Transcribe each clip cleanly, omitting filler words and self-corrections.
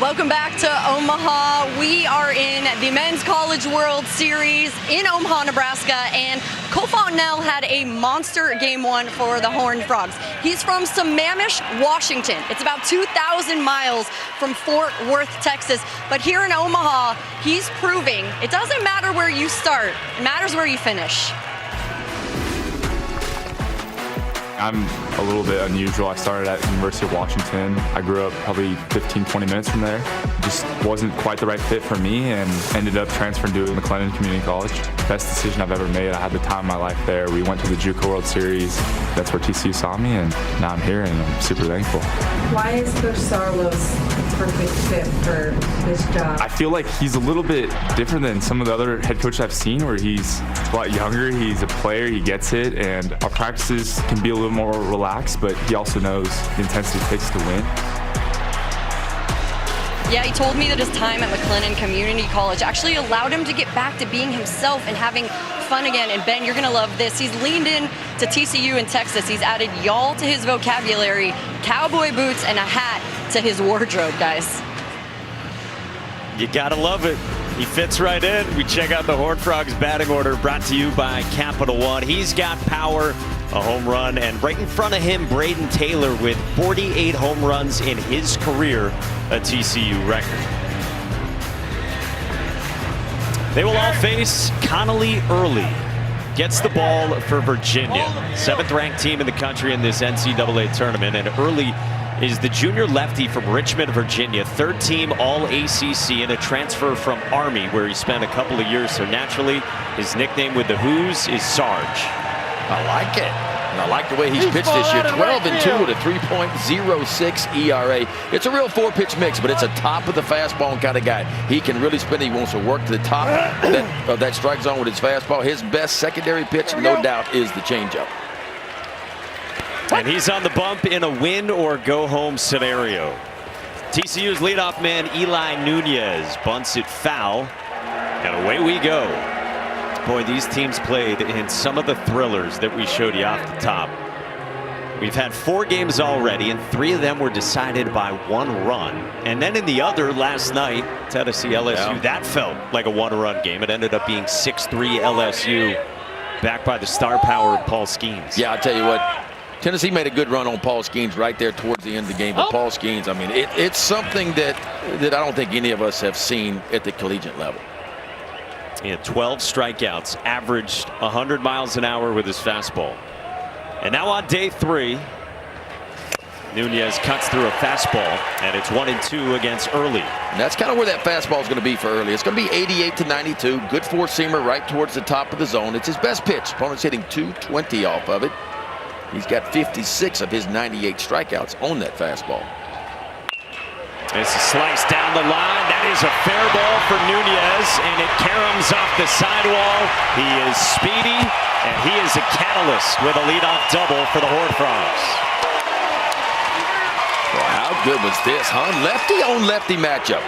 Welcome back to Omaha. We are in the Men's College World Series in Omaha, Nebraska, and Cole Fontenelle had a monster Game 1 for the Horned Frogs. He's from Sammamish, Washington. It's about 2,000 miles from Fort Worth, Texas. But here in Omaha, he's proving it doesn't matter where you start, it matters where you finish. I'm a little bit unusual. I started at University of Washington. I grew up probably 15, 20 minutes from there. Just wasn't quite the right fit for me and ended up transferring to McLennan Community College. Best decision I've ever made. I had the time of my life there. We went to the JUCO World Series. That's where TCU saw me, and now I'm here, and I'm super thankful. Why is Coach Sarlos a perfect fit for this job? I feel like he's a little bit different than some of the other head coaches I've seen, where he's a lot younger, he's a player, he gets it, and our practices can be a little more relaxed, but he also knows the intensity it takes to win. Yeah, he told me that his time at McLennan Community College actually allowed him to get back to being himself and having fun again. And Ben, you're gonna love this. He's leaned in to TCU in Texas. He's added y'all to his vocabulary, cowboy boots, and a hat to his wardrobe, guys. You gotta love it. He fits right in. We check out the Horned Frogs batting order, brought to you by Capital One. He's got power, a home run, and right in front of him, Braden Taylor with 48 home runs in his career, a TCU record. They will all face Connolly Early. Gets the ball for Virginia, 7th-ranked team in the country in this NCAA tournament, and Early is the junior lefty from Richmond, Virginia, 3rd team All-ACC, and a transfer from Army, where he spent a couple of years. So naturally, his nickname with the Hoos is Sarge. I like it. And I like the way he's pitched this year. 12-2 with a 3.06 ERA. It's a real 4-pitch mix, but it's a top of the fastball kind of guy. He can really spin it. He wants to work to the top of that strike zone with his fastball. His best secondary pitch, no doubt, is the changeup. And he's on the bump in a win or go home scenario. TCU's leadoff man Eli Nunez bunts it foul, and away we go. Boy, these teams played in some of the thrillers that we showed you off the top. We've had 4 games already, and 3 of them were decided by 1 run. And then in the other last night, Tennessee LSU, that felt like a 1-run game. It ended up being 6-3 LSU, backed by the star power of Paul Skeens. Yeah, I'll tell you what. Tennessee made a good run on Paul Skeens right there towards the end of the game. But Paul Skeens, I mean, it's something that I don't think any of us have seen at the collegiate level. He had 12 strikeouts, averaged 100 miles an hour with his fastball. And now on day 3, Nunez cuts through a fastball, and it's 1-2 against Early. And that's kind of where that fastball is going to be for Early. It's going to be 88 to 92. Good 4-seamer right towards the top of the zone. It's his best pitch. Opponent's hitting 220 off of it. He's got 56 of his 98 strikeouts on that fastball. It's a slice down the line. That is a fair ball for Nunez, and it caroms off the sidewall. He is speedy, and he is a catalyst with a leadoff double for the Horned Frogs. Well, how good was this, huh? Lefty on lefty matchup.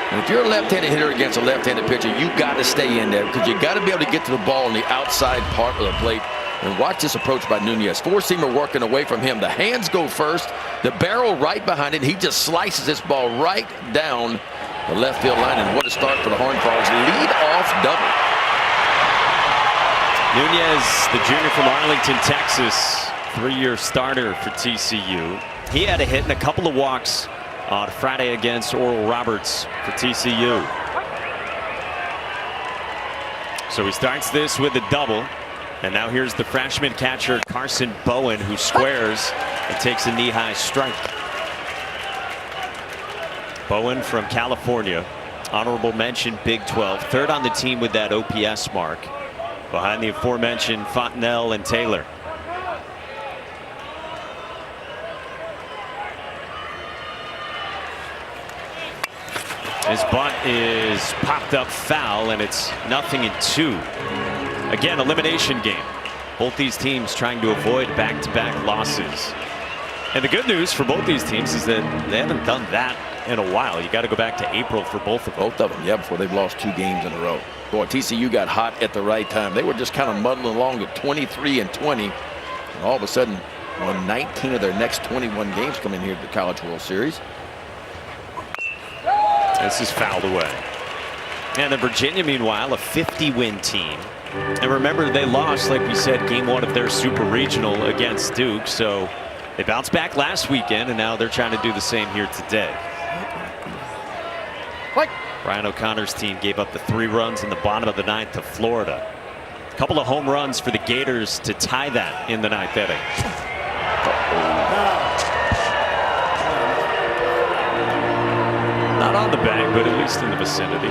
And if you're a left-handed hitter against a left-handed pitcher, you got to stay in there because you got to be able to get to the ball on the outside part of the plate. And watch this approach by Nunez. 4-seamer working away from him. The hands go first. The barrel right behind it. He just slices this ball right down the left field line. And what a start for the Horned Frogs. Lead-off double. Nunez, the junior from Arlington, Texas, 3-year starter for TCU. He had a hit and a couple of walks on Friday against Oral Roberts for TCU. So he starts this with a double. And now here's the freshman catcher Carson Bowen, who squares and takes a knee-high strike. Bowen from California, honorable mention Big 12, 3rd on the team with that OPS mark, behind the aforementioned Fontenelle and Taylor. His bunt is popped up foul, and it's 0-2. Again, elimination game. Both these teams trying to avoid back-to-back losses. And the good news for both these teams is that they haven't done that in a while. You got to go back to April for both of them. Both of them, yeah, before they've lost 2 games in a row. Boy, TCU got hot at the right time. They were just kind of muddling along at 23-20. And all of a sudden, won 19 of their next 21 games coming here to the College World Series. This is fouled away. And then Virginia, meanwhile, a 50-win team. And remember, they lost, like we said, game 1 of their super regional against Duke. So they bounced back last weekend, and now they're trying to do the same here today. Brian O'Connor's team gave up the 3 runs in the bottom of the 9th to Florida. A couple of home runs for the Gators to tie that in the 9th inning. Not on the bag, but at least in the vicinity.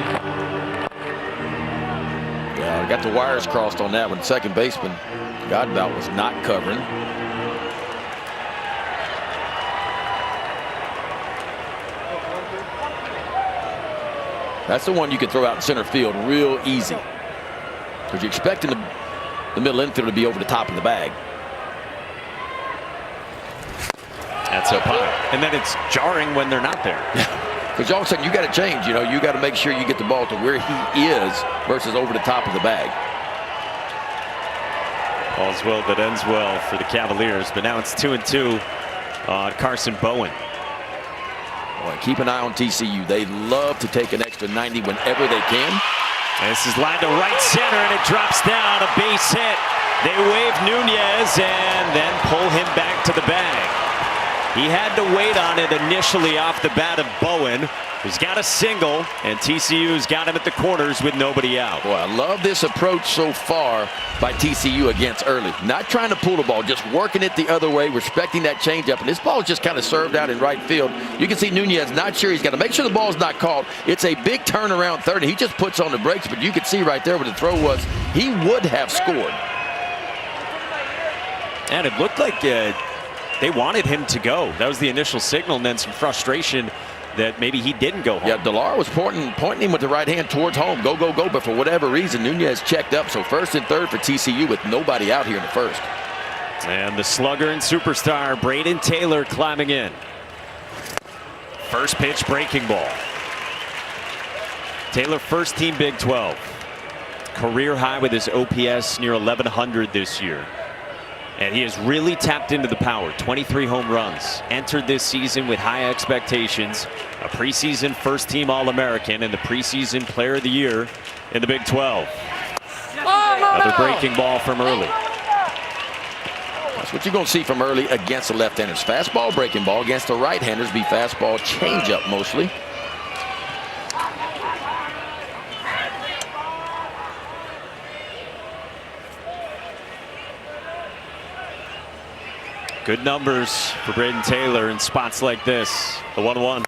Yeah, got the wires crossed on that one. Second baseman Godbout was not covering. That's the one you can throw out in center field real easy, because you're expecting the middle infielder to be over the top of the bag. That's up high, and then it's jarring when they're not there. Because all of a sudden you got to change. You know, you got to make sure you get the ball to where he is versus over the top of the bag. All's well that ends well for the Cavaliers, but now it's 2-2 on Carson Bowen. Boy, keep an eye on TCU. They love to take an extra 90 whenever they can. This is lined to right center, and it drops down, a base hit. They wave Nunez and then pull him back to the bag. He had to wait on it initially off the bat of Bowen. He's got a single, and TCU's got him at the corners with nobody out. Boy, I love this approach so far by TCU against Early. Not trying to pull the ball, just working it the other way, respecting that changeup. And this ball is just kind of served out in right field. You can see Nunez not sure. He's got to make sure the ball's not caught. It's a big turnaround third, and he just puts on the brakes. But you can see right there where the throw was, he would have scored. And it looked like they wanted him to go. That was the initial signal, and then some frustration that maybe he didn't go home. Yeah, Delar was pointing him with the right hand towards home. Go, go, go. But for whatever reason, Nunez checked up. So first and third for TCU with nobody out here in the first. And the slugger and superstar, Braden Taylor, climbing in. First pitch, breaking ball. Taylor, first team Big 12. Career high with his OPS near 1,100 this year. And he has really tapped into the power. 23 home runs. Entered this season with high expectations. A preseason first-team All-American and the preseason Player of the Year in the Big 12. Another breaking ball from Early. That's what you're going to see from Early against the left-handers. Fastball, breaking ball. Against the right-handers, be fastball, changeup mostly. Good numbers for Braden Taylor in spots like this. The 1-1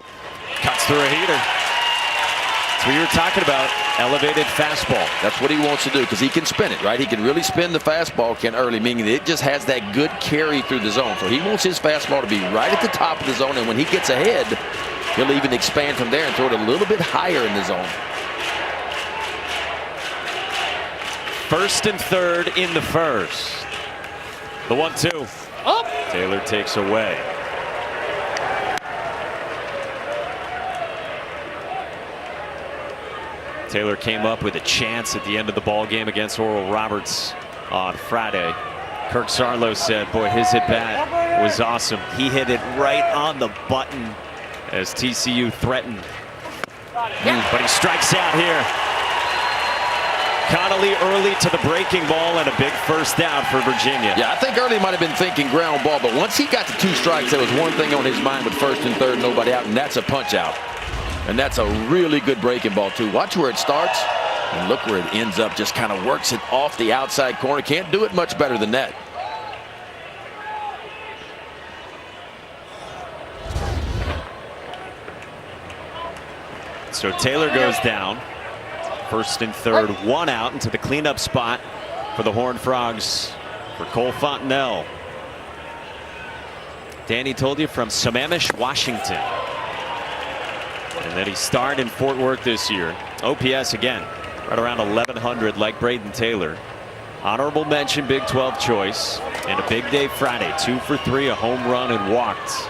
cuts through a heater. That's what you were talking about. Elevated fastball. That's what he wants to do, because he can spin it, right? He can really spin the fastball, Ken Early, meaning that it just has that good carry through the zone. So he wants his fastball to be right at the top of the zone, and when he gets ahead, he'll even expand from there and throw it a little bit higher in the zone. First and third in the first. The 1-2. Taylor takes away. Taylor came up with a chance at the end of the ball game against Oral Roberts on Friday. Kirk Sarlo said, boy, his at-bat was awesome. He hit it right on the button as TCU threatened. But he strikes out here. Connolly early to the breaking ball and a big first out for Virginia. Yeah, I think Early might have been thinking ground ball, but once he got to 2 strikes, there was one thing on his mind with first and third, nobody out, and that's a punch out. And that's a really good breaking ball, too. Watch where it starts, and look where it ends up. Just kind of works it off the outside corner. Can't do it much better than that. So Taylor goes down. First and third, 1 out into the cleanup spot for the Horned Frogs for Cole Fontenelle. Danny told you from Sammamish, Washington. And then he starred in Fort Worth this year. OPS again, right around 1,100 like Braden Taylor. Honorable mention Big 12 choice. And a big day Friday, 2 for 3, a home run and walked.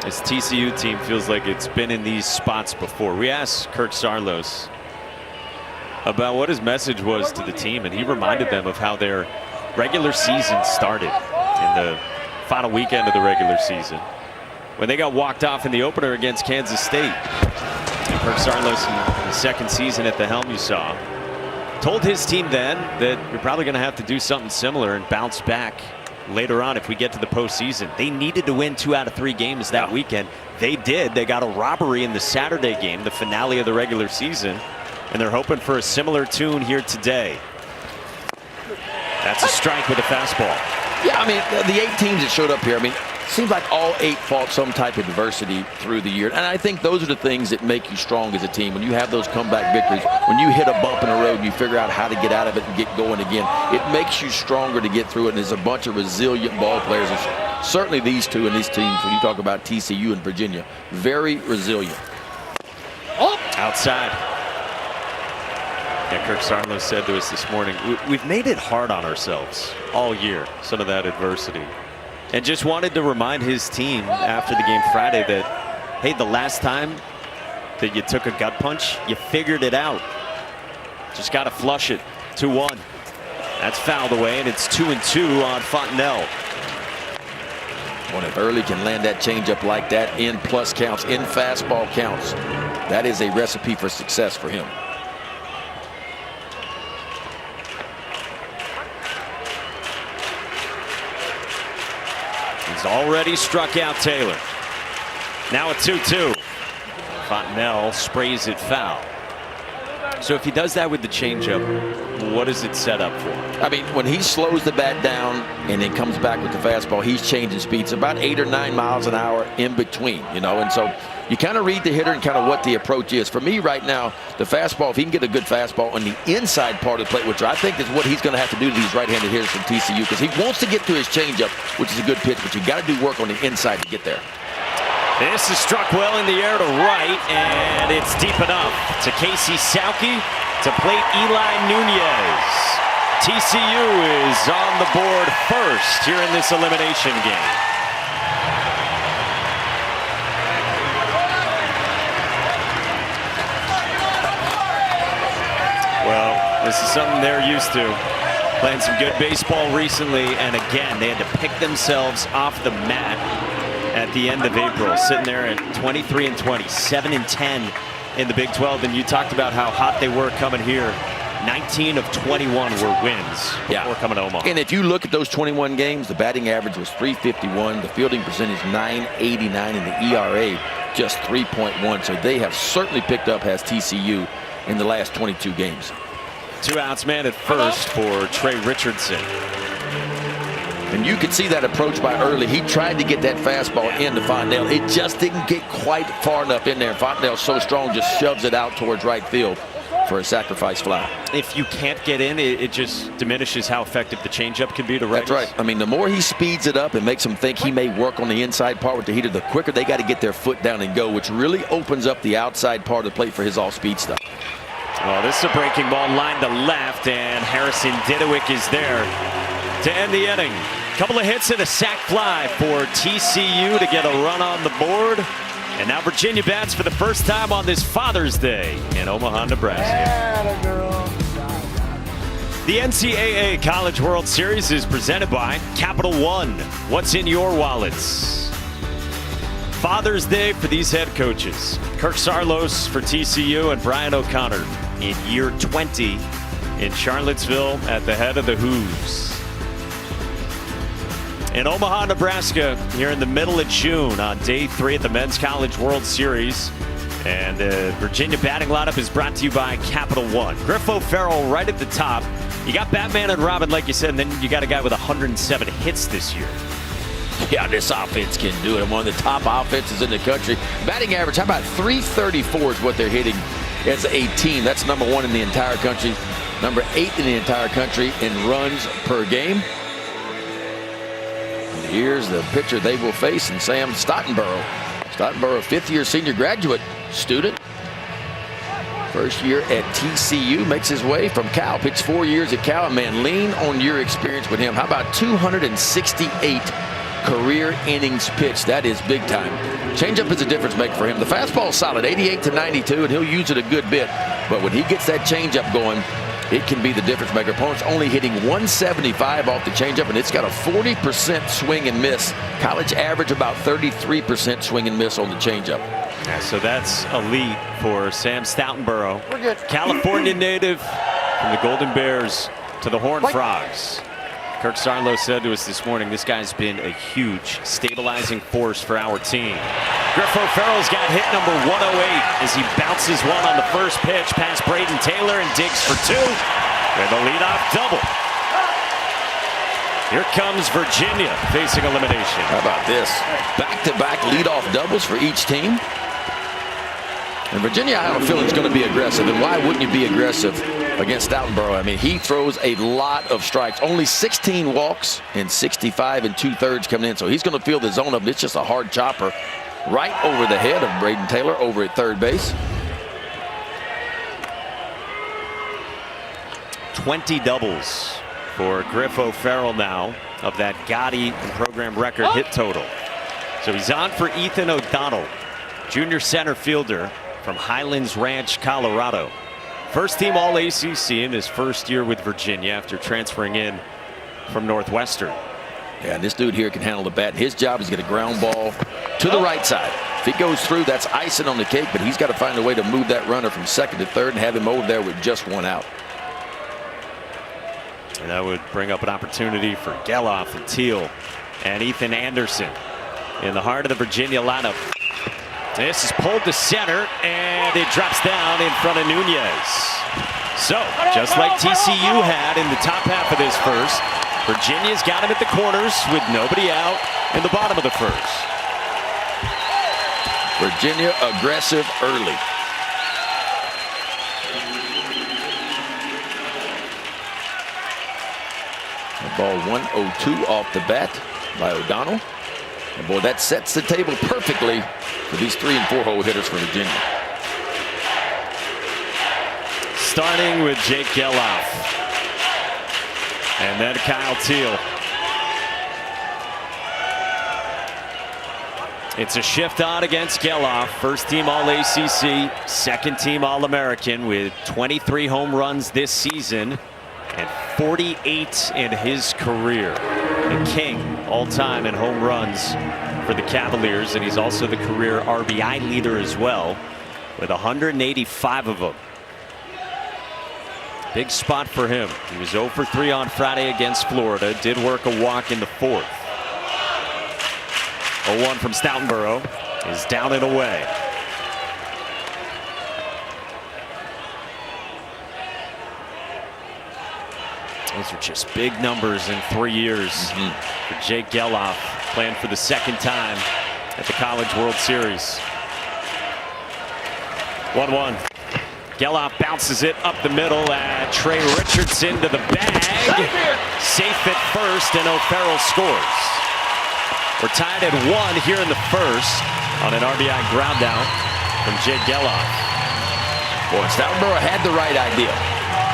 This TCU team feels like it's been in these spots before. We asked Kirk Sarlos about what his message was to the team, and he reminded them of how their regular season started in the final weekend of the regular season when they got walked off in the opener against Kansas State. And Kirk Saarloos, in the second season at the helm, you saw, told his team then that you're probably going to have to do something similar and bounce back later on if we get to the postseason. They needed to win 2 out of 3 games that weekend. They did. They got a robbery in the Saturday game, the finale of the regular season, and they're hoping for a similar tune here today. That's a strike with a fastball. Yeah, I mean, the 8 teams that showed up here, I mean, seems like all 8 fought some type of adversity through the year. And I think those are the things that make you strong as a team. When you have those comeback victories, when you hit a bump in the road and you figure out how to get out of it and get going again, it makes you stronger to get through it. And there's a bunch of resilient ball players. And certainly these two and these teams, when you talk about TCU and Virginia, very resilient. Oh, outside. Yeah, Kirk Saarloos said to us this morning, we've made it hard on ourselves all year, some of that adversity. And just wanted to remind his team after the game Friday that, hey, the last time that you took a gut punch, you figured it out. Just got to flush it. 2-1. That's fouled away, and it's 2-2 on Fontenelle. Well, if Early can land that changeup like that in plus counts, in fastball counts, that is a recipe for success for him. He's already struck out Taylor. Now a 2-2. Fontenelle sprays it foul. So if he does that with the changeup, what does it set up for? I mean, when he slows the bat down and then comes back with the fastball, he's changing speeds about 8 or 9 miles an hour in between, you know, and so you kind of read the hitter and kind of what the approach is. For me right now, the fastball, if he can get a good fastball on the inside part of the plate, which I think is what he's going to have to do to these right-handed hitters from TCU, because he wants to get to his changeup, which is a good pitch, but you got to do work on the inside to get there. This is struck well in the air to right, and it's deep enough to Casey Sauke to plate Eli Nunez. TCU is on the board first here in this elimination game. Well, this is something they're used to. Playing some good baseball recently, and again, they had to pick themselves off the mat at the end of April, sitting there at 23-20, 7-10 in the Big 12. And you talked about how hot they were coming here. 19 of 21 were wins before coming to Omaha. And if you look at those 21 games, the batting average was .351, the fielding percentage .989, and the ERA just 3.1. So they have certainly picked up, has TCU, in the last 22 games. 2 outs, man at first for Trey Richardson. And you could see that approach by Early. He tried to get that fastball into Fontenelle. It just didn't get quite far enough in there. Fontenelle's so strong, just shoves it out towards right field for a sacrifice fly. If you can't get in, it just diminishes how effective the changeup can be to right. That's right. I mean, the more he speeds it up and makes them think he may work on the inside part with the heater, the quicker they got to get their foot down and go, which really opens up the outside part of the plate for his all-speed stuff. Well, this is a breaking ball lined to left, and Harrison Didewick is there to end the inning. Couple of hits and a sac fly for TCU to get a run on the board. And now Virginia bats for the first time on this Father's Day in Omaha, Nebraska. The NCAA College World Series is presented by Capital One. What's in your wallets? Father's Day for these head coaches. Kirk Saarloos for TCU and Brian O'Connor in year 20 in Charlottesville at the head of the Hoos. In Omaha, Nebraska, here in the middle of June on day 3 at the Men's College World Series. And the Virginia batting lineup is brought to you by Capital One. Griff O'Farrell right at the top. You got Batman and Robin, like you said, and then you got a guy with 107 hits this year. Yeah, this offense can do it. One of the top offenses in the country. Batting average, how about 334 is what they're hitting as a team. That's number 1 in the entire country. Number 8 in the entire country in runs per game. Here's the pitcher they will face, and Sam Stottenborough. Stottenborough, 5th-year senior graduate student. First year at TCU, makes his way from Cal. Pitched 4 years at Cal. Man, lean on your experience with him. How about 268 career innings pitched. That is big time. Changeup is a difference maker for him. The fastball's solid, 88 to 92, and he'll use it a good bit. But when he gets that changeup going, it can be the difference maker. Opponent's only hitting 175 off the changeup, and it's got a 40% swing and miss. College average about 33% swing and miss on the changeup. Yeah, so that's elite for Sam Stoutenborough. We're good. California native from the Golden Bears to the Horned Frogs. Kirk Sarlo said to us this morning, this guy's been a huge stabilizing force for our team. Griff O'Farrell's got hit number 108 as he bounces one on the first pitch past Braden Taylor and digs for two with a leadoff double. Here comes Virginia facing elimination. How about this? Back-to-back leadoff doubles for each team. And Virginia, I have a feeling, is going to be aggressive. And why wouldn't you be aggressive against Stoutenborough? I mean, he throws a lot of strikes. Only 16 walks and 65 2/3 coming in. So he's going to feel the zone up. It's just a hard chopper right over the head of Braden Taylor over at third base. 20 doubles for Griff O'Farrell now of that gaudy program record hit total. So he's on for Ethan O'Donnell, junior center fielder from Highlands Ranch, Colorado. First team All ACC in his first year with Virginia after transferring in from Northwestern. Yeah, and this dude here can handle the bat. His job is to get a ground ball to the right side. If he goes through, that's icing on the cake, but he's got to find a way to move that runner from second to third and have him over there with just one out. And that would bring up an opportunity for Geloff and Teal and Ethan Anderson in the heart of the Virginia lineup. This is pulled to center, and it drops down in front of Nunez. So, just like TCU had in the top half of this first, Virginia's got him at the corners with nobody out in the bottom of the first. Virginia aggressive early. Ball 102 off the bat by O'Donnell. And boy, that sets the table perfectly for these 3- and 4-hole hitters for Virginia. Starting with Jake Geloff. And then Kyle Teal. It's a shift on against Geloff. First team All ACC, second team All American with 23 home runs this season and 48 in his career. The king all time in home runs for the Cavaliers, and he's also the career RBI leader as well with 185 of them. Big spot for him. He was 0 for 3 on Friday against Florida. Did work a walk in the fourth. 0-1 from Stoutenborough is down and away. Those are just big numbers in 3 years for Jake Geloff, playing for the second time at the College World Series. 1-1. Geloff bounces it up the middle at Trey Richardson to the bag. Safe at first, and O'Farrell scores. We're tied at 1 here in the first on an RBI ground out from Jake Geloff. Boy, Stoutenborough had the right idea.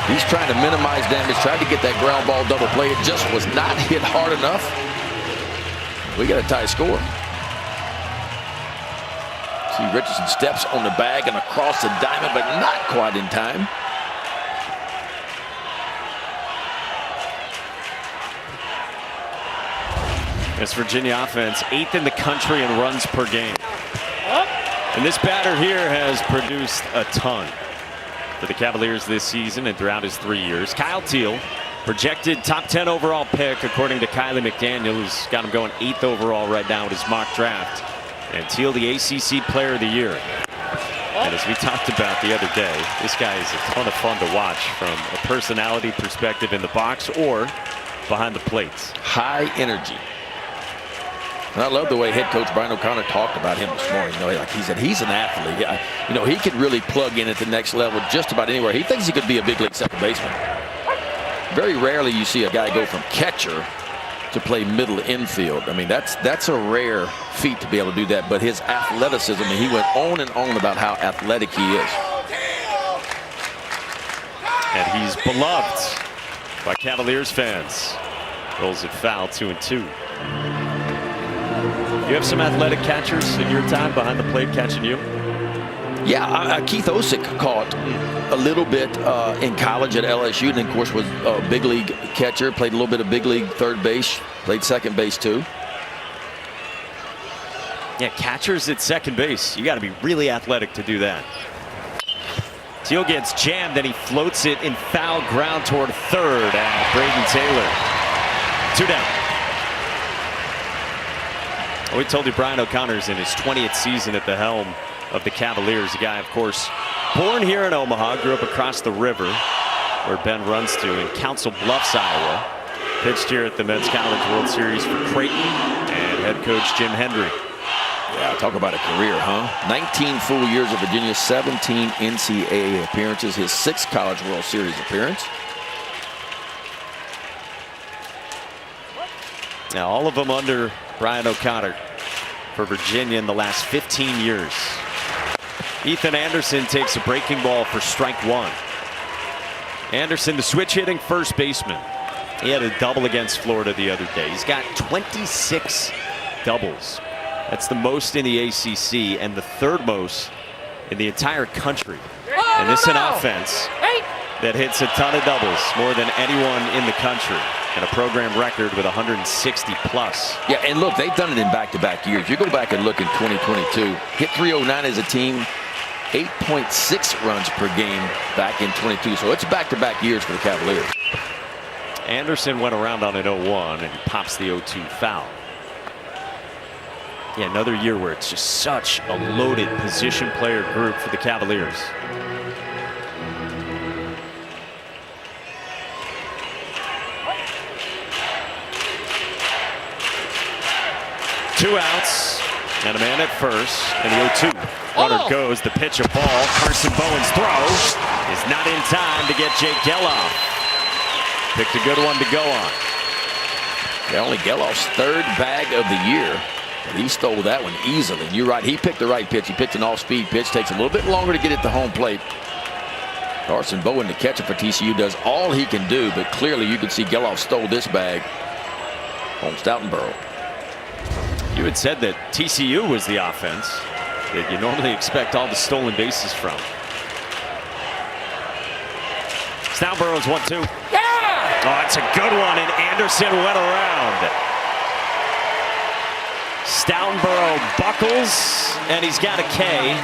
He's trying to minimize damage, tried to get that ground ball double play. It just was not hit hard enough. We got a tie score. See Richardson steps on the bag and across the diamond, but not quite in time. This Virginia offense, 8th in the country in runs per game. And this batter here has produced a ton for the Cavaliers this season and throughout his 3 years. Kyle Teal, projected top 10 overall pick according to Kylie McDaniel, who's got him going 8th overall right now with his mock draft. And Teal, the ACC Player of the Year. And as we talked about the other day, this guy is a ton of fun to watch from a personality perspective in the box or behind the plates. High energy. And I love the way head coach Brian O'Connor talked about him this morning. You know, like he said, he's an athlete. You know, he could really plug in at the next level just about anywhere. He thinks he could be a big league second baseman. Very rarely you see a guy go from catcher to play middle infield. I mean, that's a rare feat to be able to do that. But his athleticism, and he went on and on about how athletic he is. And he's beloved by Cavaliers fans. Rolls it foul, 2-2. You have some athletic catchers in your time behind the plate catching you? Yeah, Keith Osick caught a little bit in college at LSU, and then, of course, was a big league catcher. Played a little bit of big league third base. Played second base, too. Yeah, catchers at second base. You got to be really athletic to do that. Teal gets jammed, and he floats it in foul ground toward third at Braden Taylor. 2 down. Well, we told you Brian O'Connor's in his 20th season at the helm of the Cavaliers. A guy, of course, born here in Omaha, grew up across the river where Ben runs to in Council Bluffs, Iowa. Pitched here at the Men's College World Series for Creighton and head coach Jim Hendry. Yeah, talk about a career, huh? 19 full years of Virginia, 17 NCAA appearances, his 6th College World Series appearance. Now, all of them under Brian O'Connor for Virginia in the last 15 years. Ethan Anderson takes a breaking ball for strike 1. Anderson, the switch hitting first baseman. He had a double against Florida the other day. He's got 26 doubles. That's the most in the ACC and the 3rd most in the entire country. And this is an offense that hits a ton of doubles, more than anyone in the country, and a program record with 160 plus. Yeah, and look, they've done it in back-to-back years. You go back and look in 2022, hit 309 as a team, 8.6 runs per game back in 22. So it's back-to-back years for the Cavaliers. Anderson went around on an 0-1 and he pops the 0-2 foul. Yeah, another year where it's just such a loaded position player group for the Cavaliers. Two outs and a man at first, and the 0-2. Runner goes, the pitch, a ball. Carson Bowen's throw is not in time to get Jake Geloff. Picked a good one to go on. Yeah, only Geloff's 3rd bag of the year. But he stole that one easily. And you're right, he picked the right pitch. He picked an off-speed pitch. Takes a little bit longer to get it to home plate. Carson Bowen, the catcher for TCU, does all he can do, but clearly you can see Geloff stole this bag on Stoutenborough. You had said that TCU was the offense that you normally expect all the stolen bases from. Stoutenborough's 1-2. Yeah! Oh, that's a good one, and Anderson went around. Stoutenborough buckles, and he's got a K.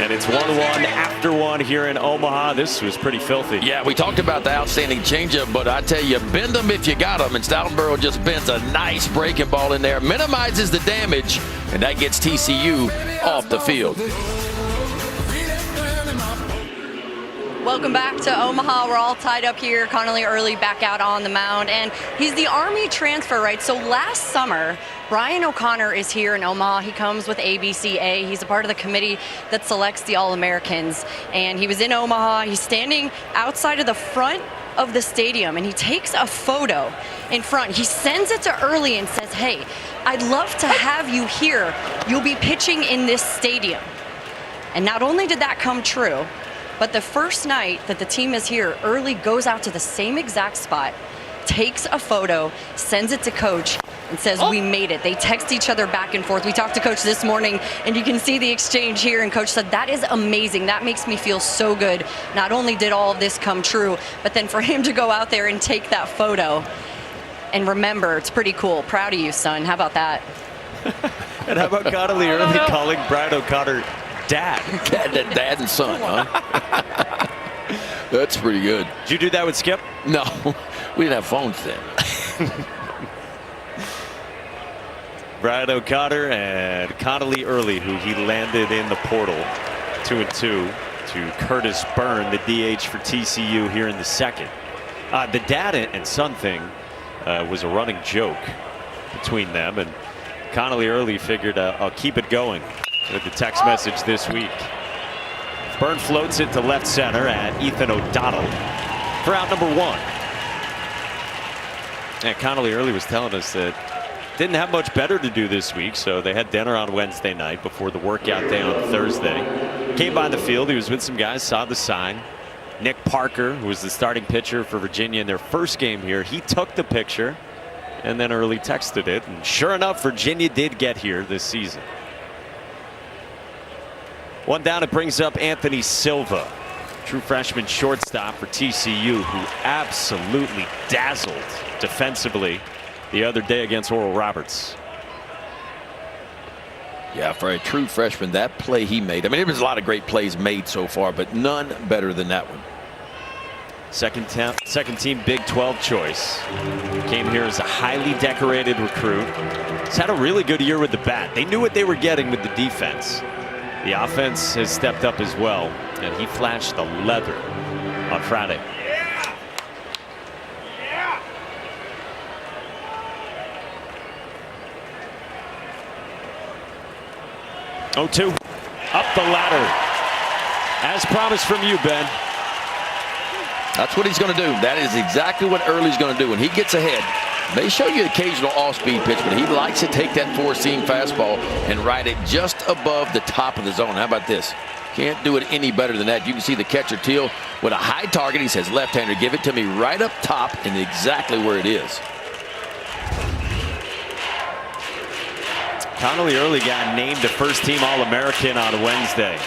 And it's 1-1 after one here in Omaha. This was pretty filthy. Yeah, we talked about the outstanding changeup, but I tell you, bend them if you got them. And Stoutenborough just bends a nice breaking ball in there, minimizes the damage, and that gets TCU off the field. Welcome back to Omaha. We're all tied up here. Connolly Early back out on the mound, and he's the Army transfer, right? So last summer, Brian O'Connor is here in Omaha. He comes with ABCA. He's a part of the committee that selects the All-Americans, and he was in Omaha. He's standing outside of the front of the stadium, and he takes a photo in front. He sends it to Early and says, "Hey, I'd love to have you here. You'll be pitching in this stadium." And not only did that come true, but the first night that the team is here, Early goes out to the same exact spot, takes a photo, sends it to Coach, and says, "We made it." They text each other back and forth. We talked to Coach this morning, and you can see the exchange here, and Coach said, "That is amazing. That makes me feel so good. Not only did all of this come true, but then for him to go out there and take that photo and remember, it's pretty cool. Proud of you, son." How about that? And how about Connolly Early calling Brian O'Connor Dad? Dad and son, huh? That's pretty good. Did you do that with Skip? No, we didn't have phones then. Brian O'Connor and Connolly Early, who he landed in the portal, 2-2 to Curtis Byrne, the DH for TCU here in the second. The dad and son thing was a running joke between them, and Connolly Early figured I'll keep it going with the text message this week. Byrne floats it to left center at Ethan O'Donnell for out number 1. And Connolly Early was telling us that didn't have much better to do this week, so they had dinner on Wednesday night before the workout day on Thursday. Came by the field. He was with some guys, saw the sign. Nick Parker, who was the starting pitcher for Virginia in their first game here, he took the picture and then Early texted it. And sure enough, Virginia did get here this season. One down, it brings up Anthony Silva, true freshman shortstop for TCU, who absolutely dazzled defensively the other day against Oral Roberts. Yeah, for a true freshman, that play he made. I mean, there was a lot of great plays made so far, but none better than that one. Second team Big 12 choice. Came here as a highly decorated recruit. He's had a really good year with the bat. They knew what they were getting with the defense. The offense has stepped up as well, and he flashed the leather on Friday. Yeah. 0-2. Up the ladder. As promised from you, Ben. That's what he's going to do. That is exactly what Early's going to do. When he gets ahead, may show you occasional off-speed pitch, but he likes to take that four-seam fastball and ride it just above the top of the zone. How about this? Can't do it any better than that. You can see the catcher Teal with a high target. He says, left-hander, give it to me right up top and exactly where it is. Connolly Early got named a first-team All-American on Wednesday.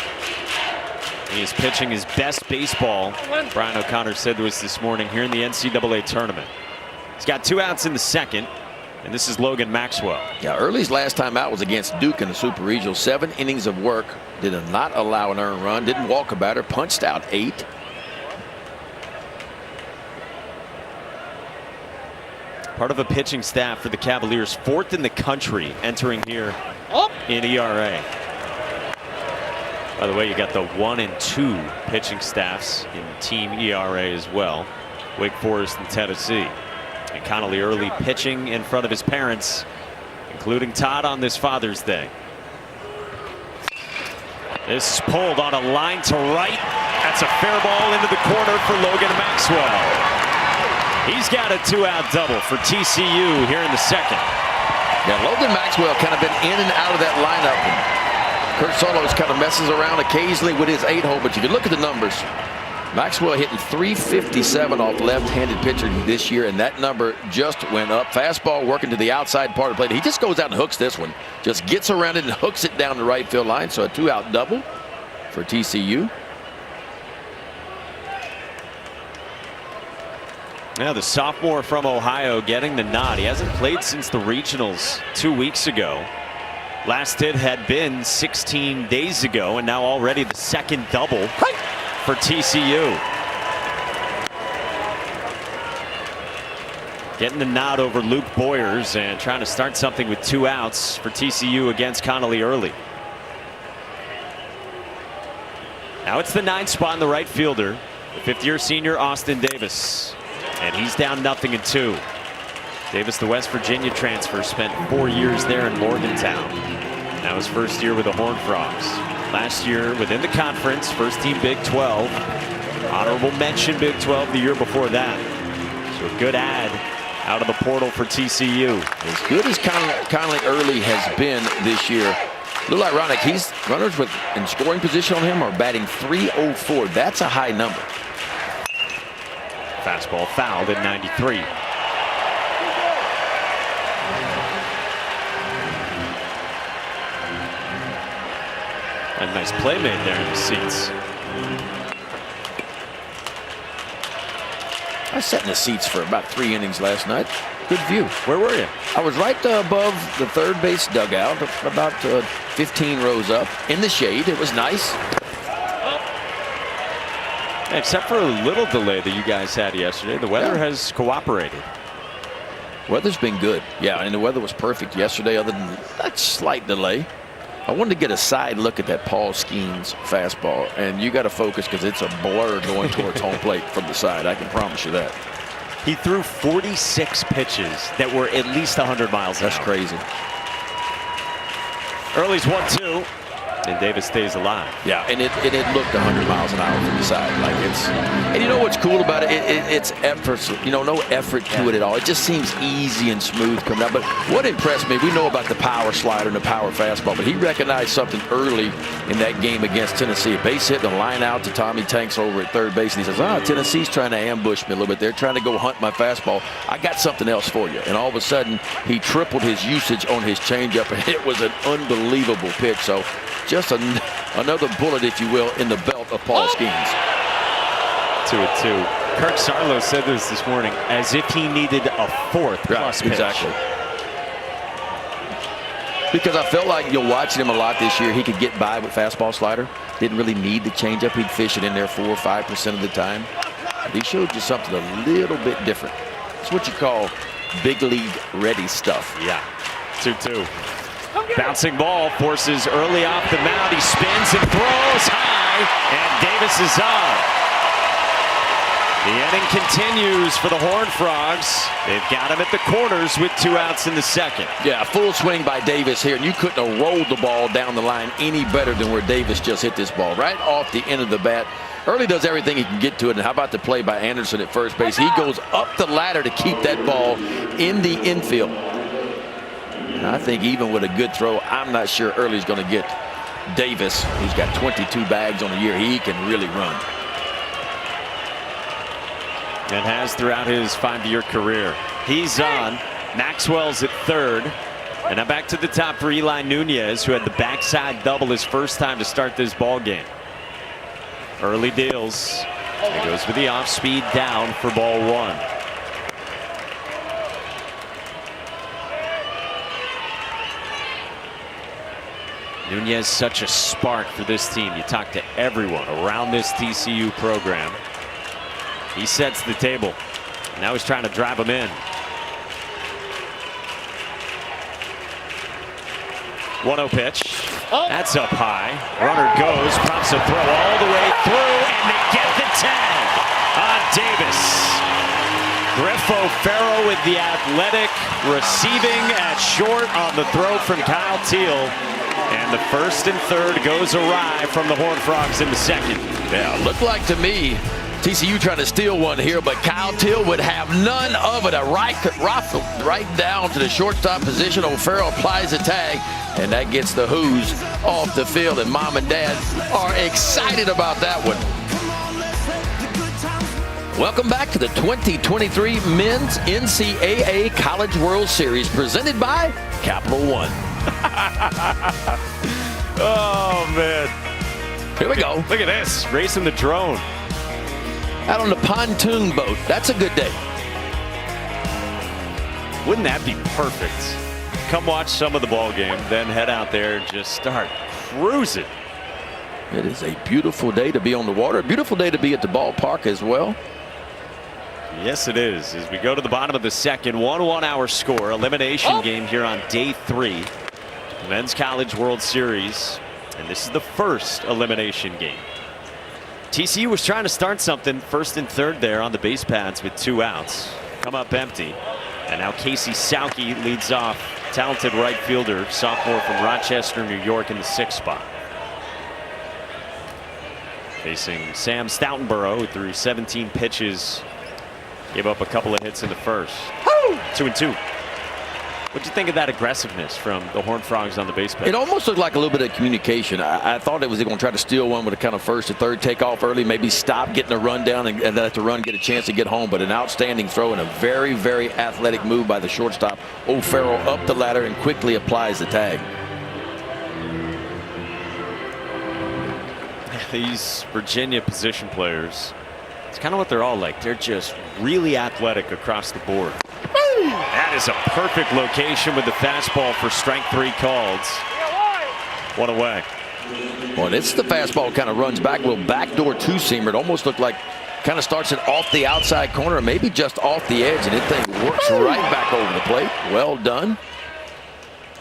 He is pitching his best baseball, Brian O'Connor said to us this morning, here in the NCAA tournament. He's got 2 outs in the second, and this is Logan Maxwell. Yeah, Early's last time out was against Duke in the Super Regional. 7 innings of work, did not allow an earned run, didn't walk a batter, punched out 8. Part of a pitching staff for the Cavaliers, 4th in the country entering here in ERA. By the way, you got the 1 and 2 pitching staffs in team ERA as well. Wake Forest and Tennessee. And Connolly Early pitching in front of his parents, including Todd on this Father's Day. This is pulled on a line to right. That's a fair ball into the corner for Logan Maxwell. He's got a 2-out double for TCU here in the second. Yeah, Logan Maxwell kind of been in and out of that lineup. Kurt Solos kind of messes around occasionally with his 8-hole, but if you look at the numbers, Maxwell hitting .357 off left-handed pitcher this year, and that number just went up. Fastball working to the outside part of the plate. He just goes out and hooks this one. Just gets around it and hooks it down the right field line. So a 2-out double for TCU. Now the sophomore from Ohio getting the nod. He hasn't played since the regionals 2 weeks ago. Last hit had been 16 days ago, and now already the second double for TCU. Getting the nod over Luke Boyers and trying to start something with 2 outs for TCU against Connolly Early. Now it's the 9th spot in the right fielder, the 5th-year senior Austin Davis. And he's down 0-2. Davis, the West Virginia transfer, spent 4 years there in Morgantown. Now his first year with the Horned Frogs. Last year within the conference, first team Big 12. Honorable mention Big 12 the year before that. So a good ad out of the portal for TCU. As good as Connolly Early has been this year, a little ironic, he's runners with in scoring position on him are batting .304. That's a high number. Fastball fouled at 93. A nice play made there in the seats. I sat in the seats for about 3 innings last night. Good view. Where were you? I was right above the third base dugout, about 15 rows up in the shade. It was nice. Except for a little delay that you guys had yesterday, the weather has cooperated. Weather's been good. Yeah, and the weather was perfect yesterday other than that slight delay. I wanted to get a side look at that Paul Skeens fastball, and you got to focus because it's a blur going towards home plate from the side. I can promise you that. He threw 46 pitches that were at least 100 miles an hour. That's crazy. Early's 1-2. And Davis stays alive. Yeah, and it looked 100 miles an hour from the side. Like and you know what's cool about it? It's efforts. No effort to it at all. It just seems easy and smooth coming out. But what impressed me, we know about the power slider and the power fastball, but he recognized something early in that game against Tennessee. A base hit, the line out to Tommy Tanks over at third base, and he says, Tennessee's trying to ambush me a little bit. They're trying to go hunt my fastball. I got something else for you. And all of a sudden, he tripled his usage on his changeup, and it was an unbelievable pitch. So just another bullet, if you will, in the belt of Paul Skeens. 2-2. Kirk Sarlo said this morning as if he needed a fourth plus pitch. Exactly. Because I felt like you're watching him a lot this year. He could get by with fastball slider. Didn't really need the changeup. He'd fish it in there 4 or 5% of the time. He showed you something a little bit different. It's what you call big league ready stuff. Yeah. 2-2. Bouncing ball forces early off the mound. He spins and throws high, and Davis is on. The inning continues for the Horned Frogs. They've got him at the corners with 2 outs in the second. Yeah, full swing by Davis here, and you couldn't have rolled the ball down the line any better than where Davis just hit this ball. Right off the end of the bat. Early does everything he can get to it, and how about the play by Anderson at first base? He goes up the ladder to keep that ball in the infield. And I think even with a good throw, I'm not sure Early's going to get Davis, who's got 22 bags on the year. He can really run. And has throughout his 5-year career. He's on. Maxwell's at third. And now back to the top for Eli Nunez, who had the backside double his first time to start this ball game. Early deals. And goes with the off-speed down for ball 1. Nunez such a spark for this team. You talk to everyone around this TCU program. He sets the table. Now he's trying to drive him in. 1-0 pitch. That's up high. Runner goes, pops a throw all the way through, and they get the tag on Davis. Griffo Farrow with the athletic receiving at short on the throw from Kyle Teal. And the first and third goes awry from the Horned Frogs in the second. Yeah, looked like to me TCU trying to steal one here, but Kyle Teal would have none of it. A right down to the shortstop position. O'Farrell applies the tag, and that gets the Who's off the field, and Mom and Dad are excited about that one. Welcome back to the 2023 Men's NCAA College World Series, presented by Capital One. Oh, man. Here we go. Look at this. Racing the drone. Out on the pontoon boat. That's a good day. Wouldn't that be perfect? Come watch some of the ball game, then head out there and just start cruising. It is a beautiful day to be on the water. A beautiful day to be at the ballpark as well. Yes, it is. As we go to the bottom of the second, 1-1 our score. Elimination game here on day 3. Men's College World Series. And this is the first elimination game. TCU was trying to start something first and third there on the base paths with 2 outs. Come up empty. And now Casey Sauke leads off. Talented right fielder, sophomore from Rochester, New York, in the 6th spot. Facing Sam Stoutenborough, who threw 17 pitches. Gave up a couple of hits in the first. 2-2. What'd you think of that aggressiveness from the Horned Frogs on the base path? It almost looked like a little bit of communication. I thought it was going to try to steal one with a kind of first or third, take off early, maybe stop getting a run down and let the run get a chance to get home. But an outstanding throw and a very, very athletic move by the shortstop. O'Farrell up the ladder and quickly applies the tag. These Virginia position players, it's kind of what they're all like. They're just really athletic across the board. That is a perfect location with the fastball for strike 3 called. 1 away. Well, it's the fastball kind of runs back, a little backdoor two-seamer. It almost looked like kind of starts it off the outside corner, or maybe just off the edge, and it thing works right back over the plate. Well done.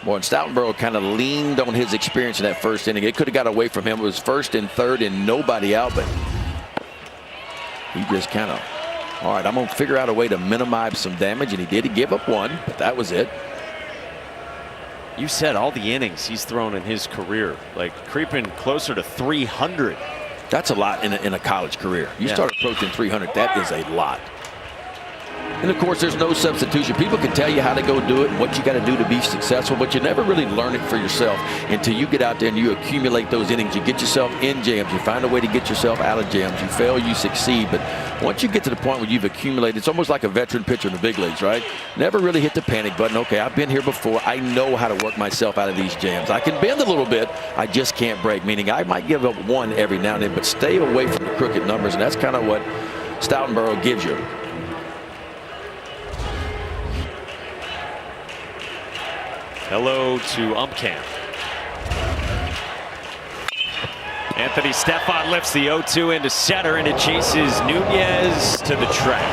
Boy, and Stoutenborough kind of leaned on his experience in that first inning. It could have got away from him. It was first and third and nobody out, but he just kind of, all right, I'm going to figure out a way to minimize some damage, and he did. He gave up 1, but that was it. You said all the innings he's thrown in his career, like creeping closer to 300. That's a lot in a college career. You start approaching 300, that is a lot. And of course, there's no substitution. People can tell you how to go do it and what you got to do to be successful, but you never really learn it for yourself until you get out there and you accumulate those innings. You get yourself in jams. You find a way to get yourself out of jams. You fail, you succeed. But once you get to the point where you've accumulated, it's almost like a veteran pitcher in the big leagues, right? Never really hit the panic button. Okay, I've been here before. I know how to work myself out of these jams. I can bend a little bit. I just can't break, meaning I might give up one every now and then, but stay away from the crooked numbers. And that's kind of what Stoutenborough gives you. Hello to ump camp. Anthony Stefan lifts the 0-2 into center, and it chases Nunez to the track.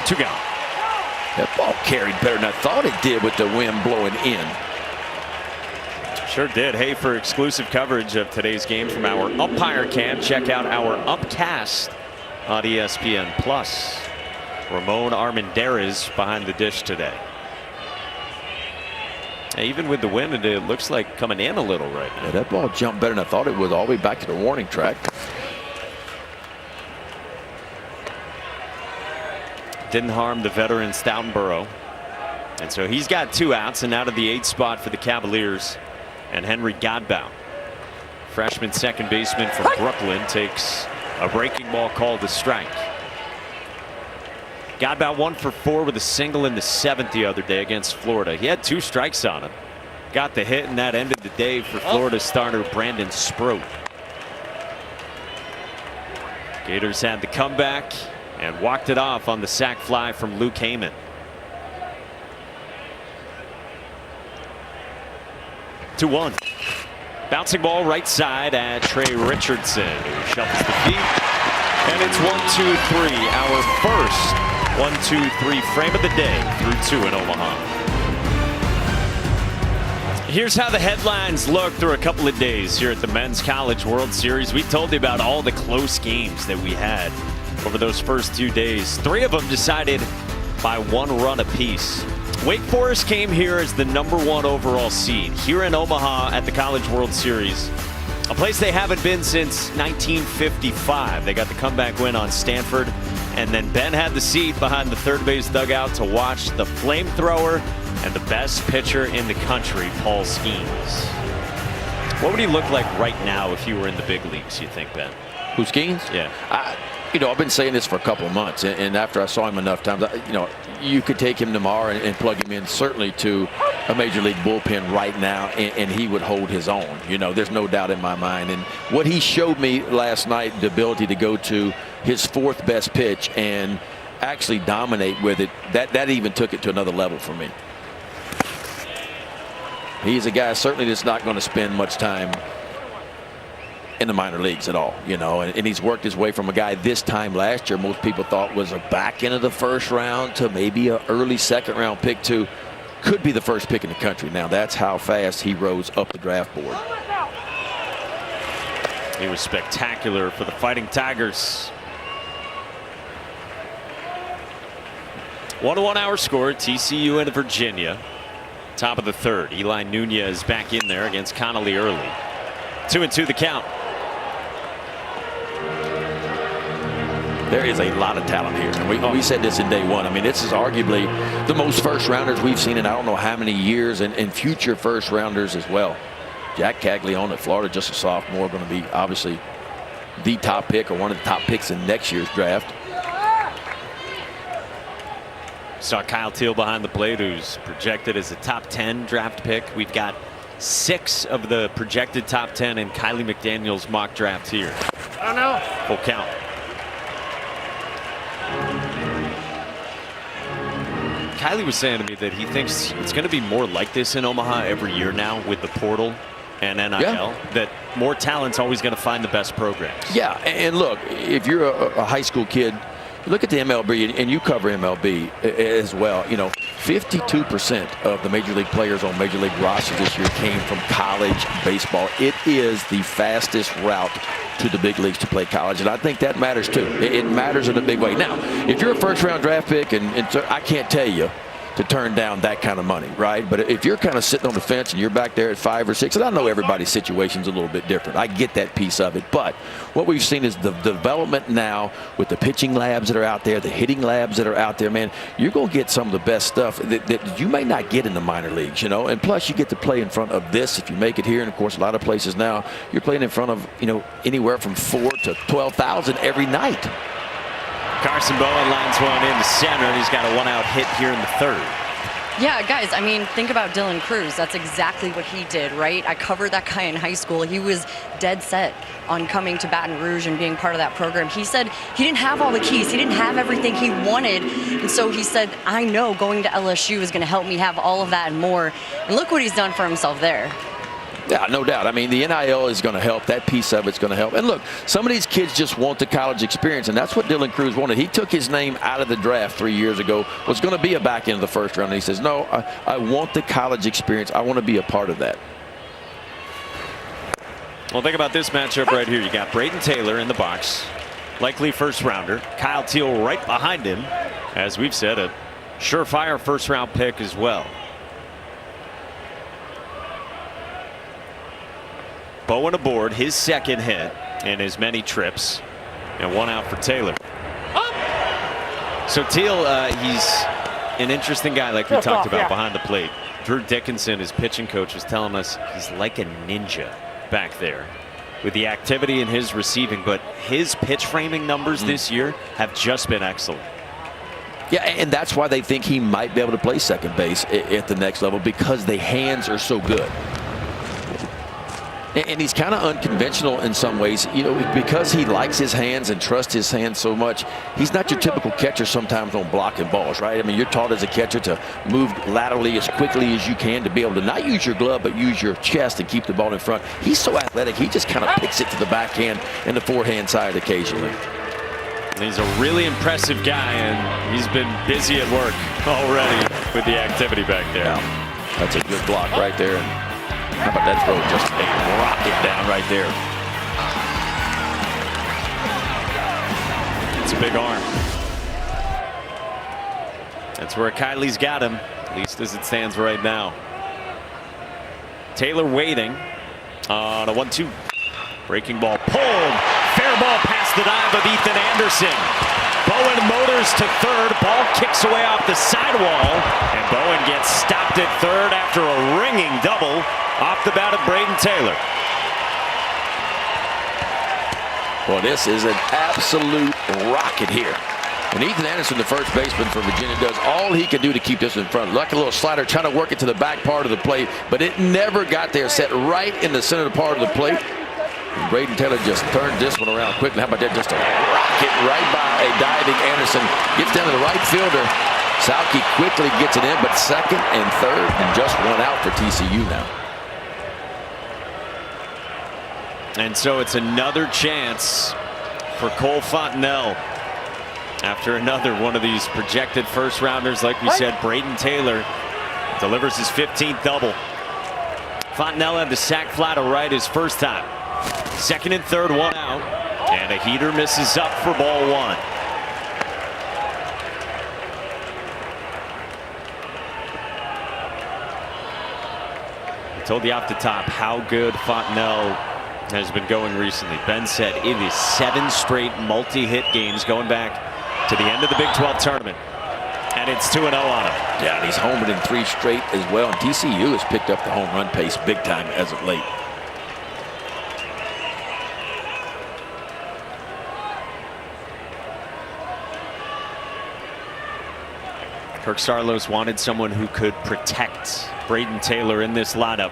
2 gone. That ball carried better than I thought it did with the wind blowing in. Sure did. Hey, for exclusive coverage of today's game from our umpire cam, check out our Upcast on ESPN+. Ramon Armendariz behind the dish today. Even with the wind, it looks like coming in a little right now. Yeah, that ball jumped better than I thought it would, all the way back to the warning track. Didn't harm the veteran Stoutenborough. And so he's got 2 outs, and out of the 8th spot for the Cavaliers. And Henry Godbout, freshman second baseman from Brooklyn, takes a breaking ball called a strike. Godbout 1 for 4 with a single in the 7th the other day against Florida. He had 2 strikes on him. Got the hit, and that ended the day for Florida starter Brandon Sproat. Gators had the comeback and walked it off on the sac fly from Luke Heyman. To 1. Bouncing ball right side at Trey Richardson, who shuffles the feet. And it's 1-2-3, our first 1-2-3 frame of the day through 2 in Omaha. Here's how the headlines look through a couple of days here at the Men's College World Series. We told you about all the close games that we had over those first 2 days. 3 of them decided by 1 run apiece. Wake Forest came here as the #1 overall seed here in Omaha at the College World Series. A place they haven't been since 1955. They got the comeback win on Stanford. And then Ben had the seat behind the third base dugout to watch the flamethrower and the best pitcher in the country, Paul Skeens. What would he look like right now if he were in the big leagues, you think, Ben? Who, Skeens? Yeah. You know, I've been saying this for a couple of months, and after I saw him enough times, you know, you could take him tomorrow and plug him in certainly to a major league bullpen right now, and he would hold his own. You know, there's no doubt in my mind. And what he showed me last night, the ability to go to his 4th best pitch and actually dominate with it, that even took it to another level for me. He's a guy certainly that's not going to spend much time in the minor leagues at all, you know, and he's worked his way from a guy this time last year most people thought was a back end of the 1st round to maybe an early 2nd round pick to could be the 1st pick in the country. Now that's how fast he rose up the draft board. He was spectacular for the Fighting Tigers. 1-1 our score, TCU and Virginia. Top of the 3rd. Eli Nunez back in there against Connolly early. 2-2 the count. There is a lot of talent here. And we said this in day 1. I mean, this is arguably the most first-rounders we've seen in I don't know how many years, and future first-rounders as well. Jack Caglione at Florida, just a sophomore, going to be obviously the top pick or one of the top picks in next year's draft. Saw Kyle Teal behind the plate, who's projected as a top 10 draft pick. We've got 6 of the projected top 10 in Kylie McDaniel's mock draft here. Oh no. Full count. Kylie was saying to me that he thinks it's going to be more like this in Omaha every year now with the portal and NIL, that more talent's always going to find the best programs. Yeah, and look, if you're a high school kid, look at the MLB, and you cover MLB as well. You know, 52% of the major league players on major league rosters this year came from college baseball. It is the fastest route to the big leagues to play college, and I think that matters too. It matters in a big way. Now, if you're a first-round draft pick, and I can't tell you to turn down that kind of money, right? But if you're kind of sitting on the fence and you're back there at 5 or 6, and I know everybody's situation's a little bit different. I get that piece of it. But what we've seen is the development now with the pitching labs that are out there, the hitting labs that are out there, man, you're going to get some of the best stuff that you may not get in the minor leagues, you know. And plus, you get to play in front of this if you make it here. And, of course, a lot of places now, you're playing in front of, you know, anywhere from 4,000 to 12,000 every night. Carson Bowen lines one into center, and he's got a 1-out hit here in the 3rd. Yeah, guys, I mean, think about Dylan Cruz. That's exactly what he did, right? I covered that guy in high school. He was dead set on coming to Baton Rouge and being part of that program. He said he didn't have all the keys. He didn't have everything he wanted. And so he said, I know going to LSU is going to help me have all of that and more. And look what he's done for himself there. Yeah, no doubt. I mean, the NIL is going to help. That piece of it's going to help. And look, some of these kids just want the college experience, and that's what Dylan Cruz wanted. He took his name out of the draft 3 years ago, was going to be a back end of the 1st round, and he says, no, I want the college experience. I want to be a part of that. Well, think about this matchup right here. You got Braden Taylor in the box, likely 1st rounder. Kyle Teal right behind him. As we've said, a surefire 1st round pick as well. Bowen aboard, his 2nd hit in as many trips, and 1 out for Taylor. So Teal, he's an interesting guy, like we talked about behind the plate. Drew Dickinson, his pitching coach, was telling us he's like a ninja back there with the activity in his receiving, but his pitch framing numbers this year have just been excellent. Yeah, and that's why they think he might be able to play second base at the next level, because the hands are so good. And he's kind of unconventional in some ways, you know, because he likes his hands and trusts his hands so much. He's not your typical catcher sometimes on blocking balls, right? I mean, you're taught as a catcher to move laterally as quickly as you can to be able to not use your glove, but use your chest and keep the ball in front. He's so athletic, he just kind of picks it to the backhand and the forehand side occasionally. He's a really impressive guy, and he's been busy at work already with the activity back there. Yeah, that's a good block right there. How about that throw? Just a rocket down right there. It's a big arm. That's where Kylie's got him, at least as it stands right now. Taylor waiting on a 1-2. Breaking ball pulled. Fair ball past the dive of Ethan Anderson. Bowen motors to 3rd. Ball kicks away off the sidewall. And Bowen gets stopped at 3rd after a ringing double off the bat of Braden Taylor. Well, this is an absolute rocket here. And Ethan Anderson, the first baseman for Virginia, does all he can do to keep this in front. Like a little slider, trying to work it to the back part of the plate, but it never got there. Set right in the center part of the plate. And Braden Taylor just turned this one around quickly. How about that? Just a rocket right by a diving Anderson. Gets down to the right fielder. Salke quickly gets it in, but 2nd and 3rd, and just 1 out for TCU now. And so it's another chance for Cole Fontenelle after another one of these projected 1st rounders. Like we said, Braden Taylor delivers his 15th double. Fontenelle had the sac fly to right his 1st time. 2nd and 3rd, 1 out, and a heater misses up for ball 1. I told you off the top how good Fontenelle has been going recently. Ben said it is 7 straight multi-hit games going back to the end of the Big 12 tournament. And it's 2-0 on him. Yeah, and he's homered in 3 straight as well. And TCU has picked up the home run pace big time as of late. Kirk Saarloos wanted someone who could protect Braden Taylor in this lineup.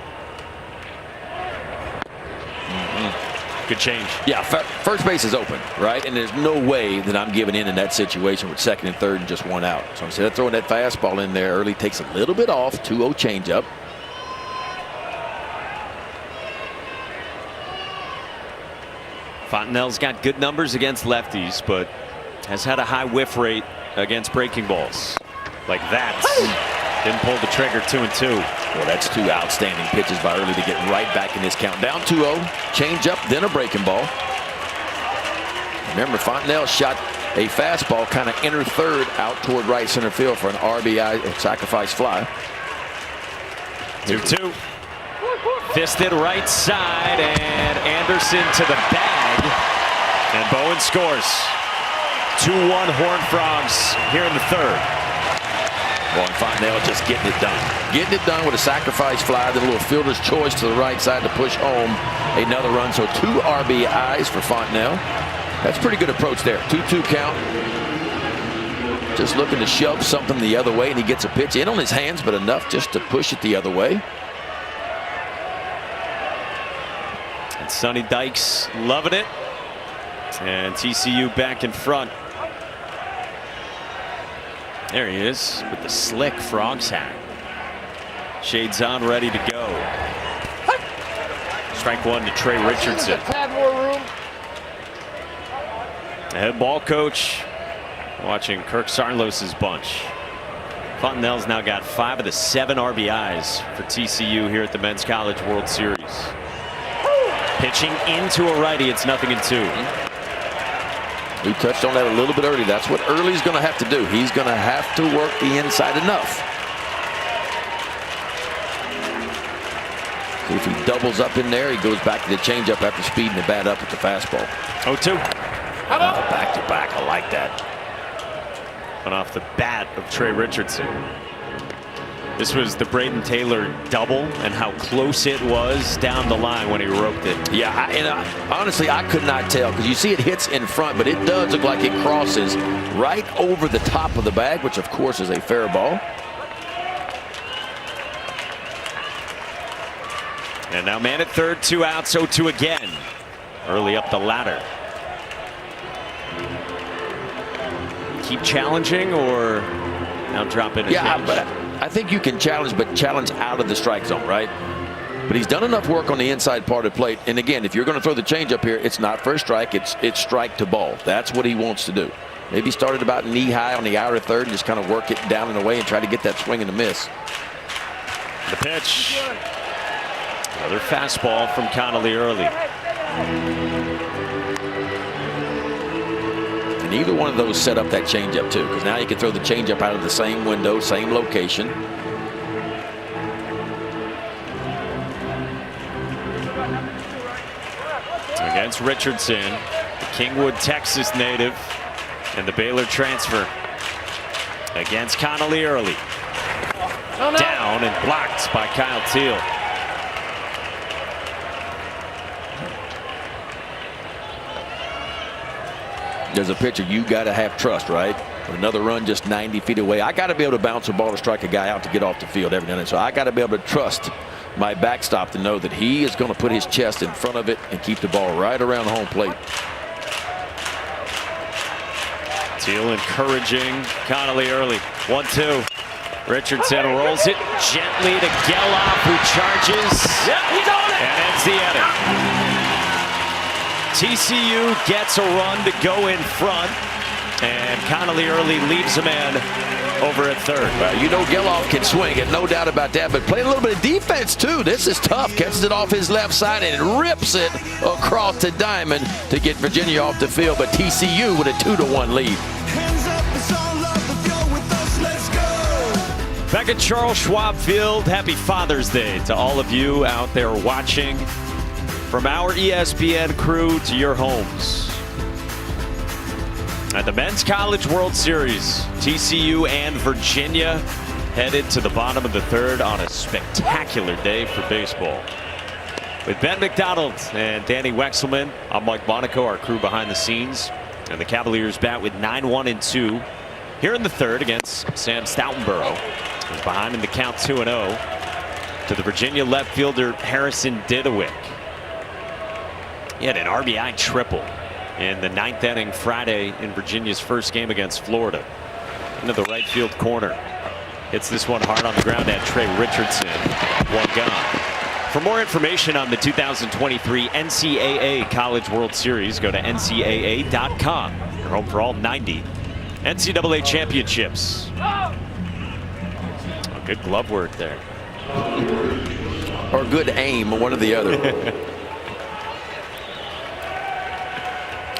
Good change. Yeah, first base is open, right? And there's no way that I'm giving in that situation with 2nd and 3rd and just 1 out. So instead of throwing that fastball in there early, takes a little bit off, 2-0 changeup. Fontenelle's got good numbers against lefties, but has had a high whiff rate against breaking balls. Like that. Didn't pull the trigger. 2-2. Well, that's 2 outstanding pitches by Early to get right back in this count. Down 2-0, change up, then a breaking ball. Remember, Fontenelle shot a fastball kind of enter third out toward right center field for an RBI sacrifice fly. 2-2. Fisted right side, and Anderson to the bag, and Bowen scores. 2-1 Horned Frogs here in the third. Boy, Fontenelle just getting it done. Getting it done with a sacrifice fly, then a little fielder's choice to the right side to push home another run. So 2 RBIs for Fontenelle. That's a pretty good approach there. 2-2 count. Just looking to shove something the other way, and he gets a pitch in on his hands, but enough just to push it the other way. And Sonny Dykes loving it. And TCU back in front. There he is with the slick Frogs hat. Shades on, ready to go. Strike one to Trey Richardson. The head ball coach watching Kirk Sarlos's bunch. Fontenelle's now got 5 of the 7 RBIs for TCU here at the Men's College World Series. Pitching into a righty, it's 0-2. We touched on that a little bit early. That's what Early's going to have to do. He's going to have to work the inside enough. See if he doubles up in there. He goes back to the changeup after speeding the bat up with the fastball. 0-2. Back to back. I like that. Went off the bat of Trey Richardson. This was the Braden Taylor double, and how close it was down the line when he roped it. Yeah, honestly, I could not tell, because you see it hits in front, but it does look like it crosses right over the top of the bag, which of course is a fair ball. And now man at third, 2 outs, 0-2 again. Early up the ladder. Keep challenging, or now drop in a change? But I think you can challenge, but challenge out of the strike zone, right? But he's done enough work on the inside part of the plate. And again, if you're going to throw the changeup here, it's not for a strike. It's strike to ball. That's what he wants to do. Maybe start it about knee high on the outer third and just kind of work it down and away and try to get that swing and a miss. The pitch. Another fastball from Connolly Early. And either one of those set up that changeup too, because now you can throw the changeup out of the same window, same location. Against Richardson, the Kingwood, Texas native, and the Baylor transfer. Against Connolly Early. Down and blocked by Kyle Teal. There's a pitcher you got to have trust, right? Another run just 90 feet away. I got to be able to bounce a ball to strike a guy out to get off the field every now and then. So I got to be able to trust my backstop to know that he is going to put his chest in front of it and keep the ball right around the home plate. Teal encouraging Connolly Early. 1-2. Richardson rolls it gently to Geloff, who charges and ends the inning. TCU gets a run to go in front, and Connolly Early leaves a man over at third. Well, you know Geloff can swing it, no doubt about that, but playing a little bit of defense too. This is tough. Catches it off his left side and rips it across to Diamond to get Virginia off the field, but TCU with a 2-1 lead. Back at Charles Schwab Field, happy Father's Day to all of you out there watching. From our ESPN crew to your homes. At the Men's College World Series, TCU and Virginia headed to the bottom of the third on a spectacular day for baseball. With Ben McDonald and Danny Wexelman, I'm Mike Monaco, our crew behind the scenes. And the Cavaliers bat with 9-1-2 here in the third against Sam Stoutenborough, who's behind in the count 2-0 to the Virginia left fielder Harrison Didewick. He had an RBI triple in the 9th inning Friday in Virginia's first game against Florida. Into the right field corner. Hits this one hard on the ground at Trey Richardson. One gone. For more information on the 2023 NCAA College World Series, go to ncaa.com. Your home for all 90 NCAA championships. Oh, good glove work there. Or good aim, one or the other.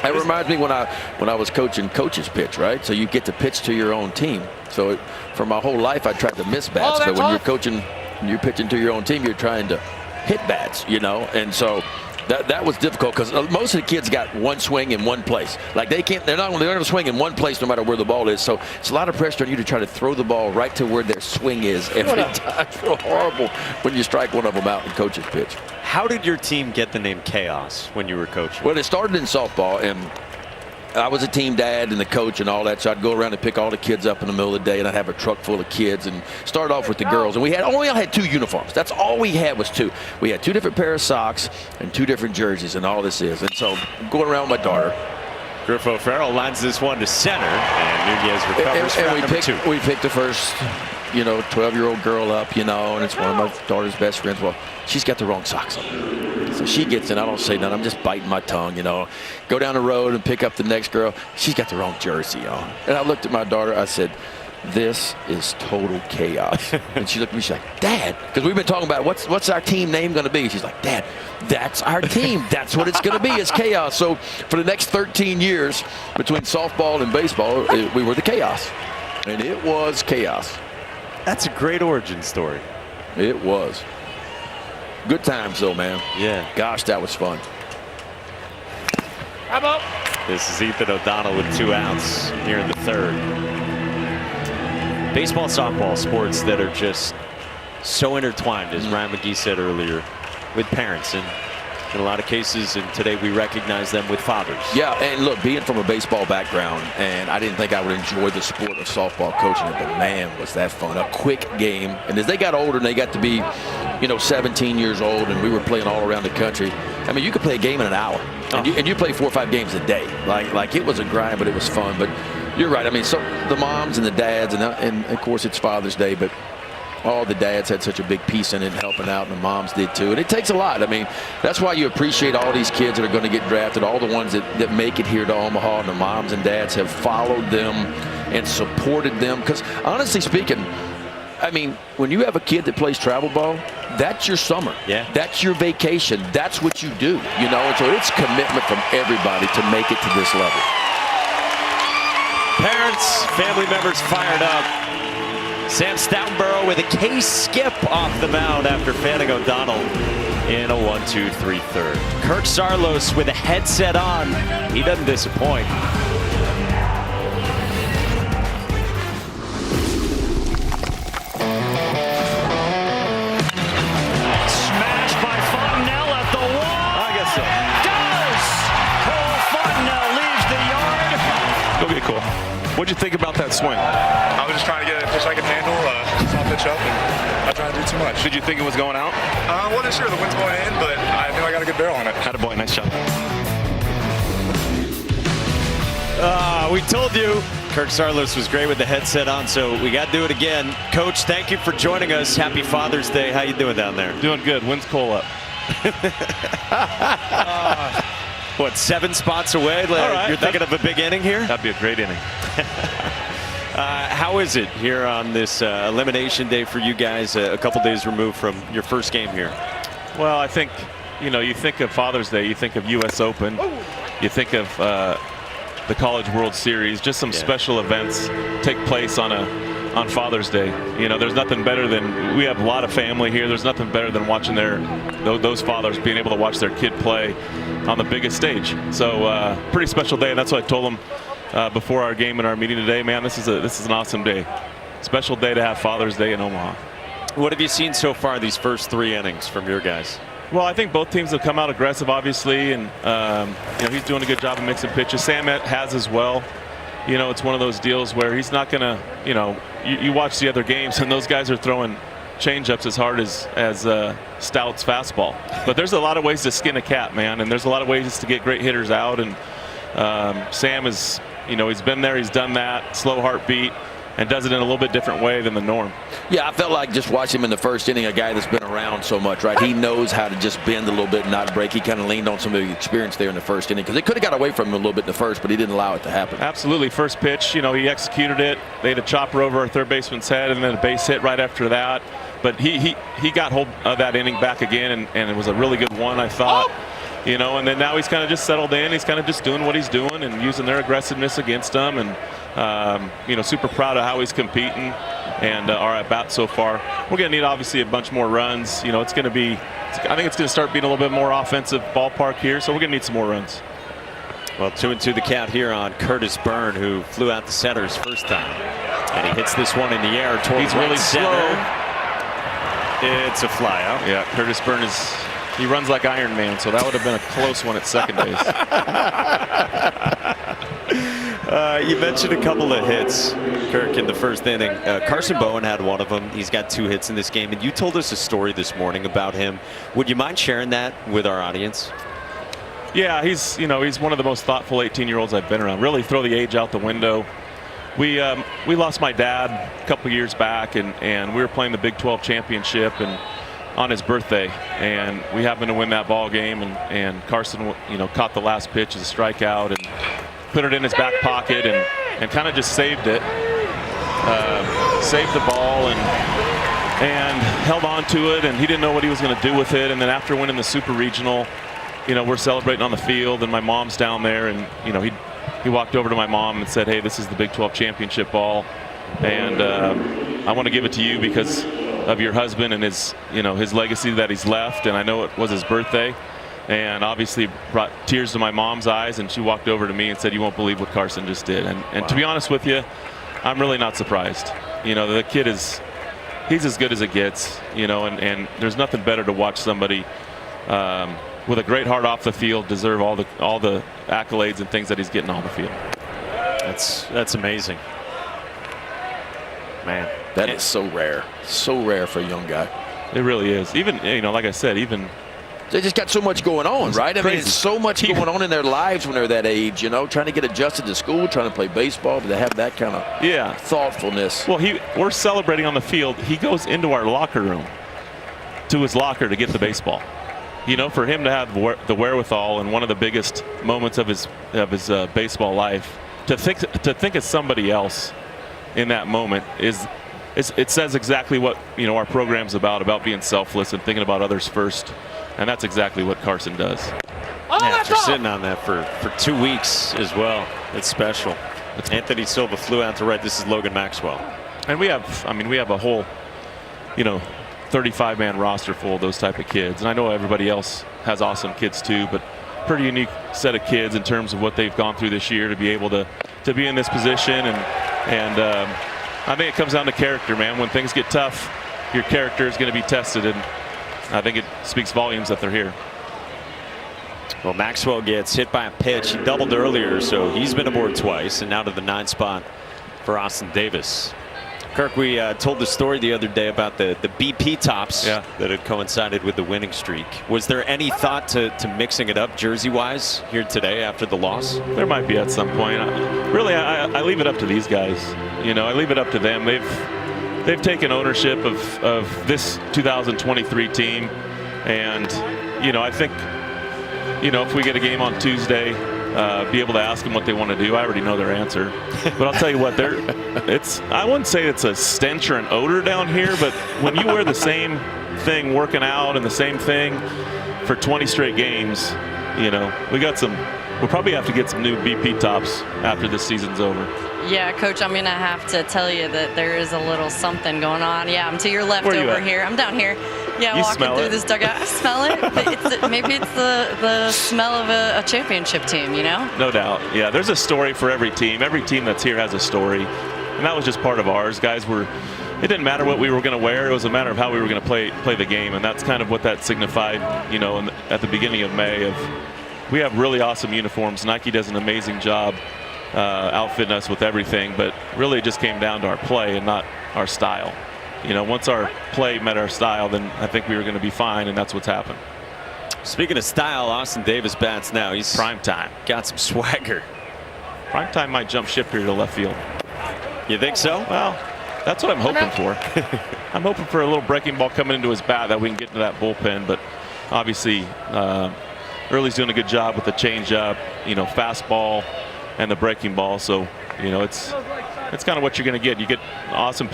That reminds me when I was coaching coaches pitch, right? So you get to pitch to your own team. So for my whole life, I tried to miss bats. But when you're coaching, you're pitching to your own team, you're trying to hit bats, you know. And so that was difficult because most of the kids got one swing in one place. Like they're not going to swing in one place no matter where the ball is. So it's a lot of pressure on you to try to throw the ball right to where their swing is every time. It's real horrible when you strike one of them out in coach's pitch. How did your team get the name Chaos when you were coaching? Well, it started in softball, and I was a team dad and the coach and all that, so I'd go around and pick all the kids up in the middle of the day, and I'd have a truck full of kids and start off with the girls. And we only had 2 uniforms. That's all we had was 2. We had 2 different pair of socks and 2 different jerseys, and all this is. And so going around with my daughter. Griffo Farrell lines this one to center, and Nunez recovers for number 2. We picked the first, 12-year-old girl up, and it's one of my daughter's best friends. Well, she's got the wrong socks on. So she gets in. I don't say nothing. I'm just biting my tongue, Go down the road and pick up the next girl. She's got the wrong jersey on. And I looked at my daughter. I said, this is total chaos. And she looked at me. She's like, Dad, because we've been talking about what's our team name going to be. She's like, Dad, that's our team. That's what it's going to be. It's chaos. So for the next 13 years between softball and baseball, we were the Chaos. And it was chaos. That's a great origin story. It was. Good times, though, man. Yeah. Gosh, that was fun. This is Ethan O'Donnell with 2 outs here in the 3rd. Baseball, softball, sports that are just so intertwined, as Ryan McGee said earlier, with parents. And in a lot of cases, and today we recognize them with fathers. Yeah, and look, being from a baseball background, and I didn't think I would enjoy the sport of softball coaching it, but man, was that fun. A quick game. And as they got older and they got to be, 17 years old, and we were playing all around the country, I mean, you could play a game in an hour. And you play 4 or 5 games a day. Like it was a grind, but it was fun. But you're right. I mean, so the moms and the dads, and of course it's Father's Day, but all the dads had such a big piece in it, helping out, and the moms did too. And it takes a lot. I mean, that's why you appreciate all these kids that are going to get drafted, all the ones that make it here to Omaha, and the moms and dads have followed them and supported them. Because honestly speaking, I mean, when you have a kid that plays travel ball, that's your summer. Yeah. That's your vacation. That's what you do, And so it's commitment from everybody to make it to this level. Parents, family members fired up. Sam Stoutenborough with a K-skip off the mound after fanning O'Donnell in a 1-2-3 third. Kirk Saarloos with a headset on. He doesn't disappoint. Smashed by Fontenelle at the wall. I guess so. Does! Cole Fontenelle leaves the yard. Go get cool. What'd you think about that swing? I was just trying to get a pitch I could handle, saw pitch up, and I tried to do too much. Did you think it was going out? I wasn't sure the wind's going in, but I knew I got a good barrel on it. Attaboy, nice job. We told you Kirk Saarloos was great with the headset on, so we got to do it again. Coach, thank you for joining us. Happy Father's Day. How you doing down there? Doing good. Wind's cold up. What, 7 spots away? All right. You're thinking of a big inning here? That'd be a great inning. How is it here on this elimination day for you guys, a couple days removed from your first game here? Well, I think, you think of Father's Day, you think of U.S. Open, you think of the College World Series, just some special events take place on Father's Day. There's nothing better than, we have a lot of family here, there's nothing better than watching those fathers being able to watch their kid play on the biggest stage. So pretty special day, and that's what I told them before our game and our meeting today. Man, this is an awesome day. Special day to have Father's Day in Omaha. What have you seen so far these first 3 innings from your guys? Well, I think both teams have come out aggressive, obviously, and he's doing a good job of mixing pitches. Sam has as well. It's one of those deals where he's not going to, you watch the other games, and those guys are throwing changeups as hard as Stout's fastball. But there's a lot of ways to skin a cat, man, and there's a lot of ways to get great hitters out. And Sam is, he's been there, he's done that, slow heartbeat, and does it in a little bit different way than the norm. Yeah, I felt like just watching him in the first inning, a guy that's been around so much, right? He knows how to just bend a little bit and not break. He kind of leaned on some of the experience there in the first inning, because they could have got away from him a little bit in the first, but he didn't allow it to happen. Absolutely. First pitch, he executed it. They had a chopper over our third baseman's head and then a base hit right after that. But he got hold of that inning back again, and it was a really good one, I thought. You know, and then now he's kind of just settled in. He's kind of just doing what he's doing and using their aggressiveness against them. And, you know, super proud of how he's competing and our at bat so far. We're going to need, obviously, a bunch more runs. You know, it's going to be, I think it's going to start being a little bit more offensive ballpark here. So we're going to need some more runs. Well, 2-2 the count here on Curtis Byrne, who flew out the center his first time. And he hits this one in the air towards He's really center. slow. It's a fly out. Yeah, Curtis Byrne he runs like Iron Man, so that would have been a close one at second base. You mentioned a couple of hits, Kirk, in the first inning. Carson Bowen had one of them. He's got 2 hits in this game, and you told us a story this morning about him. Would you mind sharing that with our audience? Yeah, he's one of the most thoughtful 18-year-olds I've been around. Really throw the age out the window. We lost my dad a couple years back, and we were playing the Big 12 championship and on his birthday, and we happened to win that ball game, and Carson, you know, caught the last pitch as a strikeout and put it in his back pocket and kind of just saved it, saved the ball and held on to it, and he didn't know what he was going to do with it. And then after winning the Super Regional, you know, we're celebrating on the field, and my mom's down there, and you know, he walked over to my mom and said, "Hey, this is the Big 12 championship ball, and I want to give it to you because of your husband and his legacy that he's left." And I know it was his birthday, and obviously brought tears to my mom's eyes, and she walked over to me and said, "You won't believe what Carson just did." And Wow. To be honest with you, I'm really not surprised. You know, the kid he's as good as it gets, you know, and there's nothing better to watch somebody with a great heart off the field deserve all the accolades and things that he's getting on the field. That's amazing, man. That is so rare for a young guy. It really is. Even, you know, like I said, even they just got so much going on, right? I mean, it's so much going on in their lives when they're that age, you know, trying to get adjusted to school, trying to play baseball, but they have that kind of thoughtfulness. Well, we're celebrating on the field. He goes into our locker room, to his locker, to get the baseball. You know, for him to have the wherewithal in one of the biggest moments of his baseball life, to think of somebody else in that moment it says exactly what, you know, our program's about being selfless and thinking about others first, and that's exactly what Carson does. After sitting on that for 2 weeks as well, it's special. Anthony Silva flew out to right. This is Logan Maxwell, and we have a whole, you know, 35-man roster full of those type of kids, and I know everybody else has awesome kids too, but pretty unique set of kids in terms of what they've gone through this year to be able to be in this position, and I think it comes down to character, man. When things get tough, your character is going to be tested, and I think it speaks volumes that they're here. Well, Maxwell gets hit by a pitch. He doubled earlier, so he's been aboard twice, and now to the 9th spot for Austin Davis. Kirk, we told the story the other day about the BP tops that had coincided with the winning streak. Was there any thought to mixing it up jersey-wise here today after the loss? There might be at some point. I leave it up to these guys. You know, I leave it up to them. They've taken ownership of this 2023 team, and you know, I think, you know, if we get a game on Tuesday, be able to ask them what they want to do. I already know their answer, but I'll tell you what, I wouldn't say it's a stench or an odor down here, but when you wear the same thing working out and the same thing for 20 straight games, you know, we'll probably have to get some new BP tops after this season's over. Yeah, Coach, I'm going to have to tell you that there is a little something going on. Yeah, I'm to your left over here. I'm down here. Yeah, walking through this dugout. I smell it. Maybe it's the smell of a championship team, you know? No doubt. Yeah, there's a story for every team. Every team that's here has a story. And that was just part of ours. Guys, it didn't matter what we were going to wear. It was a matter of how we were going to play the game. And that's kind of what that signified, you know, at the beginning of May. We have really awesome uniforms. Nike does an amazing job outfitting us with everything. But really it just came down to our play and not our style. You know, once our play met our style, then I think we were going to be fine, and that's what's happened. Speaking of style, Austin Davis bats now. He's prime time. Got some swagger. Prime time might jump ship here to left field. You think so? Well, that's what I'm hoping for. I'm hoping for a little breaking ball coming into his bat that we can get into that bullpen. But obviously, Early's doing a good job with the changeup, you know, fastball, and the breaking ball. So, you know, it's kind of what you're going to get. You get awesome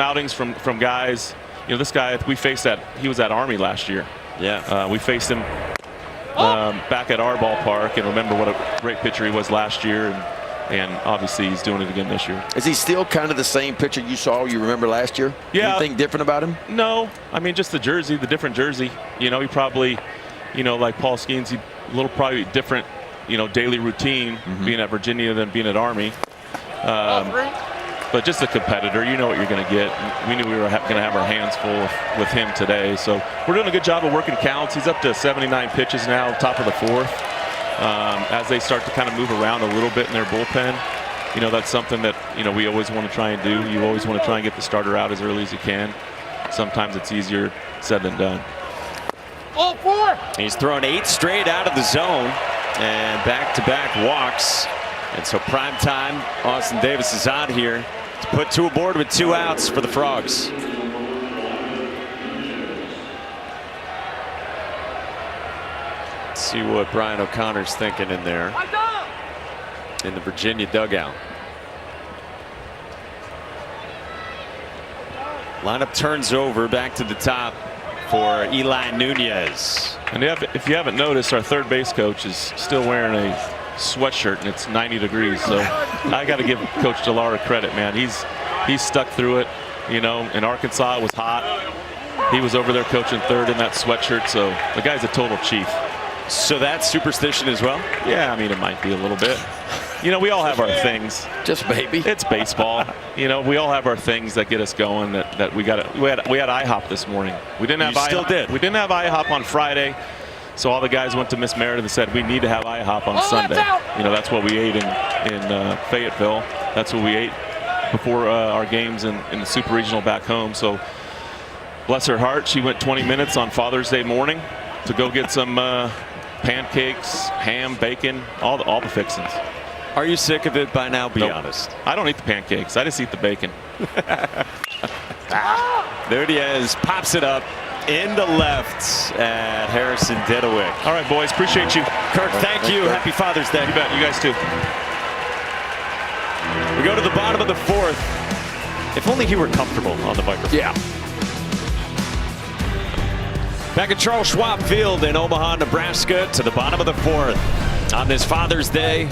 outings from guys. You know, this guy, we faced he was at Army last year. Yeah. We faced him back at our ballpark, and remember what a great pitcher he was last year, and obviously he's doing it again this year. Is he still kind of the same pitcher you remember last year? Yeah. Anything different about him? No, I mean just the jersey, the different jersey. He probably, like Paul Skeens, he a little probably different, daily routine being at Virginia than being at Army. But just a competitor, you know what you're going to get. We knew we were going to have our hands full with him today. So we're doing a good job of working counts. He's up to 79 pitches now, top of the fourth. As they start to kind of move around a little bit in their bullpen, that's something that, we always want to try and do. You always want to try and get the starter out as early as you can. Sometimes it's easier said than done. He's thrown 8 straight out of the zone and back-to-back walks. And so prime time, Austin Davis is out here to put 2 aboard with 2 outs for the Frogs. Let's see what Brian O'Connor's thinking in there in the Virginia dugout. Lineup turns over back to the top for Eli Nunez. And if you haven't noticed, our third base coach is still wearing a sweatshirt, and it's 90 degrees. So I got to give Coach DeLara credit, man. He's stuck through it. In Arkansas it was hot. He was over there coaching third in that sweatshirt. So the guy's a total chief. So that's superstition as well? Yeah, I mean it might be a little bit. We all have our things. Just maybe. It's baseball. We all have our things that get us going. That we had IHOP this morning. We didn't have IHOP. Still did. We didn't have IHOP on Friday. So all the guys went to Miss Meredith and said, we need to have IHOP on Sunday. That's what we ate in Fayetteville. That's what we ate before our games in the Super Regional back home. So bless her heart, she went 20 minutes on Father's Day morning to go get some pancakes, ham, bacon, all the fixings. Are you sick of it by now? Be Nope. honest. I don't eat the pancakes. I just eat the bacon. There he is. Pops it up into left at Harrison Dedewick. All right, boys. Appreciate you. Kirk, thank you. Happy Father's Day. You bet. You guys too. We go to the bottom of the 4th. If only he were comfortable on the microphone. Yeah. Back at Charles Schwab Field in Omaha, Nebraska, to the bottom of the 4th. On this Father's Day,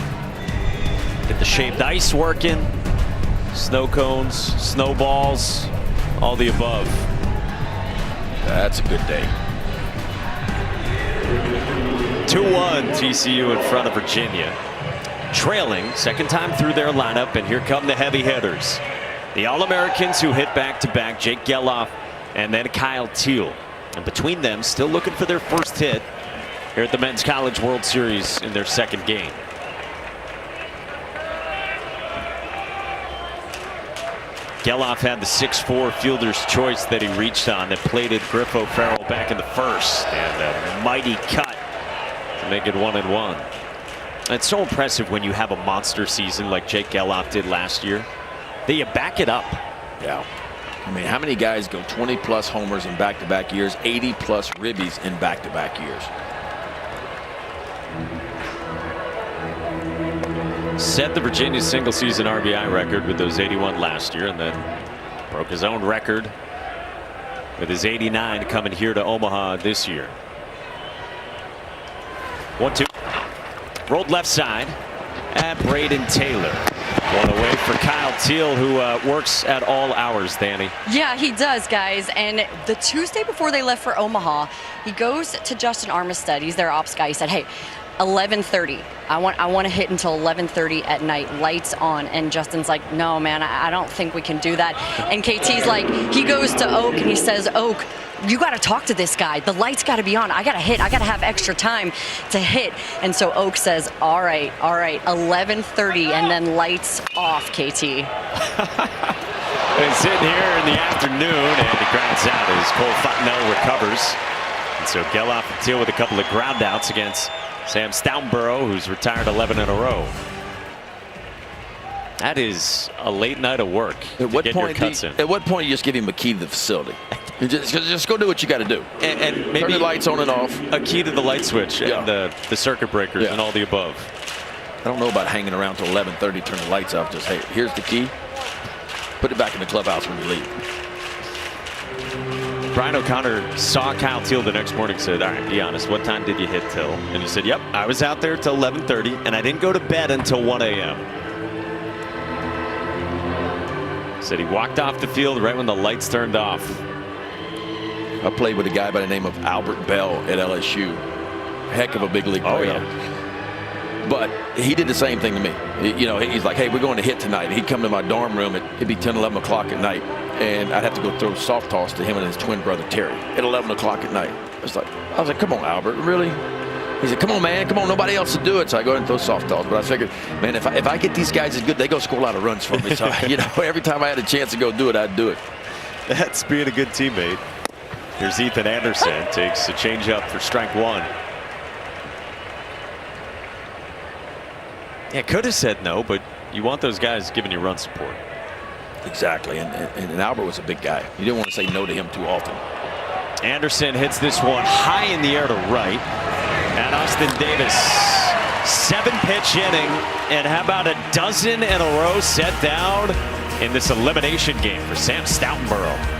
get the shaved ice working, snow cones, snowballs, all the above. That's a good day. 2-1 TCU in front of Virginia. Trailing, second time through their lineup, and here come the heavy hitters. The All-Americans who hit back-to-back, Jake Geloff and then Kyle Teal. And between them, still looking for their first hit here at the Men's College World Series in their second game. Geloff had the 6'4" fielder's choice that he reached on that plated Griff O'Farrell back in the first, and a mighty cut to make it 1-1. It's so impressive when you have a monster season like Jake Geloff did last year that you back it up. Yeah. I mean, how many guys go 20-plus homers in back-to-back years, 80-plus ribbies in back-to-back years? Set the Virginia single-season RBI record with those 81 last year, and then broke his own record with his 89 coming here to Omaha this year. 1-2. Rolled left side at Braden Taylor. One away for Kyle Teal, who works at all hours, Danny. Yeah, he does, guys. And the Tuesday before they left for Omaha, he goes to Justin Armistead. He's their ops guy. He said, hey, 11:30. I want to hit until 11:30 at night, lights on. And Justin's like, no, man, I don't think we can do that. And KT's like, he goes to Oak and he says, Oak, you got to talk to this guy. The lights got to be on. I got to hit. I got to have extra time to hit. And so Oak says, all right, 11:30, and then lights off, KT. He's sitting here in the afternoon, and he grounds out as Cole Fontenelle recovers. And so Geloff and Teal with a couple of ground outs against Sam Stoutenborough, who's retired 11 in a row. That is a late night of work to get your cuts in. At what point you just give him a key to the facility? Just go do what you got to do. And maybe turn the lights on and off. A key to the light switch and the circuit breakers and all the above. I don't know about hanging around till 11:30, turn the lights off. Just, hey, here's the key. Put it back in the clubhouse when you leave. Brian O'Connor saw Kyle Teal the next morning, said, all right, be honest, what time did you hit till? And he said, yep, I was out there till 11:30 and I didn't go to bed until 1 a.m. Said he walked off the field right when the lights turned off. I played with a guy by the name of Albert Bell at LSU. Heck of a big league player. Oh, yeah. But he did the same thing to me. You know, he's like, hey, we're going to hit tonight. He'd come to my dorm room. It'd be 10, 11 o'clock at night. And I'd have to go throw soft toss to him and his twin brother, Terry, at 11 o'clock at night. I was like, come on, Albert, really? He said, come on, man, come on, nobody else to do it. So I go ahead and throw soft toss. But I figured, man, if I get these guys as good, they go score a lot of runs for me. So, you know, every time I had a chance to go do it, I'd do it. That's being a good teammate. Here's Ethan Anderson, takes a changeup for strike one. Yeah, could have said no, but you want those guys giving you run support. Exactly, and Albert was a big guy. You didn't want to say no to him too often. Anderson hits this one high in the air to right. And Austin Davis, 7-pitch inning, and how about a dozen in a row set down in this elimination game for Sam Stoutenborough.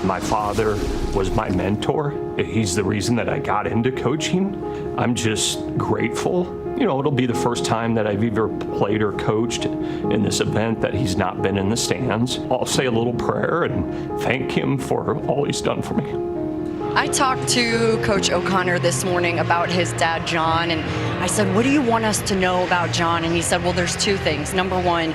My father was my mentor. He's the reason that I got into coaching. I'm just grateful. You know, it'll be the first time that I've either played or coached in this event that he's not been in the stands. I'll say a little prayer and thank him for all he's done for me. I talked to Coach O'Connor this morning about his dad, John, and I said, what do you want us to know about John? And he said, well, there's two things. Number one,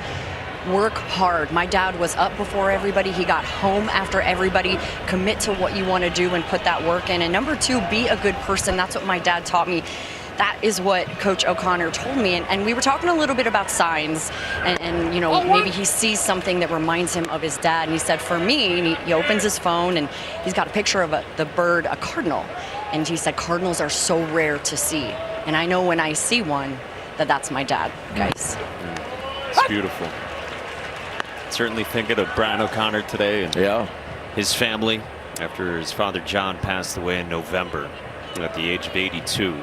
work hard. My dad was up before everybody. He got home after everybody. Commit to what you want to do and put that work in. And number two, be a good person. That's what my dad taught me. That is what Coach O'Connor told me. And we were talking a little bit about signs and you know, maybe he sees something that reminds him of his dad. And he said, for me, and he opens his phone and he's got a picture of the bird, a cardinal. And he said, cardinals are so rare to see. And I know when I see one, that's my dad, guys. It's beautiful. Certainly thinking of Brian O'Connor today and his family after his father John passed away in November at the age of 82.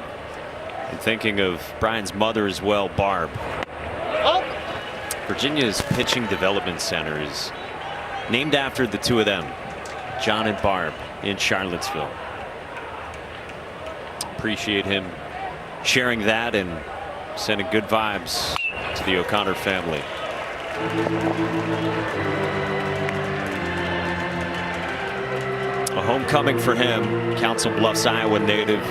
And thinking of Brian's mother as well, Barb. Virginia's Pitching Development Center is named after the two of them, John and Barb, in Charlottesville. Appreciate him sharing that and sending good vibes to the O'Connor family. A homecoming for him, Council Bluffs, Iowa native,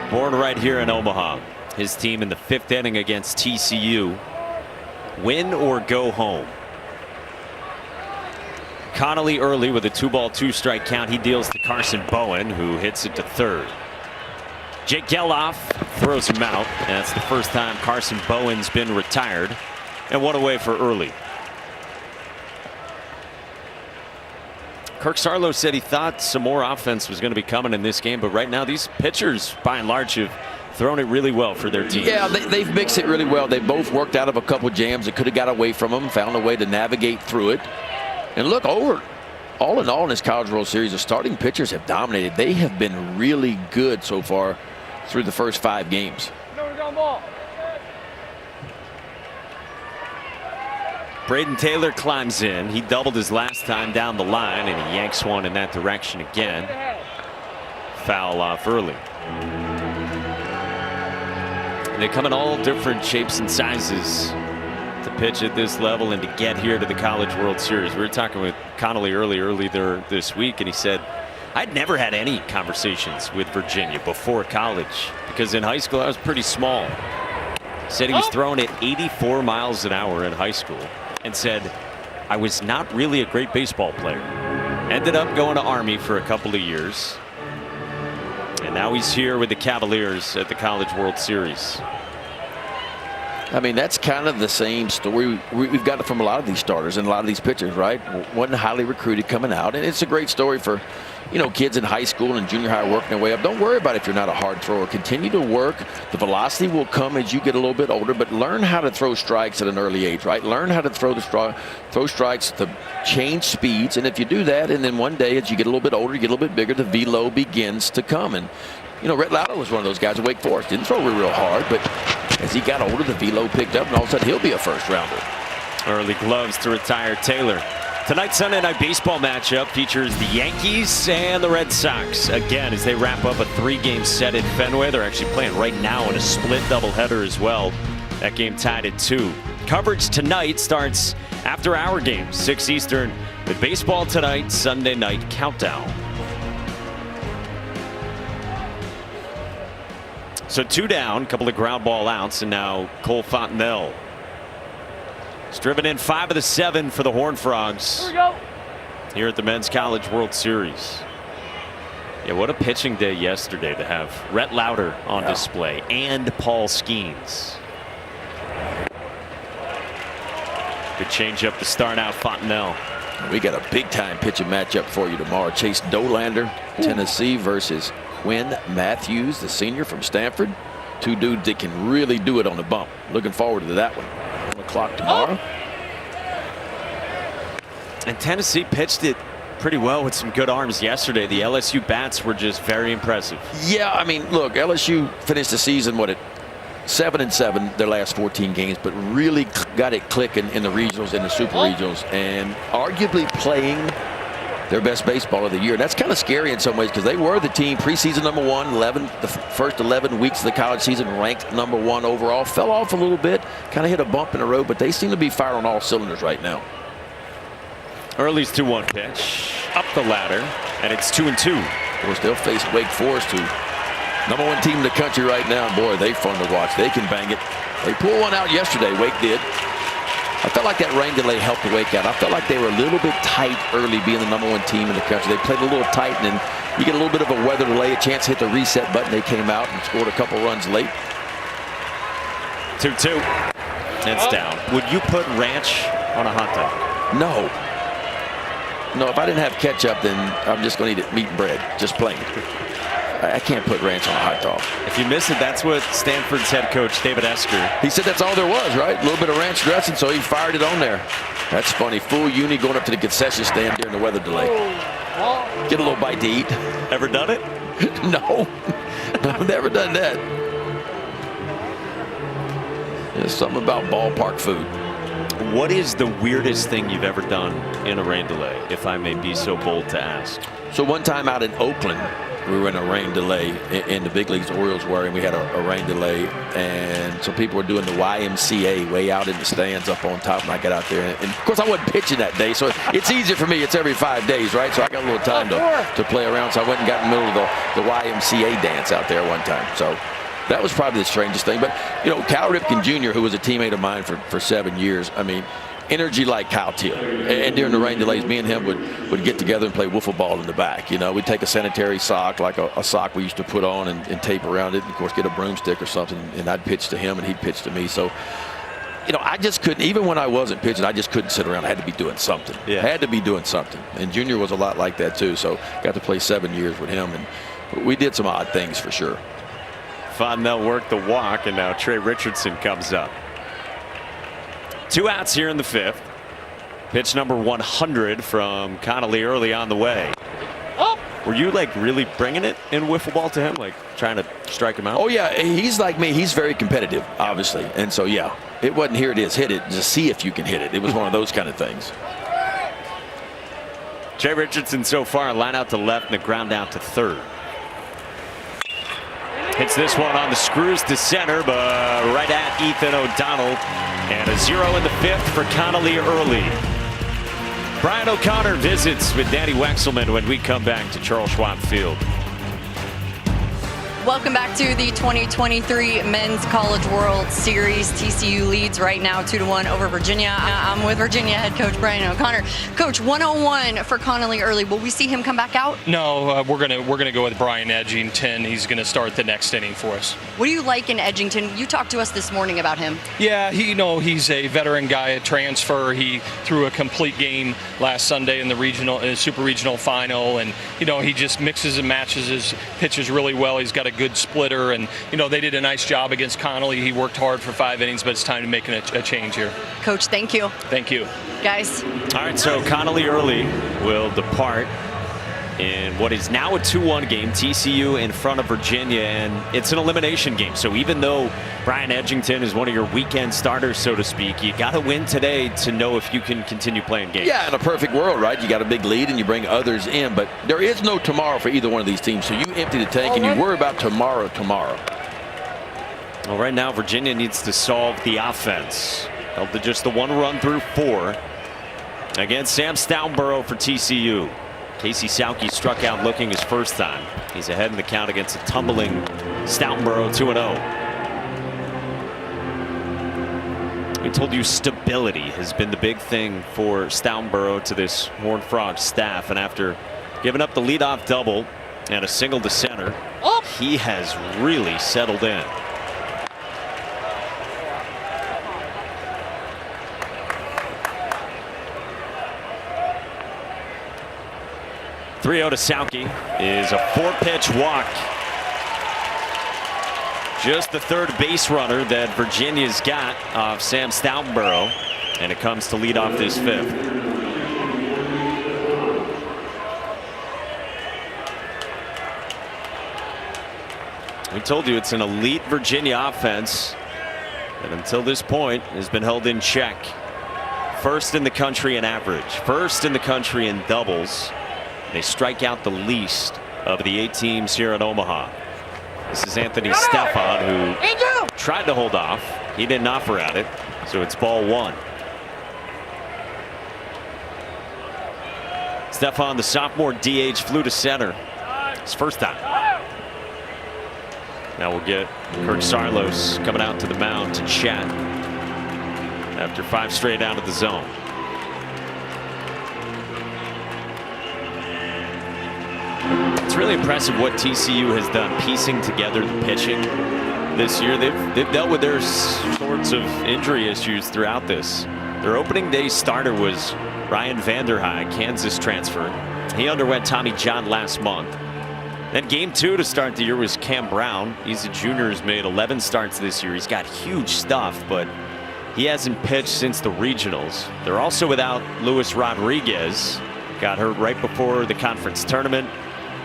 born right here in Omaha. His team in the 5th inning against TCU. Win or go home. Connolly early with a 2-ball 2-strike count. He deals to Carson Bowen, who hits it to third. Jake Geloff throws him out, and that's the first time Carson Bowen's been retired. And one away for early. Kirk Sarlo said he thought some more offense was going to be coming in this game, but right now these pitchers, by and large, have thrown it really well for their team. Yeah, they've mixed it really well. They both worked out of a couple jams that could have got away from them, found a way to navigate through it. And look, all in all in this College World Series, the starting pitchers have dominated. They have been really good so far through the first 5 games. Braden Taylor climbs in. He doubled his last time down the line, and he yanks one in that direction again. Foul off early. And they come in all different shapes and sizes to pitch at this level and to get here to the College World Series. We were talking with Connolly early there this week, and he said, I'd never had any conversations with Virginia before college because in high school I was pretty small. Said he was throwing at 84 miles an hour in high school and said, I was not really a great baseball player. Ended up going to Army for a couple of years. And now he's here with the Cavaliers at the College World Series. I mean, that's kind of the same story we've got it from a lot of these starters and a lot of these pitchers, right? One highly recruited coming out, and it's a great story for, you know, kids in high school and junior high working their way up. Don't worry about if you're not a hard thrower. Continue to work. The velocity will come as you get a little bit older, but learn how to throw strikes at an early age, right? Learn how to throw strikes to change speeds, and if you do that, and then one day as you get a little bit older, you get a little bit bigger, the velo begins to come. And you know, Rhett Lauder was one of those guys at Wake Forest. Didn't throw real hard, but as he got older, the velo picked up, and all of a sudden he'll be a first rounder. Early gloves to retire Taylor. Tonight's Sunday Night Baseball matchup features the Yankees and the Red Sox again as they wrap up a 3-game set at Fenway. They're actually playing right now in a split doubleheader as well. That game tied at 2. Coverage tonight starts after our game, 6 Eastern, with Baseball Tonight Sunday Night Countdown. So 2 down, a couple of ground ball outs, and now Cole Fontenelle. He's driven in 5 of the 7 for the Horned Frogs here at the Men's College World Series. Yeah, what a pitching day yesterday to have Rhett Lauder on display and Paul Skeens. Good changeup to start out Fontenelle. We got a big-time pitching matchup for you tomorrow. Chase Dolander, Tennessee versus Quinn Matthews, the senior from Stanford. 2 dudes that can really do it on the bump. Looking forward to that one. 1 o'clock tomorrow. And Tennessee pitched it pretty well with some good arms yesterday. The LSU bats were just very impressive. Yeah, I mean, look, LSU finished the season, at 7-7 their last 14 games, but really got it clicking in the regionals and the super regionals, and arguably playing their best baseball of the year. That's kind of scary in some ways because they were the team preseason #1, the first 11 weeks of the college season ranked #1 overall. Fell off a little bit, kind of hit a bump in the road, but they seem to be firing on all cylinders right now. Early's 2-1 pitch up the ladder, and it's 2-2. Of course, they'll face Wake Forest, who #1 team in the country right now. Boy, they fun to watch. They can bang it. They pulled one out yesterday. Wake did. I felt like that rain delay helped the Wake out. I felt like they were a little bit tight early, being the #1 team in the country. They played a little tight, and then you get a little bit of a weather delay, a chance to hit the reset button. They came out and scored a couple runs late. 2-2. It's down. Would you put ranch on a hot dog? No. No, if I didn't have ketchup, then I'm just going to eat it meat and bread, just plain. I can't put ranch on a hot dog. If you miss it, that's what Stanford's head coach, David Esker. He said that's all there was, right? A little bit of ranch dressing, so he fired it on there. That's funny. Full uni going up to the concession stand during the weather delay. Get a little bite to eat. Ever done it? No. I've never done that. There's something about ballpark food. What is the weirdest thing you've ever done in a rain delay, if I may be so bold to ask? So one time out in Oakland, we were in a rain delay in the big leagues. The Orioles were, and we had a rain delay, and some people were doing the YMCA way out in the stands up on top, and I got out there, and of course I wasn't pitching that day, so it's easier for me. It's every 5 days, right? So I got a little time to play around, so I went and got in the middle of the YMCA dance out there one time. So that was probably the strangest thing. But you know, Cal Ripken Jr., who was a teammate of mine for 7 years, I mean, energy like Kyle Till. And during the rain delays, me and him would get together and play wiffle ball in the back. You know, we'd take a sanitary sock, like a sock we used to put on and tape around it, and of course get a broomstick or something, and I'd pitch to him and he'd pitch to me. So, you know, I just couldn't, even when I wasn't pitching, I just couldn't sit around. I had to be doing something. Yeah. I had to be doing something. And Junior was a lot like that too. So got to play 7 years with him, and we did some odd things for sure. Fontenelle worked the walk, and now Trey Richardson comes up. 2 outs here in the 5th. Pitch number 100 from Connolly early on the way. Were you like really bringing it in wiffle ball to him, like trying to strike him out? Oh yeah, he's like me. He's very competitive, obviously, and so yeah, it wasn't here it is, hit it, just see if you can hit it. It was one of those kind of things. Trey Richardson so far, line out to left and a ground out to third. Hits this one on the screws to center, but right at Ethan O'Donnell. And a 0 in the 5th for Connolly early. Brian O'Connor visits with Danny Wexelman when we come back to Charles Schwab Field. Welcome back to the 2023 Men's College World Series. TCU leads right now 2-1 over Virginia. I'm with Virginia head coach Brian O'Connor. Coach, 101 for Connolly early. Will we see him come back out? No, we're gonna go with Brian Edgington. He's gonna start the next inning for us. What do you like in Edgington? You talked to us this morning about him. Yeah, he's a veteran guy, a transfer. He threw a complete game last Sunday in the super regional final, and he just mixes and matches his pitches really well. He's got a good splitter, and they did a nice job against Connolly. He worked hard for 5 innings, but it's time to make a change here. Coach, thank you. Thank you. Guys. All right, so Connolly early will depart. in what is now a 2-1 game. TCU in front of Virginia, and it's an elimination game. So even though Brian Edgington is one of your weekend starters, so to speak, you got to win today to know if you can continue playing games. Yeah, in a perfect world, right? You got a big lead and you bring others in, but there is no tomorrow for either one of these teams. So you empty the tank and you worry about tomorrow. Well, right now Virginia needs to solve the offense. Held to just the 1 run through 4 against Sam Stoutenborough for TCU. Casey Sauke struck out looking his first time. He's ahead in the count against a tumbling Stoutenborough 2-0. We told you stability has been the big thing for Stoutenborough to this Horned Frogs staff, and after giving up the leadoff double and a single to center, he has really settled in. To Sauke is a 4-pitch walk. Just the third base runner that Virginia's got off Sam Stoutenborough, and it comes to lead off this 5th. We told you it's an elite Virginia offense that until this point has been held in check. First in the country in average, first in the country in doubles. They strike out the least of the 8 teams here in Omaha. This is Anthony Stefan, who tried to hold off. He didn't offer at it, so it's ball 1. Stefan, the sophomore DH, flew to center his first time. Now we'll get Kirk Sarlos coming out to the mound to chat after 5 straight out of the zone. It's really impressive what TCU has done piecing together the pitching this year. They've dealt with their sorts of injury issues throughout this. Their opening day starter was Ryan Vanderhyde, Kansas transfer. He underwent Tommy John last month. Then game 2 to start the year was Cam Brown. He's a junior, has made 11 starts this year. He's got huge stuff, but he hasn't pitched since the regionals. They're also without Luis Rodriguez. Got hurt right before the conference tournament.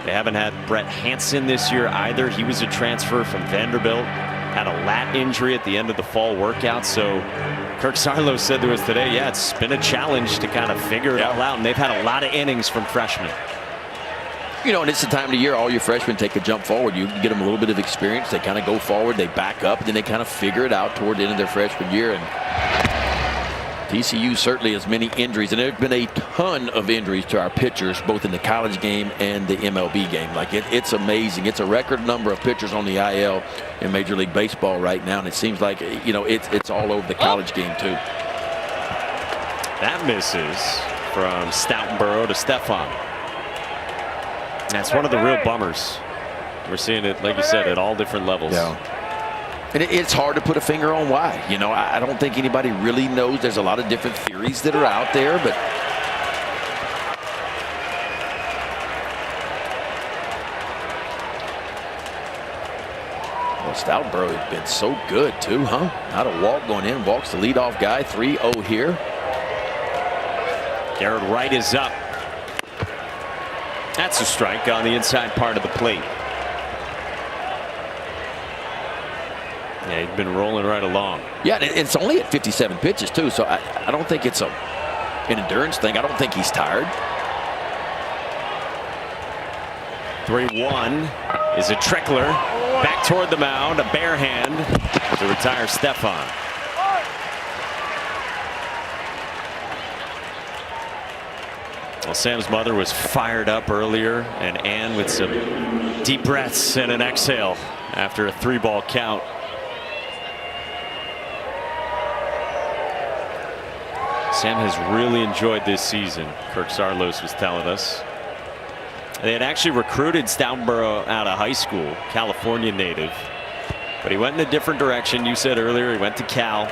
They haven't had Brett Hansen this year either. He was a transfer from Vanderbilt. Had a lat injury at the end of the fall workout. So Kirk Sarlos said to us today, yeah, it's been a challenge to kind of figure it all out. And they've had a lot of innings from freshmen. You know, and it's the time of the year all your freshmen take a jump forward. You get them a little bit of experience. They kind of go forward. They back up. And then they kind of figure it out toward the end of their freshman year. And TCU certainly has many injuries, and there have been a ton of injuries to our pitchers, both in the college game and the MLB game. Like it's amazing. It's a record number of pitchers on the IL in Major League Baseball right now, and it seems like, you know, it's all over the college game too. That misses from Stoutenborough to Stefan. That's one of the real bummers. We're seeing it, like you said, at all different levels. Yeah. And it's hard to put a finger on why. You know, I don't think anybody really knows. There's a lot of different theories that are out there, but well, Stoutenborough has been so good too, huh? Not a walk going in, walks the leadoff guy. 3-0 here. Garrett Wright is up. That's a strike on the inside part of the plate. Yeah, he's been rolling right along. Yeah, it's only at 57 pitches too, so I don't think it's an endurance thing. I don't think he's tired. 3-1 is a trickler back toward the mound, a bare hand to retire Stefan. Well, Sam's mother was fired up earlier, and Ann with some deep breaths and an exhale after a 3-ball count. Sam has really enjoyed this season, Kirk Sarlos was telling us. They had actually recruited Stoutenborough out of high school, California native, but he went in a different direction. You said earlier he went to Cal,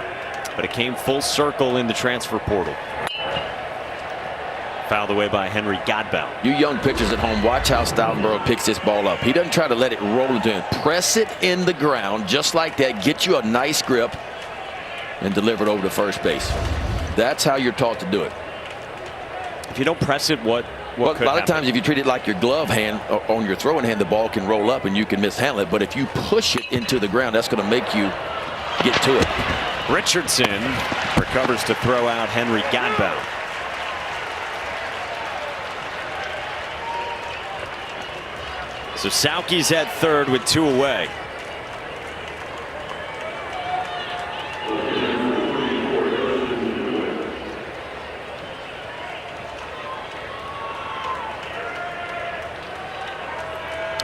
but it came full circle in the transfer portal. Fouled away by Henry Godbout. You young pitchers at home, watch how Stoutenborough picks this ball up. He doesn't try to let it roll into him. Press it in the ground just like that. Get you a nice grip and deliver it over to first base. That's how you're taught to do it. If you don't press it, what what could a lot happen. of times if you treat it like your glove hand or on your throwing hand, the ball can roll up and you can mishandle it. But if you push it into the ground, that's going to make you get to it. Richardson recovers to throw out Henry Godbout. So Sauke's at third with 2 away.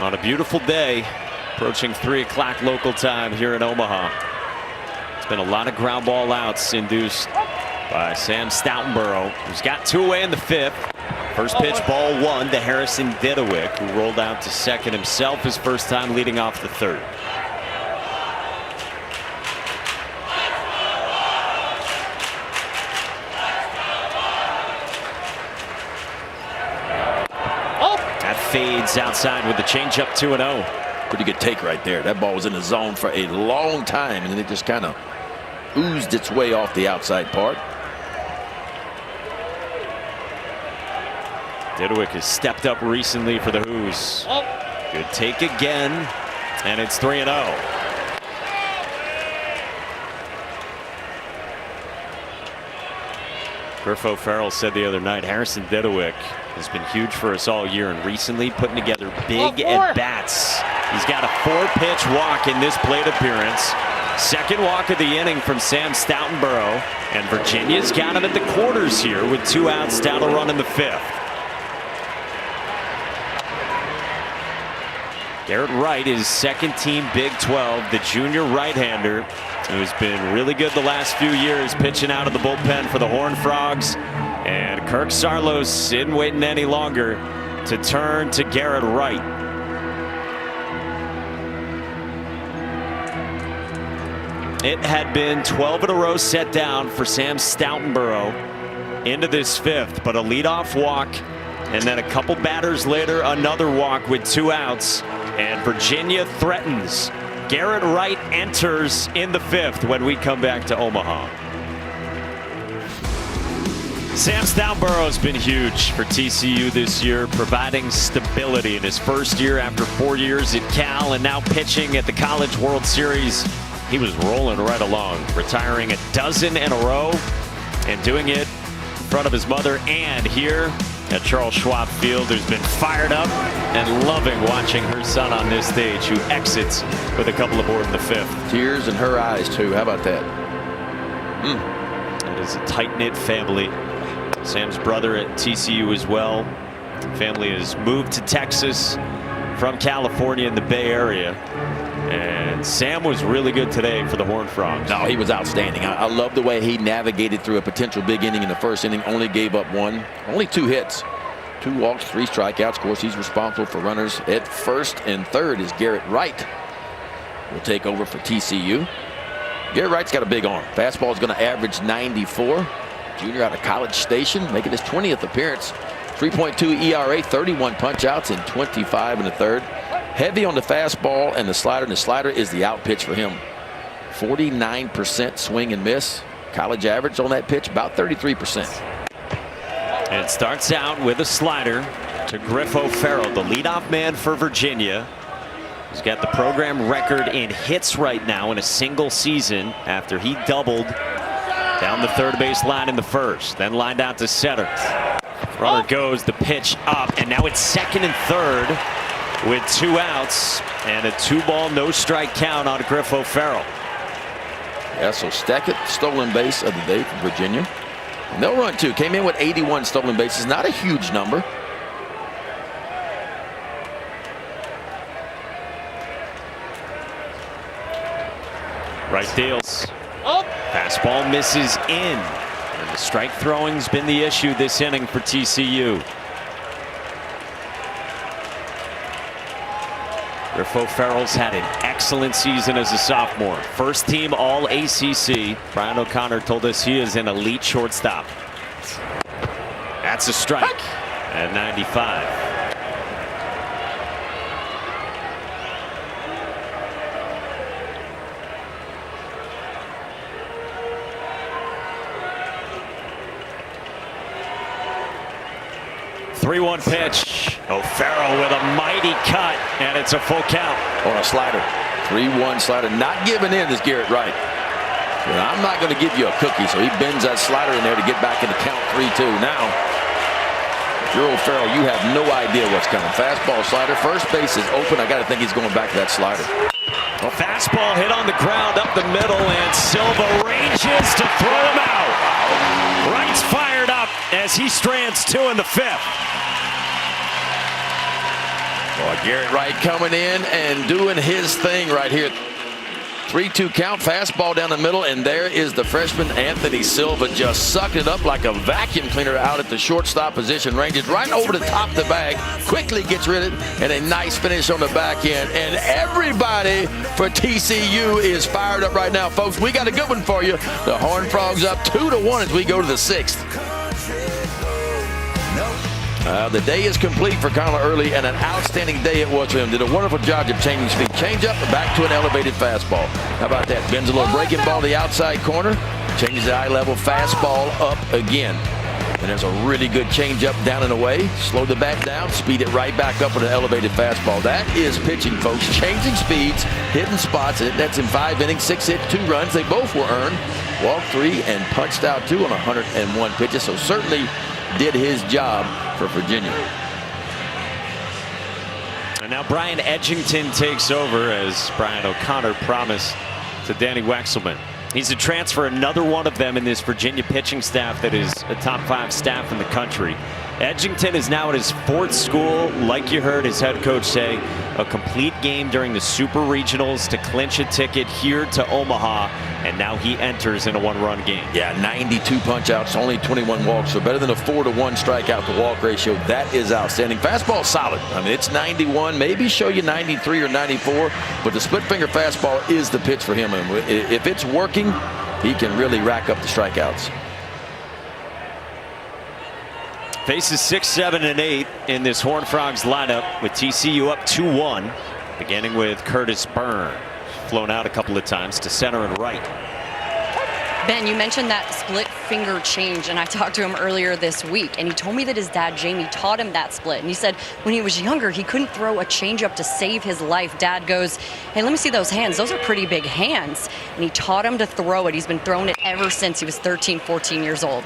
On a beautiful day, approaching 3 o'clock local time here in Omaha. It's been a lot of ground ball outs induced by Sam Stoutenborough, who's got 2 away in the 5th. First pitch, ball 1 to Harrison Didowick, who rolled out to second himself his first time leading off the 3rd. That fades outside with the changeup 2-0. Pretty good take right there. That ball was in the zone for a long time, and then it just kind of oozed its way off the outside part. Didowick has stepped up recently for the Hoos. Good take again, and it's 3-0. Griff O'Farrell said the other night, Harrison Didowick has been huge for us all year and recently putting together big at-bats. He's got a 4-pitch walk in this plate appearance. Second walk of the inning from Sam Stoutenborough, and Virginia's got him at the quarters here with 2 outs, down a run in the 5th. Garrett Wright is second team Big 12, the junior right-hander who's been really good the last few years pitching out of the bullpen for the Horned Frogs. And Kirk Sarlos isn't waiting any longer to turn to Garrett Wright. It had been 12 in a row set down for Sam Stoutenborough into this 5th, but a leadoff walk, and then a couple batters later, another walk with 2 outs. And Virginia threatens. Garrett Wright enters in the 5th when we come back to Omaha. Sam Stoutenborough has been huge for TCU this year, providing stability in his first year after 4 years at Cal, and now pitching at the College World Series. He was rolling right along, retiring a dozen in a row and doing it in front of his mother and here at Charles Schwab Field, who's been fired up and loving watching her son on this stage, who exits with a couple aboard in the 5th. Tears in her eyes, too. How about that? It is a tight-knit family. Sam's brother at TCU as well. Family has moved to Texas from California in the Bay Area. And Sam was really good today for the Horned Frogs. No, he was outstanding. I love the way he navigated through a potential big inning in the first inning. Only gave up 1, only 2 hits, 2 walks, 3 strikeouts. Of course, he's responsible for runners at first and third. Is Garrett Wright will take over for TCU. Garrett Wright's got a big arm. Fastball is going to average 94. Junior out of College Station, making his 20th appearance. 3.2 ERA, 31 punch-outs in 25 in the 3rd. Heavy on the fastball and the slider, and the slider is the out pitch for him. 49% swing and miss. College average on that pitch, about 33%. And it starts out with a slider to Griff O'Farrell, the leadoff man for Virginia. He's got the program record in hits right now in a single season after he doubled down the third base line in the 1st, then lined out to center. Runner goes, the pitch up, and now it's 2nd and 3rd. With 2 outs and a 2-ball no-strike count on Griff O'Farrell. Yeah, so second stolen base of the day for Virginia. And they'll run 2. Came in with 81 stolen bases. Not a huge number. Right deals. Fastball misses in. And the strike throwing's been the issue this inning for TCU. Griff O'Farrell's had an excellent season as a sophomore. First team All ACC. Brian O'Connor told us he is an elite shortstop. That's a strike at 95. 3-1 pitch. O'Farrell with a mighty cut, and it's a full count. On a slider. 3-1 slider. Not giving in is Garrett Wright. But I'm not going to give you a cookie, so he bends that slider in there to get back into count 3-2. Now, if you're O'Farrell, you have no idea what's coming. Fastball, slider. First base is open. I got to think he's going back to that slider. A fastball hit on the ground up the middle, and Silva ranges to throw him out. Wright's fired up as he strands 2 in the 5th. Boy, Garrett Wright coming in and doing his thing right here. 3-2 count, fastball down the middle, and there is the freshman Anthony Silva just sucking it up like a vacuum cleaner out at the shortstop position. Ranges right over the top of the bag, quickly gets rid of it, and a nice finish on the back end. And everybody for TCU is fired up right now, folks. We got a good one for you. The Horned Frogs up 2-1 as we go to the 6th. The day is complete for Connor Early, and an outstanding day it was for him. Did a wonderful job of changing speed. Change up, back to an elevated fastball. How about that? Bends a little breaking ball to the outside corner. Changes the eye level, fastball up again. And there's a really good change up down and away. Slow the bat down, speed it right back up with an elevated fastball. That is pitching, folks. Changing speeds, hitting spots. That's in 5 innings, 6 hits, 2 runs. They both were earned. Walked 3 and punched out 2 on 101 pitches. So certainly did his job for Virginia. And now Brian Edgington takes over, as Brian O'Connor promised to Danny Wexelman. He's a transfer, another one of them in this Virginia pitching staff that is a top 5 staff in the country. Edgington is now at his 4th school. Like you heard his head coach say, a complete game during the Super Regionals to clinch a ticket here to Omaha, and now he enters in a 1-run game. Yeah, 92 punch-outs, only 21 walks, so better than a 4-to-1 strikeout to walk ratio. That is outstanding. Fastball solid. I mean, it's 91, maybe show you 93 or 94, but the split finger fastball is the pitch for him. And if it's working, he can really rack up the strikeouts. Faces 6, 7, and 8 in this Horned Frogs lineup, with TCU up 2-1, beginning with Curtis Byrne. Flown out a couple of times to center and right. Ben, you mentioned that split finger change, and I talked to him earlier this week, and he told me that his dad, Jamie, taught him that split. And he said when he was younger, he couldn't throw a changeup to save his life. Dad goes, hey, let me see those hands. Those are pretty big hands. And he taught him to throw it. He's been throwing it ever since he was 13, 14 years old.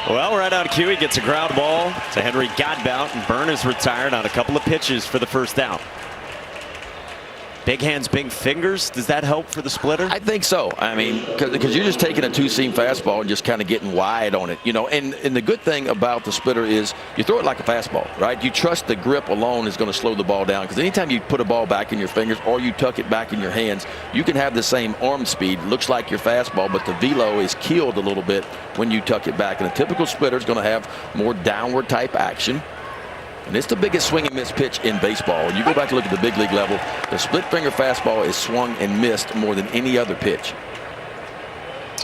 Well, right on cue, he gets a ground ball to Henry Godbout, and Byrne is retired on a couple of pitches for the first out. Big hands, big fingers. Does that help for the splitter? I think so. I mean, because you're just taking a 2-seam fastball and just kind of getting wide on it, you know. And the good thing about the splitter is you throw it like a fastball, right? You trust the grip alone is going to slow the ball down, because anytime you put a ball back in your fingers or you tuck it back in your hands, you can have the same arm speed. Looks like your fastball, but the velo is killed a little bit when you tuck it back. And a typical splitter is going to have more downward type action. And it's the biggest swing and miss pitch in baseball. When you go back to look at the big league level, the split finger fastball is swung and missed more than any other pitch.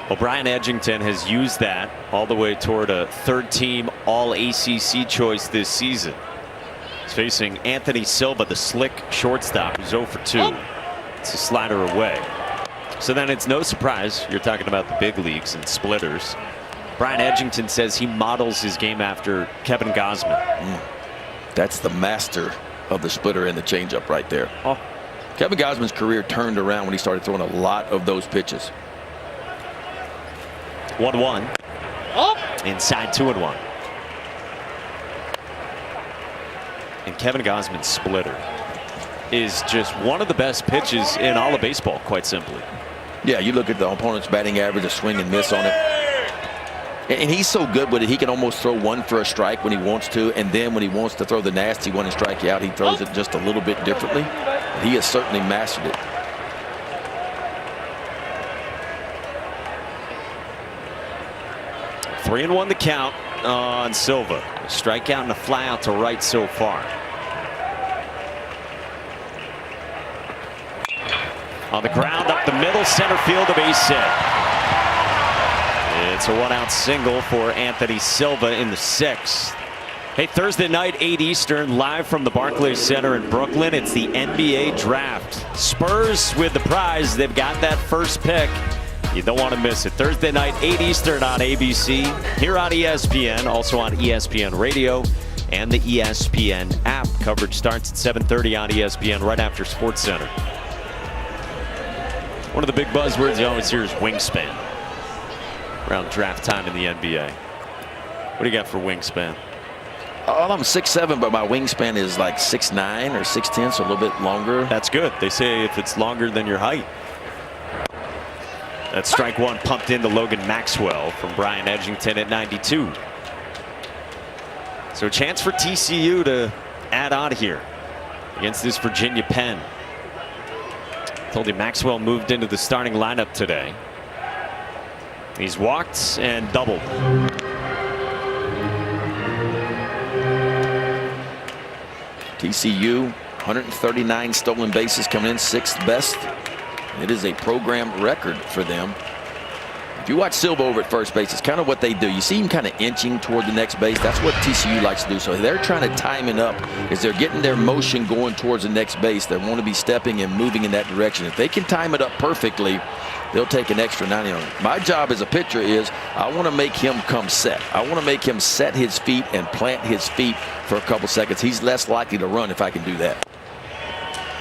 Well, Brian Edgington has used that all the way toward a 3rd-team All-ACC choice this season. He's facing Anthony Silva, the slick shortstop, who's 0 for 2. It's a slider away. So then it's no surprise you're talking about the big leagues and splitters. Brian Edgington says he models his game after Kevin Gausman. That's the master of the splitter and the changeup right there. Oh. Kevin Gausman's career turned around when he started throwing a lot of those pitches. 1-1. Inside 2-1. And Kevin Gausman's splitter is just one of the best pitches in all of baseball, quite simply. Yeah, you look at the opponent's batting average, a swing and miss on it. And he's so good with it, he can almost throw one for a strike when he wants to, and then when he wants to throw the nasty one and strike you out, he throws it just a little bit differently. He has certainly mastered it. Three and 1 the count on Silva. A strikeout and a fly out to right so far. On the ground, up the middle, center field, a base hit. It's a 1-out single for Anthony Silva in the 6th. Hey, Thursday night, 8 Eastern, live from the Barclays Center in Brooklyn. It's the NBA Draft. Spurs with the prize. They've got that first pick. You don't want to miss it. Thursday night, 8 Eastern on ABC, here on ESPN, also on ESPN Radio and the ESPN app. Coverage starts at 7:30 on ESPN right after SportsCenter. One of the big buzzwords you always hear is wingspan around draft time in the NBA. What do you got for wingspan? I'm 6'7", but my wingspan is like 6'9" or 6'10", so a little bit longer. That's good. They say if it's longer than your height. That's strike one pumped into Logan Maxwell from Brian Edgington at 92. So a chance for TCU to add on here against this Virginia Penn. Told you Maxwell moved into the starting lineup today. He's walked and doubled. TCU, 139 stolen bases coming in, 6th best. It is a program record for them. If you watch Silva over at first base, it's kind of what they do. You see him kind of inching toward the next base. That's what TCU likes to do. So they're trying to time it up as they're getting their motion going towards the next base. They want to be stepping and moving in that direction. If they can time it up perfectly, they'll take an extra 90 on it. My job as a pitcher is I want to make him come set. I want to make him set his feet and plant his feet for a couple seconds. He's less likely to run if I can do that.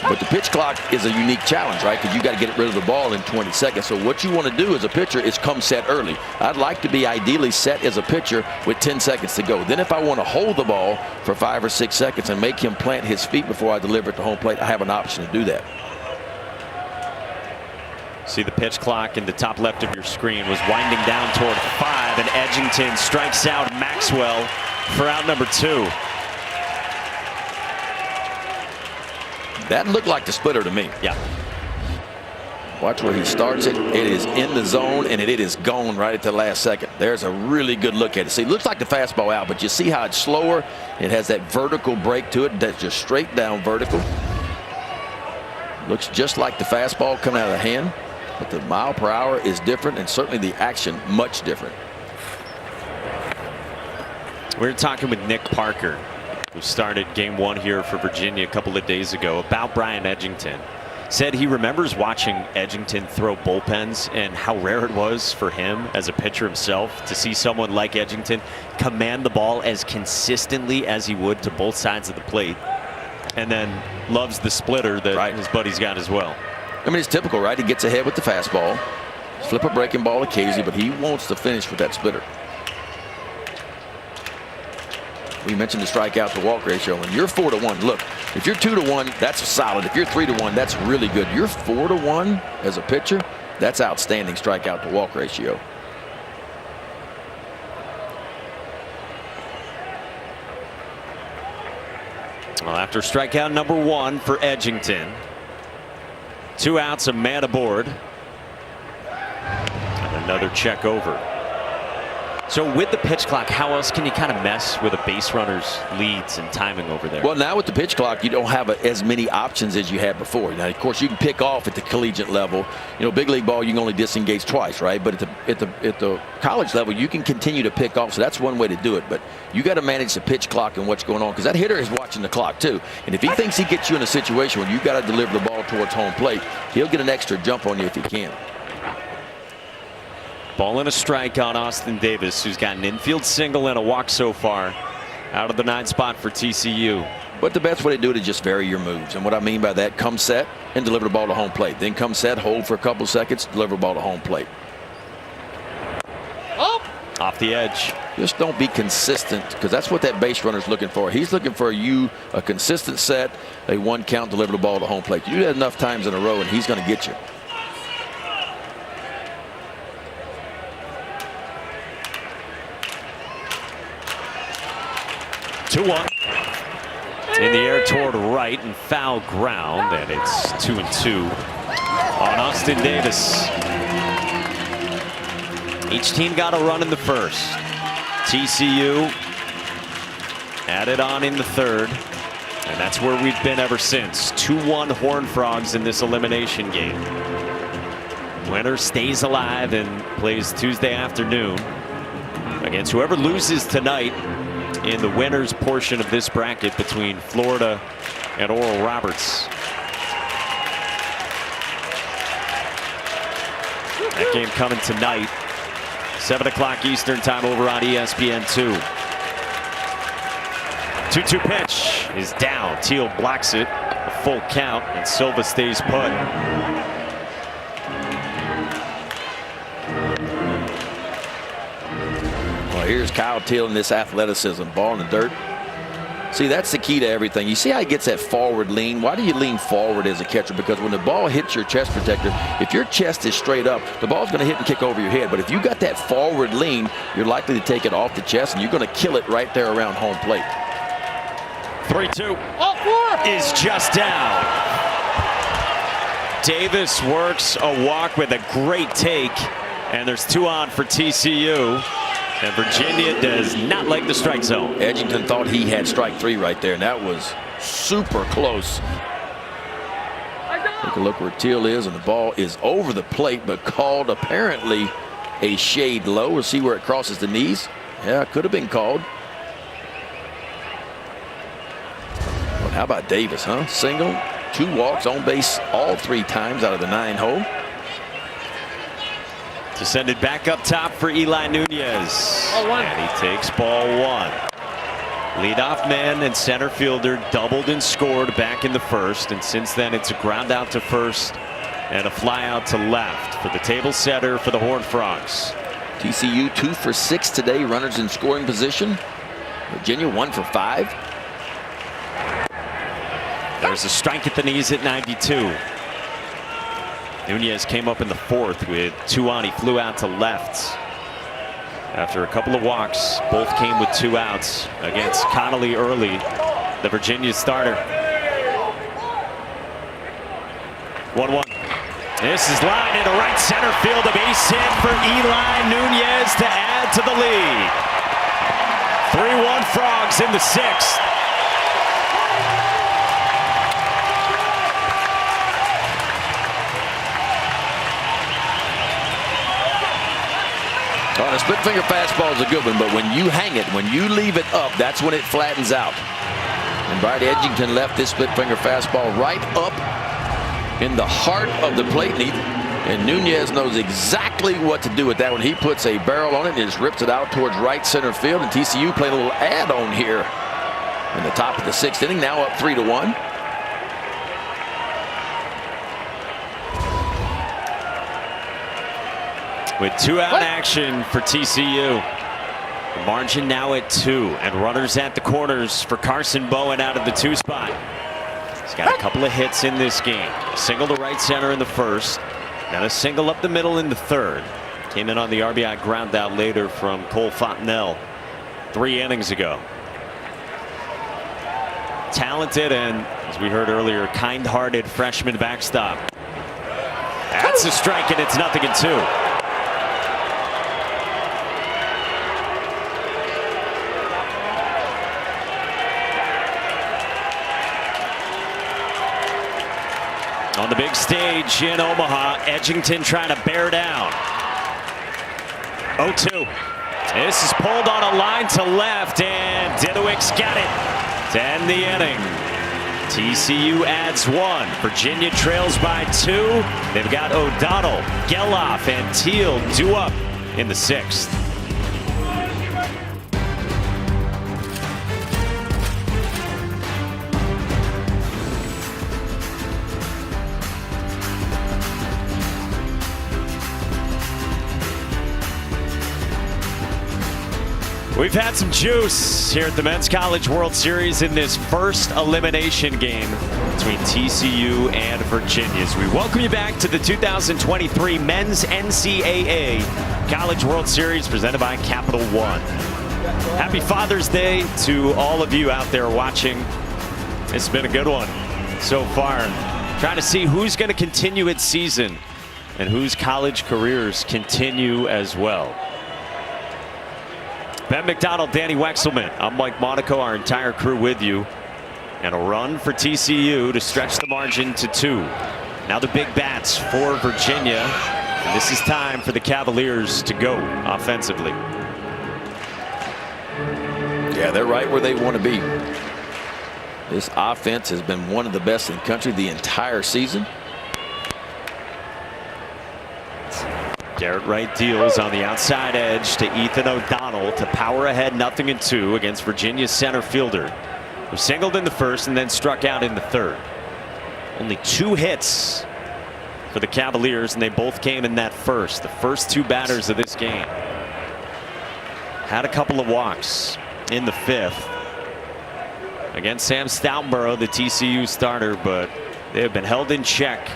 But the pitch clock is a unique challenge, right? Because you got to get rid of the ball in 20 seconds. So what you want to do as a pitcher is come set early. I'd like to be ideally set as a pitcher with 10 seconds to go. Then if I want to hold the ball for 5 or 6 seconds and make him plant his feet before I deliver it to home plate, I have an option to do that. See the pitch clock in the top left of your screen was winding down toward 5, and Edgington strikes out Maxwell for out number 2. That looked like the splitter to me. Yeah. Watch where he starts it. It is in the zone, and it is gone right at the last second. There's a really good look at it. See, it looks like the fastball out, but you see how it's slower. It has that vertical break to it. That's just straight down vertical. Looks just like the fastball coming out of the hand, but the mile per hour is different, and certainly the action much different. We're talking with Nick Parker, who started game 1 here for Virginia a couple of days ago, about Brian Edgington. Said he remembers watching Edgington throw bullpens and how rare it was for him as a pitcher himself to see someone like Edgington command the ball as consistently as he would to both sides of the plate, and then loves the splitter that his buddy's got as well. I mean, it's typical, right? He gets ahead with the fastball, flip a breaking ball occasionally, but he wants to finish with that splitter. We mentioned the strikeout to walk ratio, and you're 4-1. Look, if you're 2-1, that's solid. If you're 3-1, that's really good. You're 4-1 as a pitcher. That's outstanding strikeout to walk ratio. Well, after strikeout number 1 for Edgington, 2 outs, a man aboard, and another check over. So with the pitch clock, how else can you kind of mess with a base runner's leads and timing over there? Well, now with the pitch clock, you don't have as many options as you had before. Now, of course, you can pick off at the collegiate level. You know, big league ball, you can only disengage twice, right? But at the college level, you can continue to pick off. So that's one way to do it. But you got to manage the pitch clock and what's going on, because that hitter is watching the clock too. And if he thinks he gets you in a situation where you got to deliver the ball towards home plate, he'll get an extra jump on you if he can. Ball and a strike on Austin Davis, who's got an infield single and a walk so far out of the 9th spot for TCU. But the best way to do it is just vary your moves. And what I mean by that, come set and deliver the ball to home plate. Then come set, hold for a couple seconds, deliver the ball to home plate. Oh! Off the edge. Just don't be consistent, because that's what that base runner's looking for. He's looking for a consistent set, a 1 count, deliver the ball to home plate. You do that enough times in a row and he's going to get you. Two-1. In the air toward right and foul ground, and it's 2-2 on Austin Davis. Each team got a run in the first. TCU added on in the third, and that's where we've been ever since. 2-1 Horned Frogs in this elimination game. Winner stays alive and plays Tuesday afternoon against whoever loses tonight in the winners portion of this bracket between Florida and Oral Roberts. That game coming tonight, 7 o'clock Eastern time over on ESPN2. 2-2 pitch is down. Teal blocks it. A full count, and Silva stays put. Well, here's Kyle Teal in this athleticism. Ball in the dirt. See, that's the key to everything. You see how he gets that forward lean? Why do you lean forward as a catcher? Because when the ball hits your chest protector, if your chest is straight up, the ball's going to hit and kick over your head. But if you got that forward lean, you're likely to take it off the chest, and you're going to kill it right there around home plate. 3-2 is just down. Davis works a walk with a great take, and there's 2 on for TCU. And Virginia does not like the strike zone. Edgington thought he had strike 3 right there, and that was super close. Take a look where Teal is, and the ball is over the plate, but called apparently a shade low. We'll see where it crosses the knees. Yeah, it could have been called. Well, how about Davis, huh? Single, 2 walks, on base all 3 times out of the 9-hole. Descended back up top for Eli Nunez. And he takes ball 1. Leadoff man and center fielder doubled and scored back in the first. And since then, it's a ground out to first and a fly out to left for the table setter for the Horned Frogs. TCU 2 for 6 today. Runners in scoring position. Virginia 1 for 5. There's a strike at the knees at 92. Nunez came up in the 4th with 2 on. He flew out to left after a couple of walks. Both came with 2 outs against Connolly early, the Virginia starter. 1-1. This is lined into right center field. A base hit for Eli Nunez to add to the lead. 3-1 Frogs in the 6th. A split finger fastball is a good one, but when you hang it, when you leave it up, that's when it flattens out. And Bryce Edgington left this split finger fastball right up in the heart of the plate. And Nunez knows exactly what to do with that one. He puts a barrel on it and just rips it out towards right center field. And TCU played a little add-on here in the top of the 6th inning, now up 3-1. With 2 out action for TCU. The margin now at 2, and runners at the corners for Carson Bowen out of the 2 spot. He's got a couple of hits in this game. A single to right center in the 1st, then a single up the middle in the 3rd. Came in on the RBI ground out later from Cole Fontenelle 3 innings ago. Talented and, as we heard earlier, kind-hearted freshman backstop. That's a strike, and it's 0-2. On the big stage in Omaha, Edgington trying to bear down. 0-2. This is pulled on a line to left, and Didowick's got it to end the inning. TCU adds 1. Virginia trails by 2. They've got O'Donnell, Geloff, and Teal due up in the 6th. We've had some juice here at the Men's College World Series in this first elimination game between TCU and Virginia. As we welcome you back to the 2023 Men's NCAA College World Series presented by Capital One. Happy Father's Day to all of you out there watching. It's been a good one so far. Trying to see who's going to continue its season and whose college careers continue as well. Ben McDonald, Danny Wexelman. I'm Mike Monaco, our entire crew with you. And a run for TCU to stretch the margin to 2. Now the big bats for Virginia. And this is time for the Cavaliers to go offensively. Yeah, they're right where they want to be. This offense has been one of the best in the country the entire season. Garrett Wright deals on the outside edge to Ethan O'Donnell to power ahead 0-2 against Virginia's center fielder. who singled in the first and then struck out in the third. Only 2 hits for the Cavaliers, and they both came in that first. The first 2 batters of this game. Had a couple of walks in the 5th against Sam Stoutenborough, the TCU starter, but they have been held in check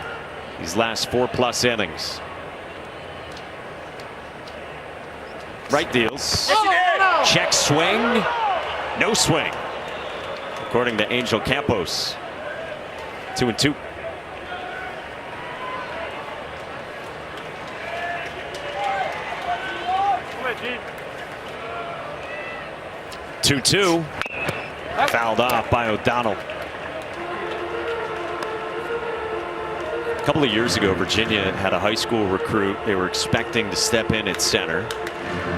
these last 4+ innings. Right deals. Check swing. No swing. According to Angel Campos. 2-2. Two. Fouled off by O'Donnell. A couple of years ago, Virginia had a high school recruit they were expecting to step in at center.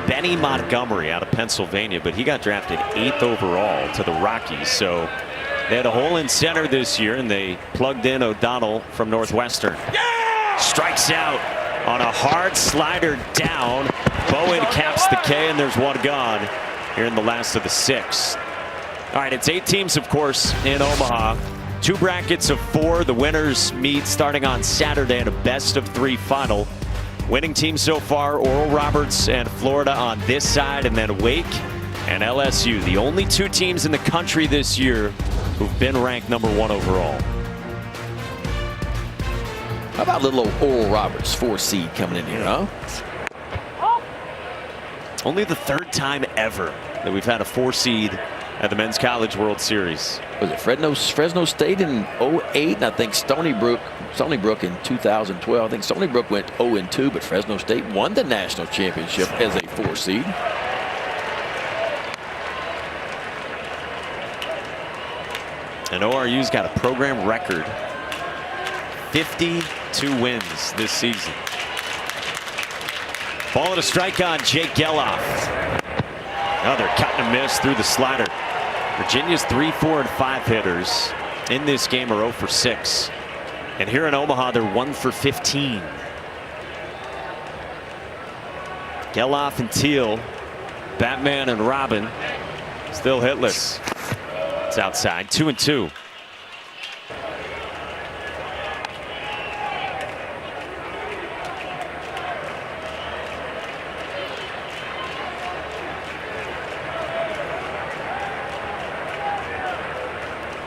Benny Montgomery out of Pennsylvania, but he got drafted 8th overall to the Rockies. So they had a hole in center this year, and they plugged in O'Donnell from Northwestern. Yeah! Strikes out on a hard slider down. Bowen caps the K, and there's one gone here in the last of the 6th. All right, it's 8 teams, of course, in Omaha. 2 brackets of 4. The winners meet starting on Saturday in a best-of-3 final. Winning teams so far, Oral Roberts and Florida on this side, and then Wake and LSU. The only 2 teams in the country this year who've been ranked #1 overall. How about little old Oral Roberts, 4 seed coming in here, huh? Only the 3rd time ever that we've had a 4 seed at the Men's College World Series. Was it Fresno State in 08? And I think Stony Brook in 2012. I think Stony Brook went 0-2, but Fresno State won the national championship as a 4 seed. And ORU's got a program record 52 wins this season. Ball and a strike on Jake Geloff. Another cut and miss through the slider. Virginia's 3, 4, and 5 hitters in this game are 0 for 6. And here in Omaha, they're 1 for 15. Geloff and Teal, Batman and Robin, still hitless. It's outside, 2-2.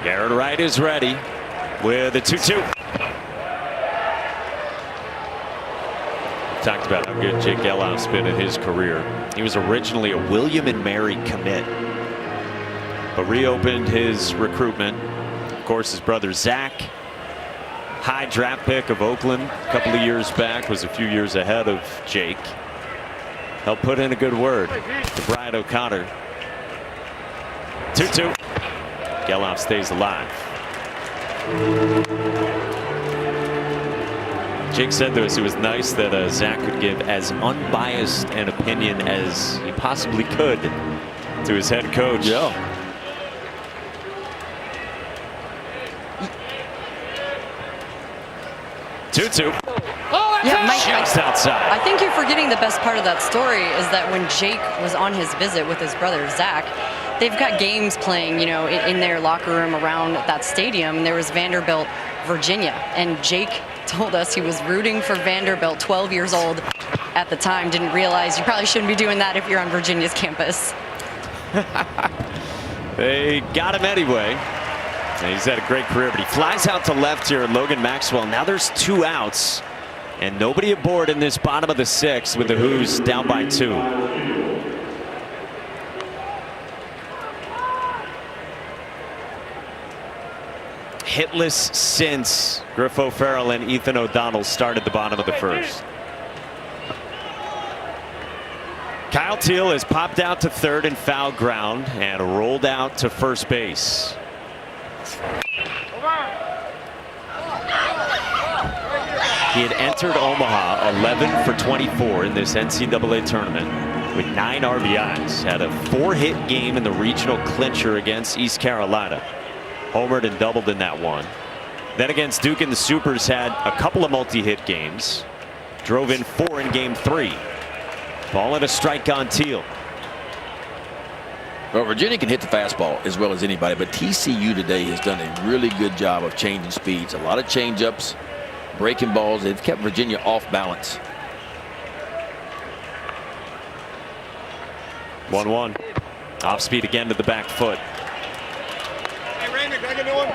Garrett Wright is ready with a 2-2. Talked about how good Jake Geloff's been in his career. He was originally a William and Mary commit, but reopened his recruitment. Of course, his brother Zach, high draft pick of Oakland a couple of years back, was a few years ahead of Jake. Helped put in a good word to Brian O'Connor. 2-2. Geloff stays alive. Jake said to us it was nice that Zach could give as unbiased an opinion as he possibly could to his head coach. Yeah. Yeah, Mike, Just outside. I think you're forgetting the best part of that story is that when Jake was on his visit with his brother Zach, they've got games playing, you know, in their locker room around that stadium. And there was Vanderbilt, Virginia, and Jake told us he was rooting for Vanderbilt, 12 years old at the time. Didn't realize you probably shouldn't be doing that if you're on Virginia's campus. They got him anyway. And he's had a great career, but he flies out to left here, Logan Maxwell. Now there's 2 outs and nobody aboard in this bottom of the 6th with the Who's down by 2. Hitless since Griff O'Farrell and Ethan O'Donnell started the bottom of the 1st. Kyle Teal has popped out to 3rd in foul ground and rolled out to 1st base. He had entered Omaha 11 for 24 in this NCAA tournament with 9 RBIs. Had a 4-hit game in the regional clincher against East Carolina. Homered and doubled in that one. Then against Duke and the Supers had a couple of multi-hit games. Drove in 4 in game 3. Ball and a strike on Teal. Well, Virginia can hit the fastball as well as anybody, but TCU today has done a really good job of changing speeds. A lot of change-ups, breaking balls. They've kept Virginia off balance. 1-1. Off speed again to the back foot. Hey, Randy, can I get a new one?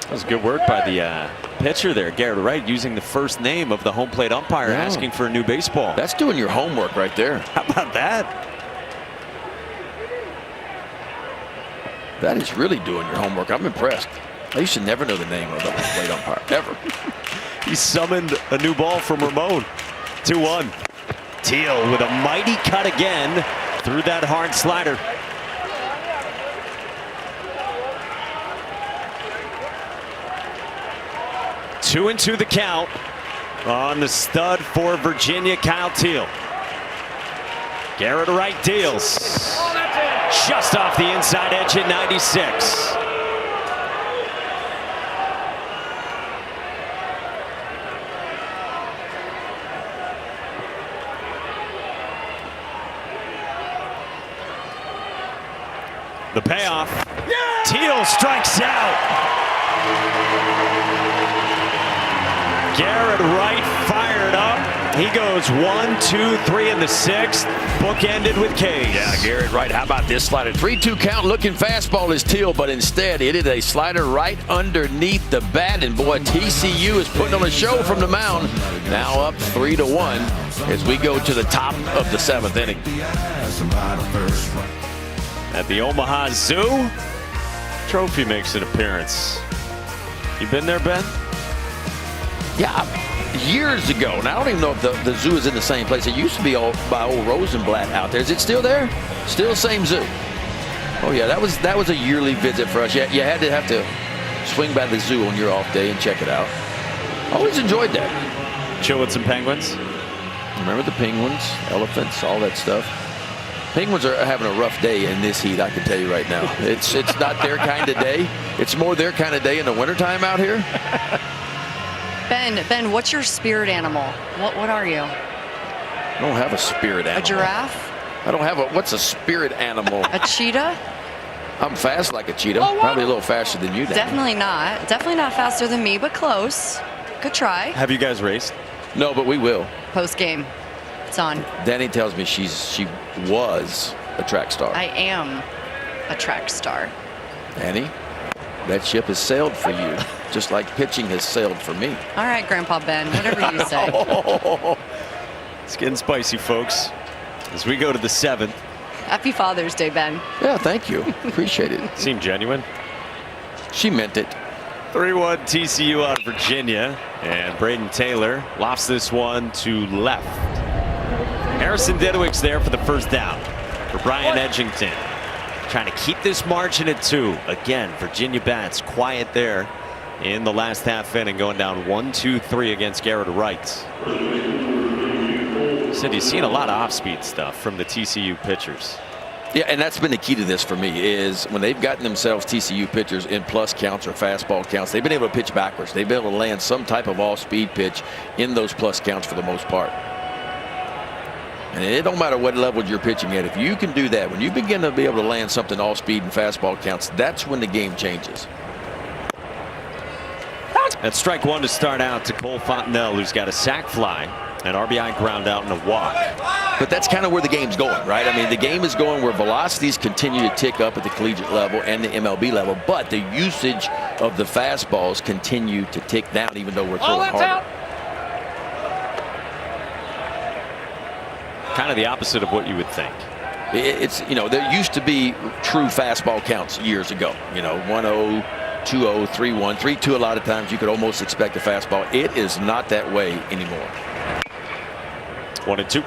That was good work by the pitcher there, Garrett Wright, using the first name of the home plate umpire, asking for a new baseball. That's doing your homework right there. How about that? That is really doing your homework. I'm impressed. I used to never know the name of the home plate umpire, ever. He summoned a new ball from Ramon. 2-1. Teal with a mighty cut again through that hard slider. Two and two the count on the stud for Virginia, Kyle Teal. Garrett Wright deals. Just off the inside edge at 96. The payoff. Teal strikes out. Garrett Wright fired up. He goes 1, 2, 3 in the 6th. Bookended with K's. Yeah, Garrett Wright. How about this slider? 3-2 count. Looking fastball is Teal, but instead it is a slider right underneath the bat. And boy, TCU is putting on a show from the mound. Now up 3-1 as we go to the top of the 7th inning. At the Omaha Zoo, trophy makes an appearance. You been there, Ben? Yeah, years ago. And I don't even know if the zoo is in the same place. It used to be by old Rosenblatt out there. Is it still there? Still the same zoo? Oh yeah, that was a yearly visit for us. You had to have to swing by the zoo on your off day and check it out. Always enjoyed that. Chill with some penguins. Remember the penguins, elephants, all that stuff. Penguins are having a rough day in this heat, I can tell you right now. It's not their kind of day. It's more their kind of day in the wintertime out here. Ben, what's your spirit animal? What are you? I don't have a spirit animal. A giraffe? I don't have what's a spirit animal? A cheetah? I'm fast like a cheetah. Probably a little faster than you, Danny. Definitely not. Definitely not faster than me, but close. Good try. Have you guys raced? No, but we will. Post game. It's on. Danny tells me she was a track star. I am a track star. Danny, that ship has sailed for you, just like pitching has sailed for me. All right, Grandpa Ben, whatever you say. It's getting spicy, folks. As we go to the 7th. Happy Father's Day, Ben. Yeah, thank you. Appreciate it. Seemed genuine. She meant it. 3-1 TCU out of Virginia. And Braden Taylor lofts this one to left. Harrison Didwick's there for the first down for Brian Edgington. Trying to keep this margin at 2. Again, Virginia bats quiet there in the last half inning, going down 1-2-3 against Garrett Wright. Said you've seen a lot of off-speed stuff from the TCU pitchers. Yeah, and that's been the key to this for me is when they've gotten themselves TCU pitchers in plus counts or fastball counts, they've been able to pitch backwards. They've been able to land some type of off-speed pitch in those plus counts for the most part. And it don't matter what level you're pitching at. If you can do that, when you begin to be able to land something off speed and fastball counts, that's when the game changes. That's strike 1 to start out to Cole Fontenelle, who's got a sac fly, an RBI ground out, and a walk. But that's kind of where the game's going, right? I mean, the game is going where velocities continue to tick up at the collegiate level and the MLB level, but the usage of the fastballs continue to tick down, even though we're throwing harder. Kind of the opposite of what you would think. It's, there used to be true fastball counts years ago. 1-0, 2-0, 3-1, 3-2. A lot of times you could almost expect a fastball. It is not that way anymore. 1-2.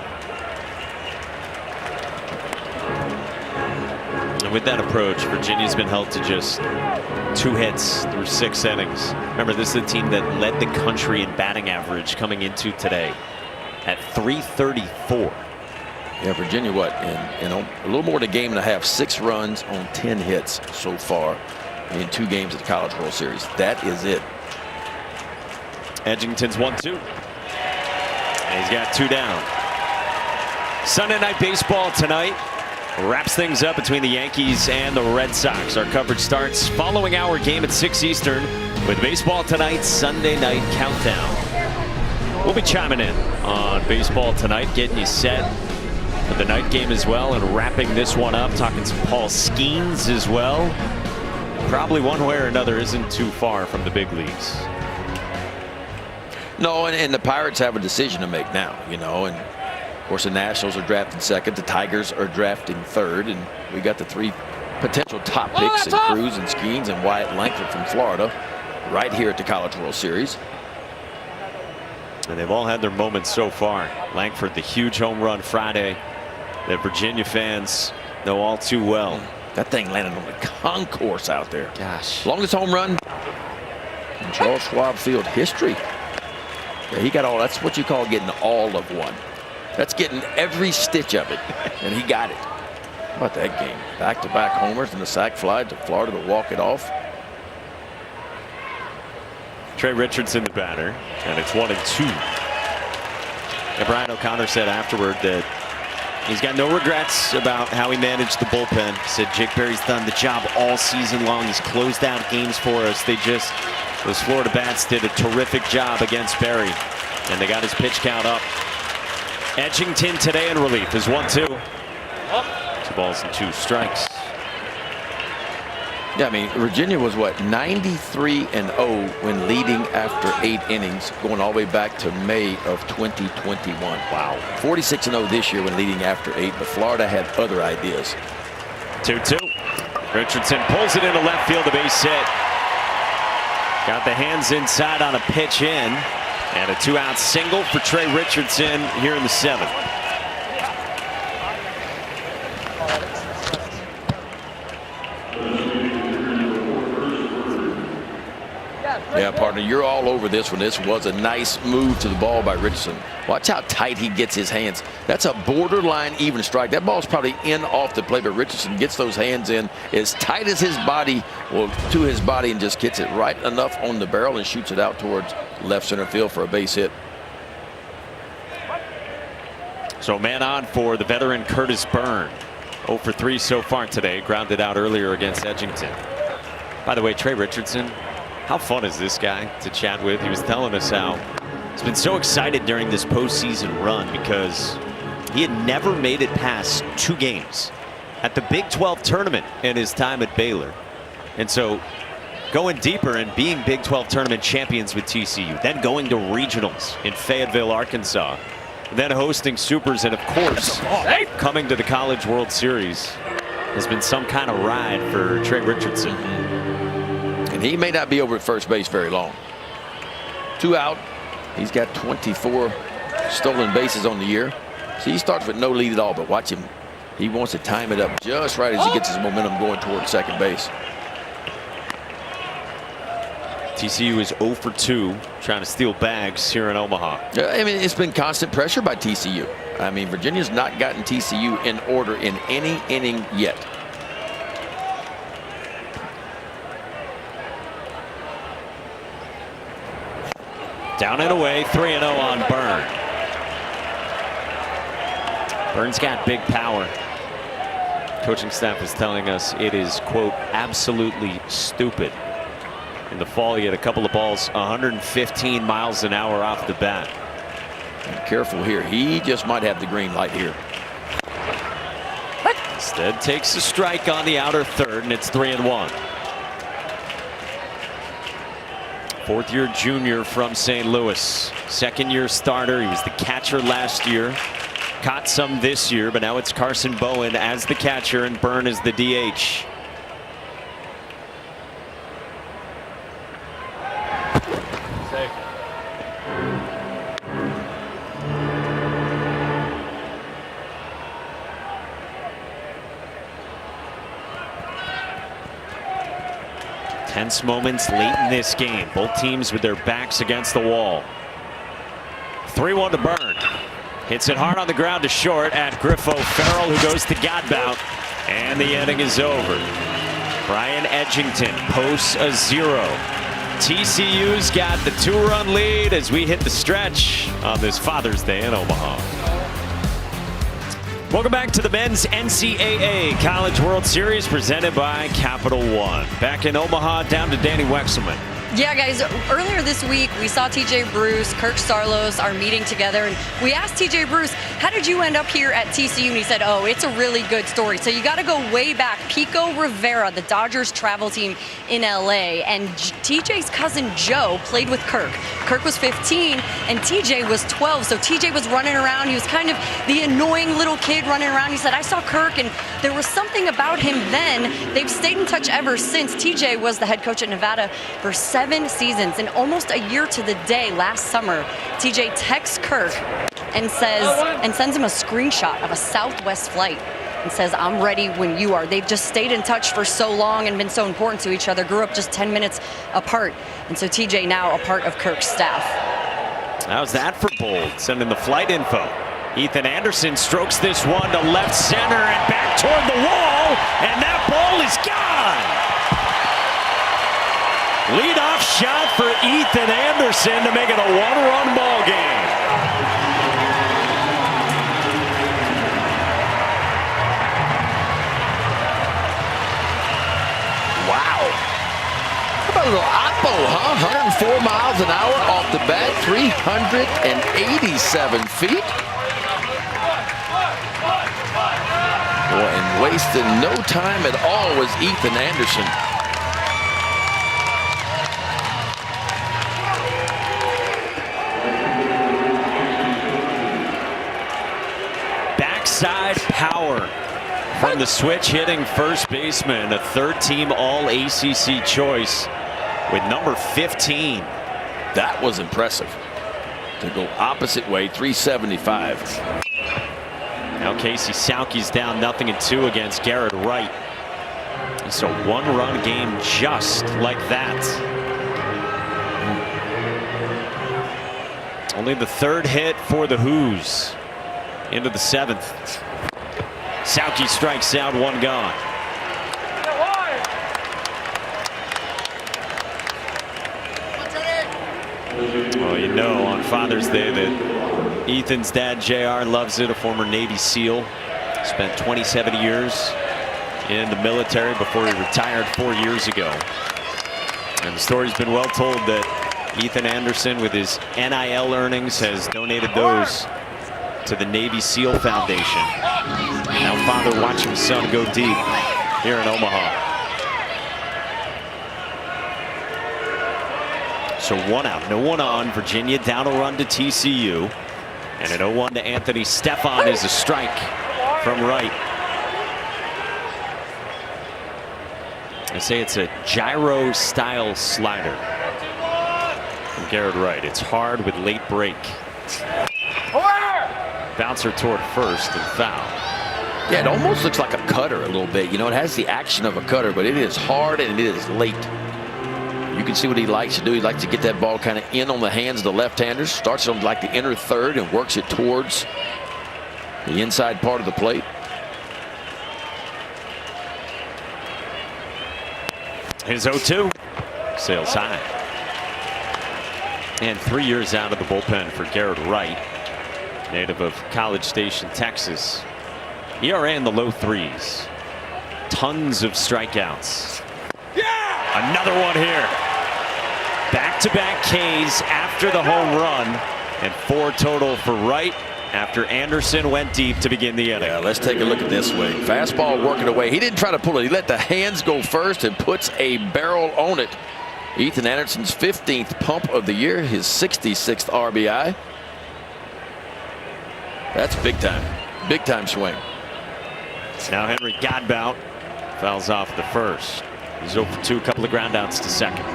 And with that approach, Virginia's been held to just 2 hits through 6 innings. Remember, this is a team that led the country in batting average coming into today at .334. Yeah, Virginia, in a little more than a game and a half, 6 runs on 10 hits so far in 2 games of the College World Series. That is it. Edgington's 1-2. And he's got 2 down. Sunday night baseball tonight wraps things up between the Yankees and the Red Sox. Our coverage starts following our game at 6 Eastern with Baseball Tonight Sunday Night Countdown. We'll be chiming in on Baseball Tonight, getting you set for the night game as well, and wrapping this one up, talking some Paul Skeens as well. Probably one way or another isn't too far from the big leagues. No, and the Pirates have a decision to make now, and of course the Nationals are drafting second, the Tigers are drafting third, and we got the three potential top picks in Cruz and Skeens and Wyatt Langford from Florida right here at the College World Series. And they've all had their moments so far. Langford, the huge home run Friday that Virginia fans know all too well. That thing landed on the concourse out there. Gosh. Longest home run in Charles Schwab Field history. Yeah, he got all, that's what you call getting all of one. That's getting every stitch of it, and he got it. How about that game? Back-to-back homers and a sac fly to Florida to walk it off. Trey Richardson, the batter, and it's 1-2. And Brian O'Connor said afterward that he's got no regrets about how he managed the bullpen. He said Jake Berry's done the job all season long. He's closed out games for us. Those Florida bats did a terrific job against Berry, and they got his pitch count up. Edgington today in relief is 1-2. 2 balls and 2 strikes. Yeah, I mean, Virginia was what, 93-0 when leading after 8 innings, going all the way back to May of 2021. Wow. 46-0 this year when leading after 8, but Florida had other ideas. 2-2. Richardson pulls it into left field, a base hit. Got the hands inside on a pitch in, and a 2-out single for Trey Richardson here in the 7th. Yeah, partner, you're all over this one. This was a nice move to the ball by Richardson. Watch how tight he gets his hands. That's a borderline even strike. That ball's probably in off the plate, but Richardson gets those hands in as tight as his body, well, to his body, and just gets it right enough on the barrel and shoots it out towards left center field for a base hit. So man on for the veteran Curtis Byrne. 0 for 3 so far today. Grounded out earlier against Edgington. By the way, Trey Richardson, how fun is this guy to chat with? He was telling us how he's been so excited during this postseason run because he had never made it past 2 games at the Big 12 tournament in his time at Baylor. And so going deeper and being Big 12 tournament champions with TCU, then going to regionals in Fayetteville, Arkansas, then hosting Supers, and of course coming to the College World Series has been some kind of ride for Trey Richardson. And he may not be over at first base very long. 2 out. He's got 24 stolen bases on the year. See, he starts with no lead at all, but watch him. He wants to time it up just right as he gets his momentum going towards second base. TCU is 0 for 2 trying to steal bags here in Omaha. I mean, it's been constant pressure by TCU. I mean, Virginia's not gotten TCU in order in any inning yet. Down and away, 3-0 on Byrne. Byrne's got big power. Coaching staff is telling us it is, quote, absolutely stupid. In the fall, he had a couple of balls 115 miles an hour off the bat. And careful here. He just might have the green light here. Instead, takes a strike on the outer third, and it's 3-1. 4th-year junior from St. Louis. 2nd-year starter. He was the catcher last year. Caught some this year, but now it's Carson Bowen as the catcher and Byrne as the DH. Safe. Tense moments late in this game. Both teams with their backs against the wall. 3-1 to Byrne. Hits it hard on the ground to short at Griffo. Farrell, who goes to Godbout, and the inning is over. Brian Edgington posts a 0. TCU's got the 2-run lead as we hit the stretch on this Father's Day in Omaha. Welcome back to the men's NCAA College World Series presented by Capital One. Back in Omaha, down to Danny Wexelman. Yeah, guys, earlier this week, we saw TJ Bruce, Kirk Sarlos are meeting together, and we asked TJ Bruce, how did you end up here at TCU? And he said, oh, it's a really good story. So you got to go way back. Pico Rivera, the Dodgers travel team in LA, and TJ's cousin Joe played with Kirk. Kirk was 15, and TJ was 12. So TJ was running around. He was kind of the annoying little kid running around. He said, I saw Kirk, and there was something about him then. They've stayed in touch ever since. TJ was the head coach at Nevada for 7 seasons, and almost a year to the day last summer, TJ texts Kirk and sends him a screenshot of a Southwest flight and says, I'm ready when you are. They've just stayed in touch for so long and been so important to each other, grew up just 10 minutes apart. And so TJ now a part of Kirk's staff. How's that for bold? Sending the flight info. Ethan Anderson strokes this one to left center and back toward the wall, and that ball is gone. Leadoff shot for Ethan Anderson to make it a one-run ball game. Wow. How about a little oppo, huh? 104 miles an hour off the bat, 387 feet. Boy, and wasting no time at all was Ethan Anderson. Backside power from the switch hitting first baseman, a third-team All-ACC choice with number 15. That was impressive. To go opposite way, 375. Now Casey Sauke's down 0-2 against Garrett Wright. It's a one-run game just like that. Only the third hit for the Who's. Into the 7th. Sauke strikes out, one gone. Well, you know, on Father's Day that Ethan's dad, JR, loves it, a former Navy SEAL. Spent 27 years in the military before he retired 4 years ago. And the story's been well told that Ethan Anderson, with his NIL earnings, has donated those to the Navy SEAL Foundation. Now father watching son go deep here in Omaha. So 1 out, no one on. Virginia down a run to TCU. And an 0-1 to Anthony Stefan is a strike from Wright. I say it's a gyro style slider from Garrett Wright. It's hard with late break. Bouncer toward first and foul. Yeah, it almost looks like a cutter a little bit. You know, it has the action of a cutter, but it is hard and it is late. You can see what he likes to do. He likes to get that ball kind of in on the hands of the left-handers. Starts on like the inner third and works it towards the inside part of the plate. His 0-2 sails high. And 3 years out of the bullpen for Garrett Wright, native of College Station, Texas. ERA in the low 3s. Tons of strikeouts. Yeah! Another one here. Back-to-back Ks after the home run, and 4 total for Wright after Anderson went deep to begin the inning. Yeah, let's take a look at this swing. Fastball working away. He didn't try to pull it. He let the hands go first and puts a barrel on it. Ethan Anderson's 15th pump of the year, his 66th RBI. That's big time. Big time swing. Now Henry Godbout fouls off the first. He's 0 for 2, a couple of ground outs to second.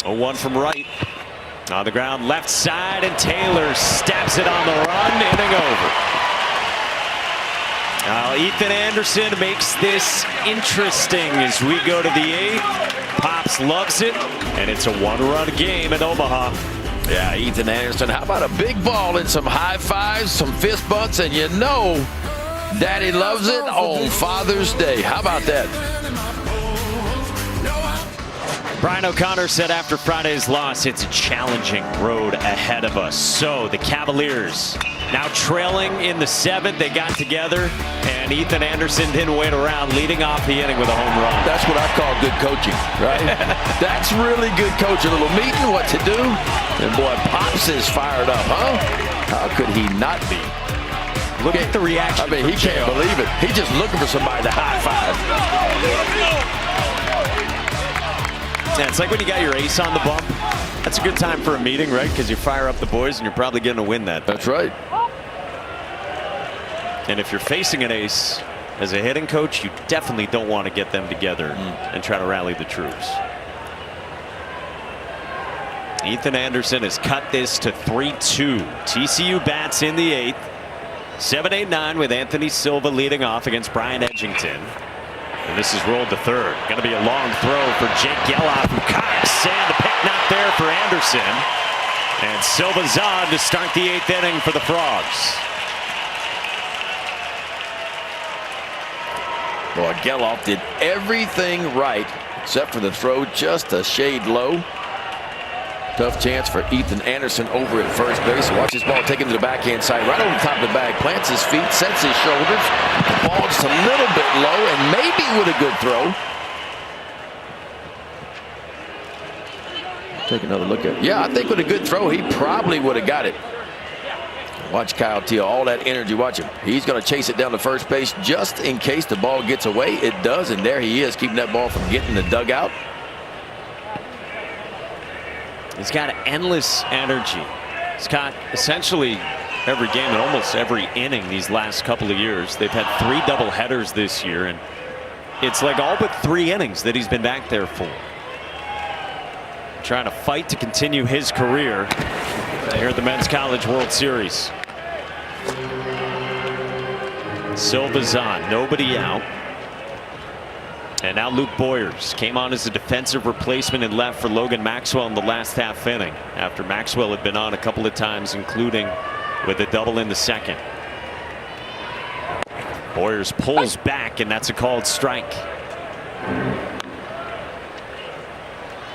A 1 from Wright. On the ground, left side, and Taylor stabs it on the run. Inning over. Now Ethan Anderson makes this interesting as we go to the 8th. Pops loves it, and it's a 1-run game in Omaha. Yeah, Ethan Anderson, how about a big ball and some high fives, some fist bumps, and you know Daddy loves it on Father's Day. How about that? Brian O'Connor said after Friday's loss, it's a challenging road ahead of us. So the Cavaliers now trailing in the 7th. They got together, and Ethan Anderson didn't wait around, leading off the inning with a home run. That's what I call good coaching, right? That's really good coaching. A little meeting, what to do. And boy, Pops is fired up, huh? How could he not be? Look at the reaction. I mean, he can't believe it. He's just looking for somebody to high five. Yeah, it's like when you got your ace on the bump. That's a good time for a meeting, right? Because you fire up the boys and you're probably going to win that. That's right. And if you're facing an ace as a hitting coach, you definitely don't want to get them together and try to rally the troops. Ethan Anderson has cut this to 3-2. TCU bats in the 8th. 7-8-9 with Anthony Silva leading off against Brian Edgington. And this is rolled to third. Going to be a long throw for Jake Geloff, who cocks, and the pick not there for Anderson. And Silva's on to start the 8th inning for the Frogs. Boy, Geloff did everything right except for the throw just a shade low. Tough chance for Ethan Anderson over at first base. Watch this ball taken to the backhand side, right over the top of the bag. Plants his feet, sets his shoulders. The ball just a little bit low, and maybe with a good throw. Take another look at it. Yeah, I think with a good throw, he probably would have got it. Watch Kyle Teal, all that energy. Watch him. He's going to chase it down to first base just in case the ball gets away. It does, and there he is, keeping that ball from getting the dugout. He's got endless energy. He's got essentially every game and almost every inning these last couple of years. They've had 3 doubleheaders this year, and it's like all but 3 innings that he's been back there for. Trying to fight to continue his career here at the Men's College World Series. Silva's on, nobody out. And now Luke Boyers came on as a defensive replacement and left for Logan Maxwell in the last half inning after Maxwell had been on a couple of times, including with a double in the 2nd. Boyers pulls back, and that's a called strike.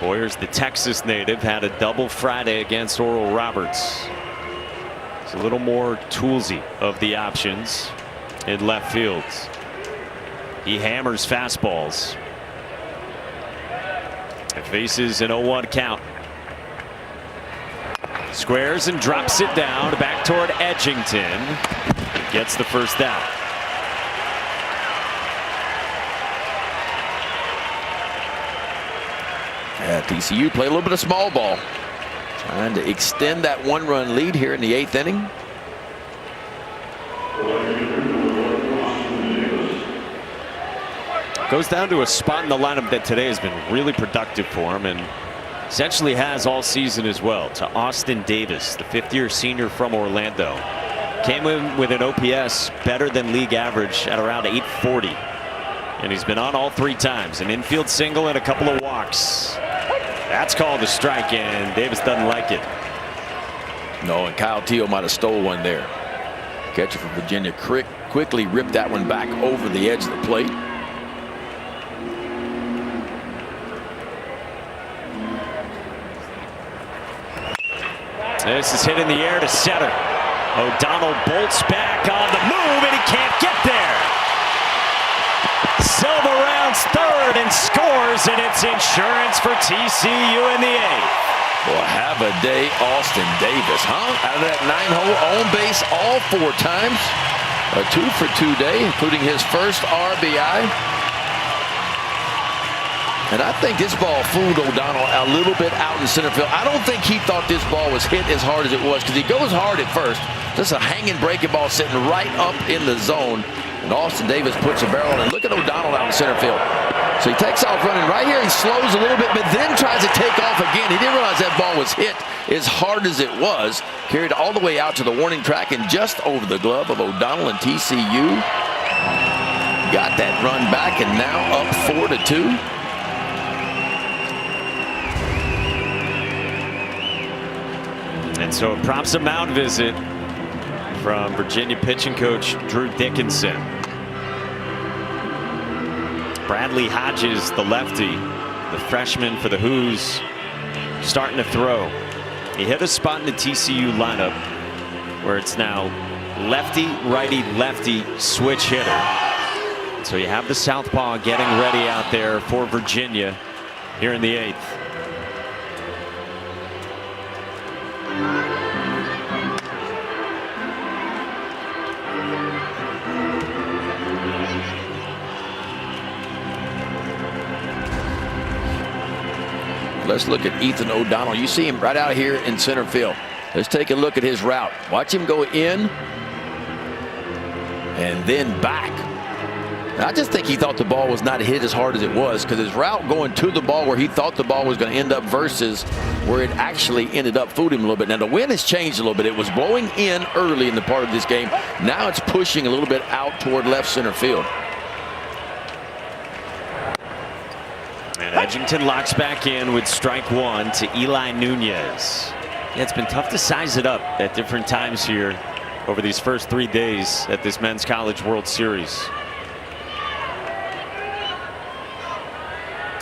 Boyers, the Texas native, had a double Friday against Oral Roberts. It's a little more toolsy of the options in left field. He hammers fastballs. It faces an 0-1 count. Squares and drops it down back toward Edgington. Gets the first out. Yeah, TCU play a little bit of small ball. Trying to extend that 1-run lead here in the 8th inning. Goes down to a spot in the lineup that today has been really productive for him, and essentially has all season as well, to Austin Davis, the 5th-year senior from Orlando. Came in with an OPS better than league average at around 840. And he's been on all 3 times, an infield single and a couple of walks. That's called a strike, and Davis doesn't like it. No, and Kyle Teal might have stole one there. Catcher from Virginia quickly ripped that one back over the edge of the plate. This is hit in the air to center. O'Donnell bolts back on the move, and he can't get there. Silva rounds third and scores, and it's insurance for TCU in the 8th. Well, have a day, Austin Davis, huh? Out of that 9-hole on base all 4 times. A 2-for-2 day, including his first RBI. And I think this ball fooled O'Donnell a little bit out in center field. I don't think he thought this ball was hit as hard as it was, because he goes hard at first. Just a hanging breaking ball sitting right up in the zone. And Austin Davis puts a barrel in. Look at O'Donnell out in center field. So he takes off running right here. He slows a little bit, but then tries to take off again. He didn't realize that ball was hit as hard as it was. Carried all the way out to the warning track and just over the glove of O'Donnell, and TCU got that run back, and now up 4-2. And so it prompts a mound visit from Virginia pitching coach Drew Dickinson. Bradley Hodges, the lefty, the freshman for the Hoos, starting to throw. He hit a spot in the TCU lineup where it's now lefty, righty, lefty switch hitter. So you have the southpaw getting ready out there for Virginia here in the 8th. Let's look at Ethan O'Donnell. You see him right out here in center field. Let's take a look at his route. Watch him go in and then back. I just think he thought the ball was not hit as hard as it was, because his route going to the ball where he thought the ball was going to end up versus where it actually ended up fooled him a little bit. Now the wind has changed a little bit. It was blowing in early in the part of this game. Now it's pushing a little bit out toward left center field. And Edgington locks back in with strike one to Eli Nunez. Yeah, it's been tough to size it up at different times here over these first 3 days at this Men's College World Series.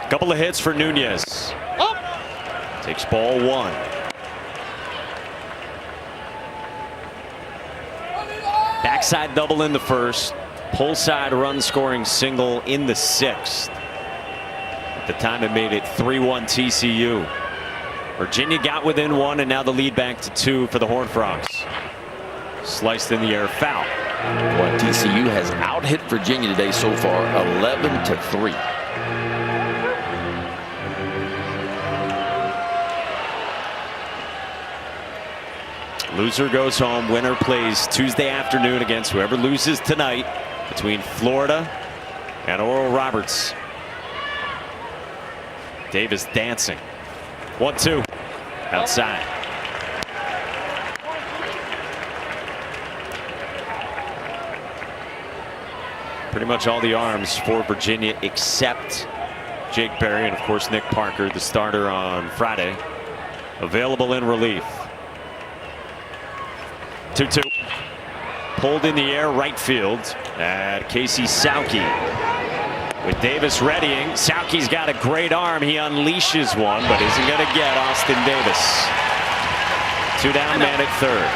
Couple of hits for Nunez. Takes ball one. Backside double in the first. Pull side run scoring single in the 6th. At the time it made it 3-1 TCU. Virginia got within 1, and now the lead back to 2 for the Horned Frogs. Sliced in the air, foul. Boy, TCU has out-hit Virginia today so far, 11-3. Loser goes home. Winner plays Tuesday afternoon against whoever loses tonight between Florida and Oral Roberts. Davis dancing. 1-2 outside. Pretty much all the arms for Virginia except Jake Berry and of course Nick Parker, the starter on Friday, available in relief. 2-2. Pulled in the air right field at Casey Sauke. With Davis readying, Sauke's got a great arm. He unleashes one, but isn't going to get Austin Davis. 2 down, man at third.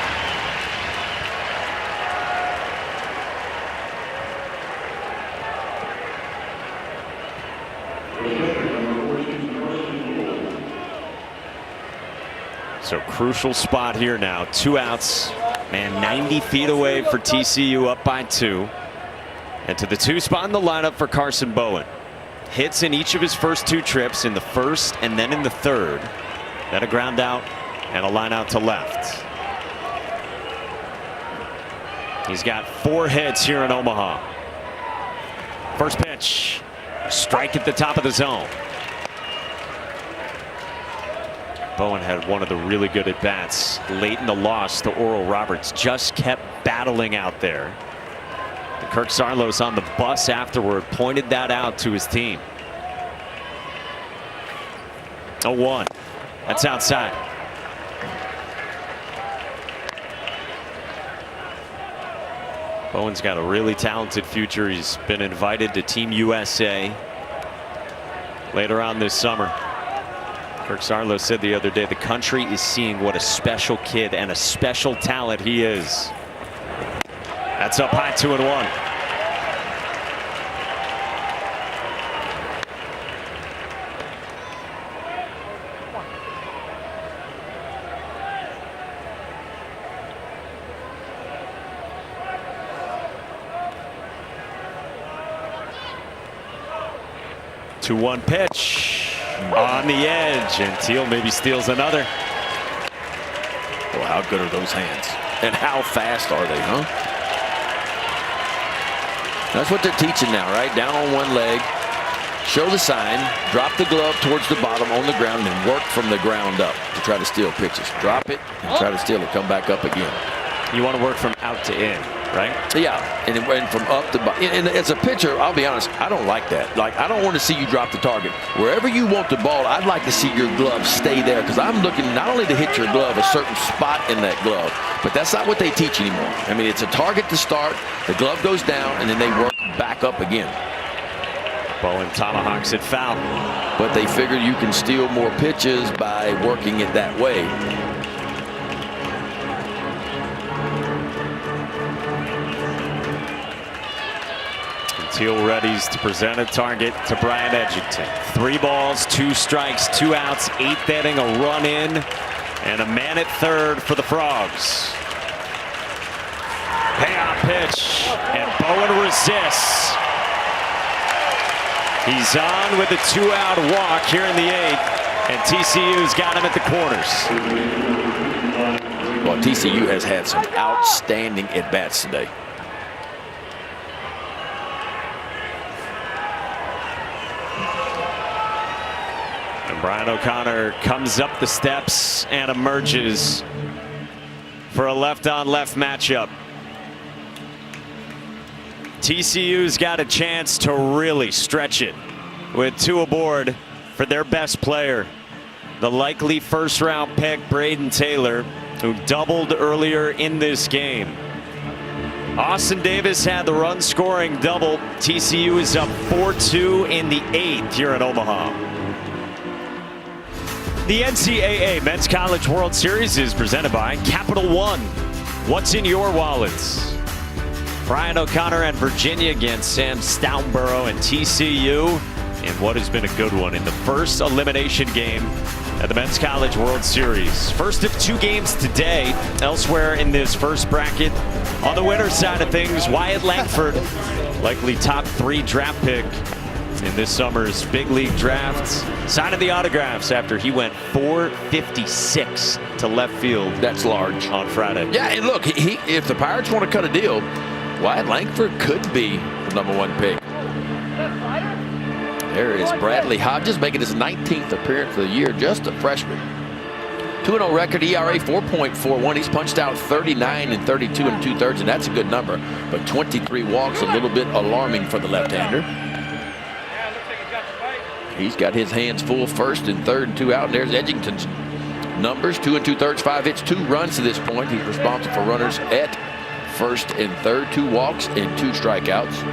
So crucial spot here now. 2 outs. Man, 90 feet away for TCU, up by 2. And to the 2 spot in the lineup for Carson Bowen. Hits in each of his first 2 trips, in the first and then in the third. Then a ground out and a line out to left. He's got 4 hits here in Omaha. First pitch. Strike at the top of the zone. Bowen had one of the really good at-bats late in the loss to Oral Roberts. Just kept battling out there. And Kirk Sarlos on the bus afterward pointed that out to his team. 0-1. That's outside. Bowen's got a really talented future. He's been invited to Team USA later on this summer. Kirk Sarlos said the other day the country is seeing what a special kid and a special talent he is. That's up high, 2-1. Two-one pitch. On the edge, and Teal maybe steals another. Well, how good are those hands? And how fast are they, huh? That's what they're teaching now, right? Down on one leg, show the sign, drop the glove towards the bottom on the ground, and work from the ground up to try to steal pitches. Drop it and try to steal it, come back up again. You want to work from out to in. right? Yeah, and it went from up to bottom. And as a pitcher, I'll be honest, I don't like that. Like, I don't want to see you drop the target. Wherever you want the ball, I'd like to see your glove stay there, because I'm looking not only to hit your glove, a certain spot in that glove, but that's not what they teach anymore. I mean, it's a target to start, the glove goes down, and then they work back up again. Bowen tomahawks it foul. But they figure you can steal more pitches by working it that way. Teal readies to present a target to Brian Edgington. 3 balls, 2 strikes, 2 outs, 8th inning, a run in, and a man at third for the Frogs. Payoff pitch, and Bowen resists. He's on with a 2-out walk here in the 8th, and TCU's got him at the corners. Well, TCU has had some outstanding at-bats today. And Brian O'Connor comes up the steps and emerges for a left-on-left matchup. TCU's got a chance to really stretch it with 2 aboard for their best player, the likely first-round pick Braden Taylor, who doubled earlier in this game. Austin Davis had the run-scoring double. TCU is up 4-2 in the 8th here in Omaha. The NCAA Men's College World Series is presented by Capital One. What's in your wallets? Brian O'Connor and Virginia against Sam Stoutenborough and TCU in what has been a good one in the first elimination game at the Men's College World Series. First of 2 games today. Elsewhere in this first bracket, on the winner's side of things, Wyatt Langford, likely top 3 draft pick in this summer's big league draft, signing the autographs after he went 456 to left field. That's large on Friday. Yeah, and look, if the Pirates want to cut a deal, Wyatt Langford could be the #1 pick. There is Bradley Hodges making his 19th appearance of the year, just a freshman. 2-0 record, ERA 4.41. He's punched out 39 and 32 2/3, and that's a good number. But 23 walks, a little bit alarming for the left-hander. He's got his hands full, 1st and 3rd and 2 out. And there's Edgington's numbers, 2 2/3, 5 hits, 2 runs to this point. He's responsible for runners at 1st and 3rd, 2 walks and 2 strikeouts.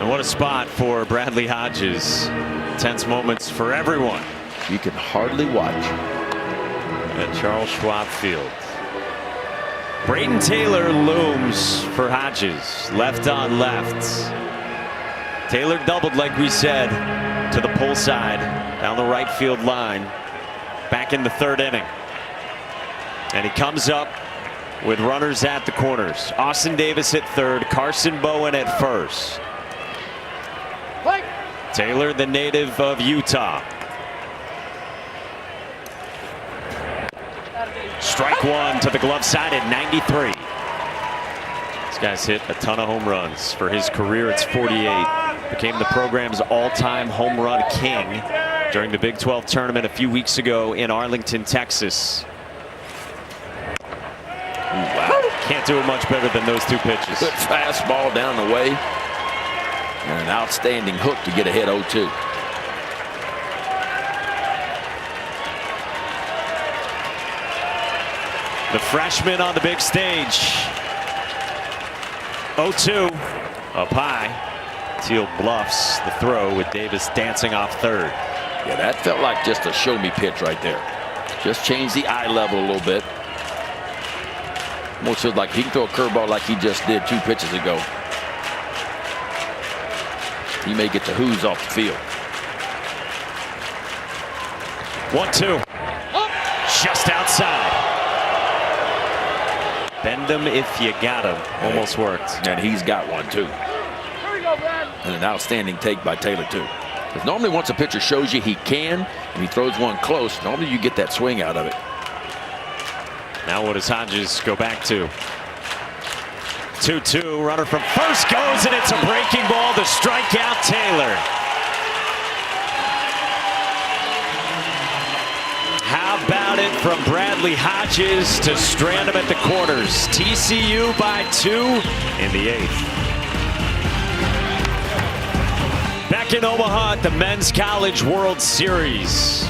And what a spot for Bradley Hodges. Tense moments for everyone. You can hardly watch. At Charles Schwab Field. Braden Taylor looms for Hodges, left on left. Taylor doubled, like we said, to the pull side down the right field line back in the 3rd inning. And he comes up with runners at the corners. Austin Davis at 3rd, Carson Bowen at 1st. Taylor, the native of Utah. Strike 1 to the glove side at 93. This guy's hit a ton of home runs. For his career, it's 48. Became the program's all-time home run king during the Big 12 tournament a few weeks ago in Arlington, Texas. Wow. Can't do it much better than those 2 pitches. Good fastball down the way. And an outstanding hook to get ahead 0-2. The freshman on the big stage. 0-2 up high. Teal bluffs the throw with Davis dancing off 3rd. Yeah, that felt like just a show me pitch right there. Just change the eye level a little bit. Almost feels like he can throw a curveball like he just did 2 pitches ago. He may get the whoos off the field. 1-2. Just outside. Bend him if you got him. Almost worked. And he's got one too. And an outstanding take by Taylor too. Because normally once a pitcher shows you he can and he throws one close, normally you get that swing out of it. Now what does Hodges go back to? 2-2. Runner from first goes, and it's a breaking ball to strike out Taylor. How about it from Bradley Bradley Hodges to strand him at the corners. TCU by 2 in the 8th. Back in Omaha at the Men's College World Series.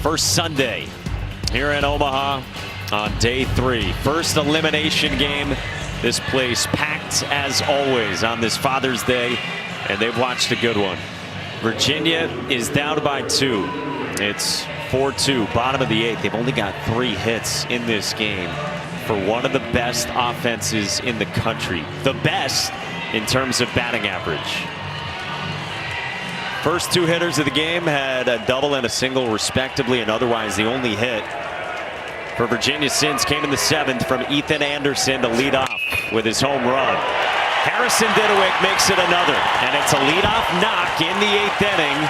First Sunday here in Omaha on day 3. First elimination game. This place packed as always on this Father's Day, and they've watched a good one. Virginia is down by 2. It's 4-2, bottom of the 8th. They've only got 3 hits in this game for one of the best offenses in the country. The best in terms of batting average. First 2 hitters of the game had a double and a single respectively, and otherwise the only hit for Virginia Sins came in the 7th from Ethan Anderson to lead off with his home run. Harrison Didewick makes it another, and it's a leadoff knock in the 8th inning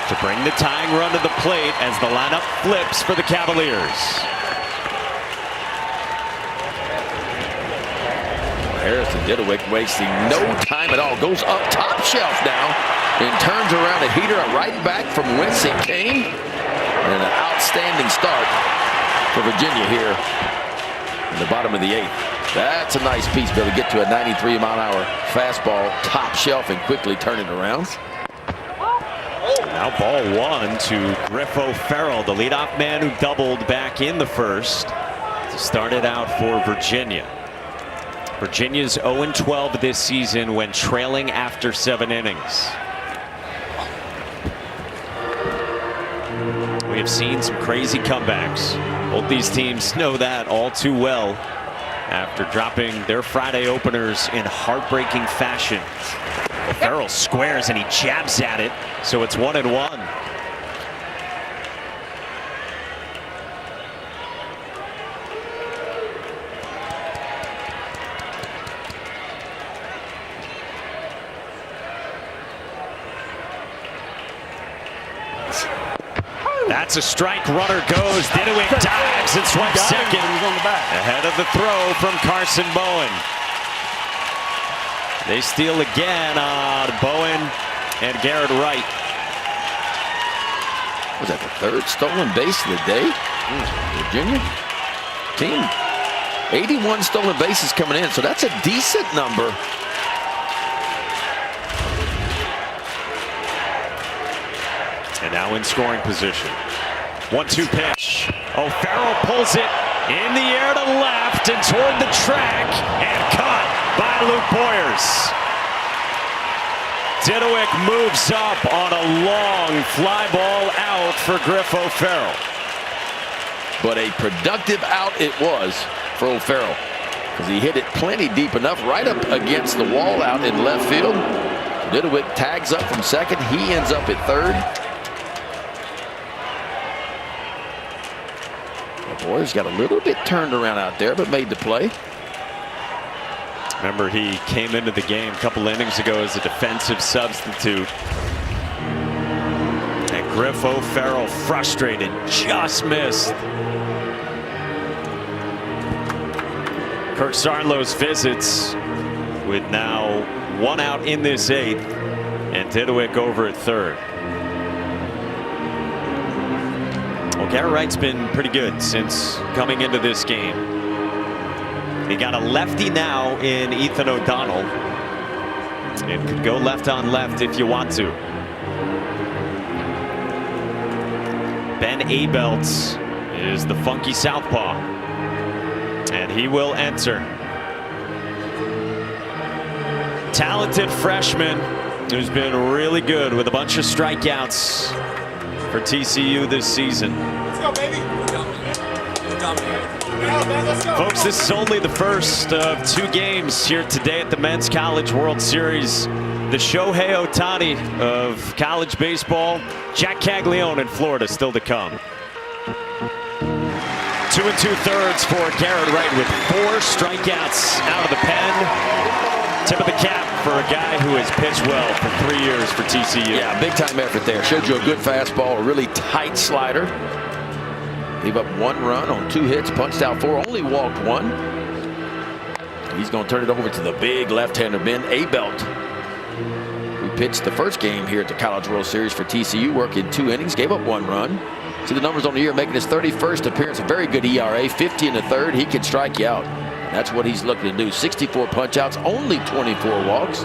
to bring the tying run to the plate as the lineup flips for the Cavaliers. Harrison Didewick wasting no time at all. Goes up top shelf now and turns around a heater right back from whence it came. And an outstanding start for Virginia here in the bottom of the 8th. That's a nice piece, Bill, to get to a 93-mile-an-hour fastball top shelf and quickly turn it around. Now ball 1 to Griff O'Farrell, the leadoff man who doubled back in the first to start it out for Virginia. Virginia's 0-12 this season when trailing after 7 innings. We have seen some crazy comebacks. Both these teams know that all too well after dropping their Friday openers in heartbreaking fashion. O'Farrell squares and he jabs at it, so it's 1-1. That's a strike. Runner goes. Didewick dives and swipes second. Ahead of the throw from Carson Bowen. They steal again on Bowen and Garrett Wright. Was that the 3rd stolen base of the day? Virginia team. 81 stolen bases coming in, so that's a decent number. And now in scoring position. 1-2 pitch. O'Farrell pulls it in the air to left and toward the track and caught by Luke Boyers. Didewick moves up on a long fly ball out for Griff O'Farrell. But a productive out it was for O'Farrell, because he hit it plenty deep enough right up against the wall out in left field. Didewick tags up from second. He ends up at third. Boyers got a little bit turned around out there, but made the play. Remember, he came into the game a couple innings ago as a defensive substitute. And Griff O'Farrell, frustrated, just missed. Kirk Sarlo's visits with now 1 out in this 8th, and Didewick over at third. Well, Garrett Wright's been pretty good since coming into this game. They got a lefty now in Ethan O'Donnell. It could go left on left if you want to. Ben Abelt is the funky southpaw, and he will enter. Talented freshman who's been really good with a bunch of strikeouts for TCU this season. Let's go, baby. Folks, this is only the first of 2 games here today at the Men's College World Series. The Shohei Ohtani of college baseball, Jack Caglione in Florida still to come. 2 2/3 for Garrett Wright with 4 strikeouts out of the pen. Tip of the cap for a guy who has pitched well for 3 years for TCU. Yeah, big time effort there. Showed you a good fastball, a really tight slider. Gave up 1 run on 2 hits, punched out 4, only walked 1. He's going to turn it over to the big left-hander, Ben Abelt, who pitched the first game here at the College World Series for TCU, working 2 innings, gave up 1 run. See the numbers on the year, making his 31st appearance. A very good ERA, 50 in the third. He can strike you out. That's what he's looking to do. 64 punch-outs, only 24 walks.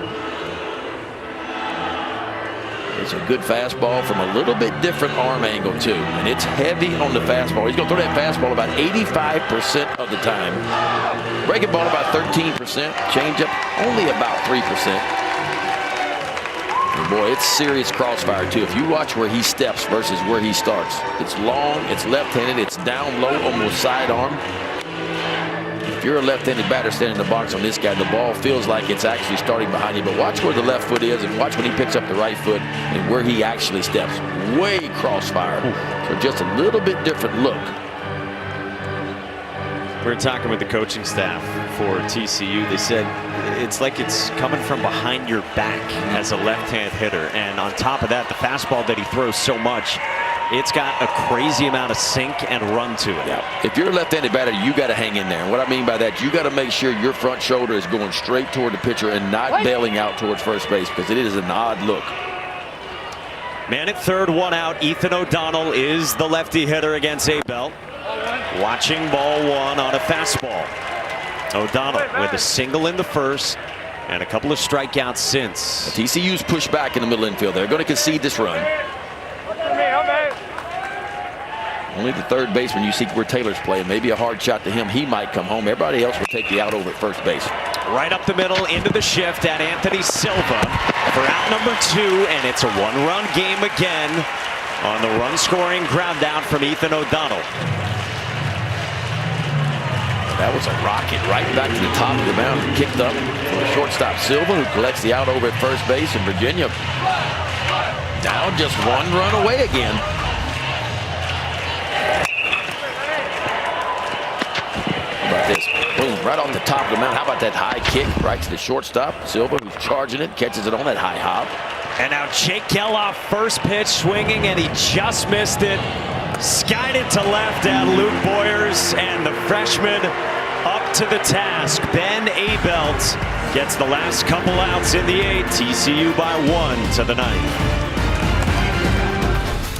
It's a good fastball from a little bit different arm angle, too. And it's heavy on the fastball. He's going to throw that fastball about 85% of the time. Breaking ball about 13%. Changeup only about 3%. And boy, it's serious crossfire, too. If you watch where he steps versus where he starts, it's long, it's left-handed, it's down low, almost sidearm. If you're a left-handed batter standing in the box on this guy, the ball feels like it's actually starting behind you. But watch where the left foot is and watch when he picks up the right foot and where he actually steps. Way crossfire. So just a little bit different look. We were talking with the coaching staff for TCU. They said it's like it's coming from behind your back as a left-hand hitter. And on top of that, the fastball that he throws so much, it's got a crazy amount of sink and run to it. Yeah. If you're a left-handed batter, you got to hang in there. And what I mean by that, you got to make sure your front shoulder is going straight toward the pitcher and not bailing out towards first base, because it is an odd look. Man at third, one out. Ethan O'Donnell is the lefty hitter against Abel. Watching ball one on a fastball. O'Donnell with a single in the first and a couple of strikeouts since. TCU's pushed back in the middle infield. They're going to concede this run. Only the third baseman you see where Taylor's playing. Maybe a hard shot to him. He might come home. Everybody else will take the out over at first base. Right up the middle into the shift at Anthony Silva for out number 2, and it's a one-run game again on the run-scoring ground out from Ethan O'Donnell. That was a rocket right back to the top of the mound. Kicked up for the shortstop Silva, who collects the out over at first base. And Virginia down just one run away again. How about this? Boom, right off the top of the mound. How about that high kick right to the shortstop? Silva, who's charging it, catches it on that high hop. And now Jake Geloff, first pitch swinging, and he just missed it. Skied it to left at Luke Boyers, and the freshman up to the task. Ben Abelt gets the last couple outs in the 8th. TCU by 1 to the 9th.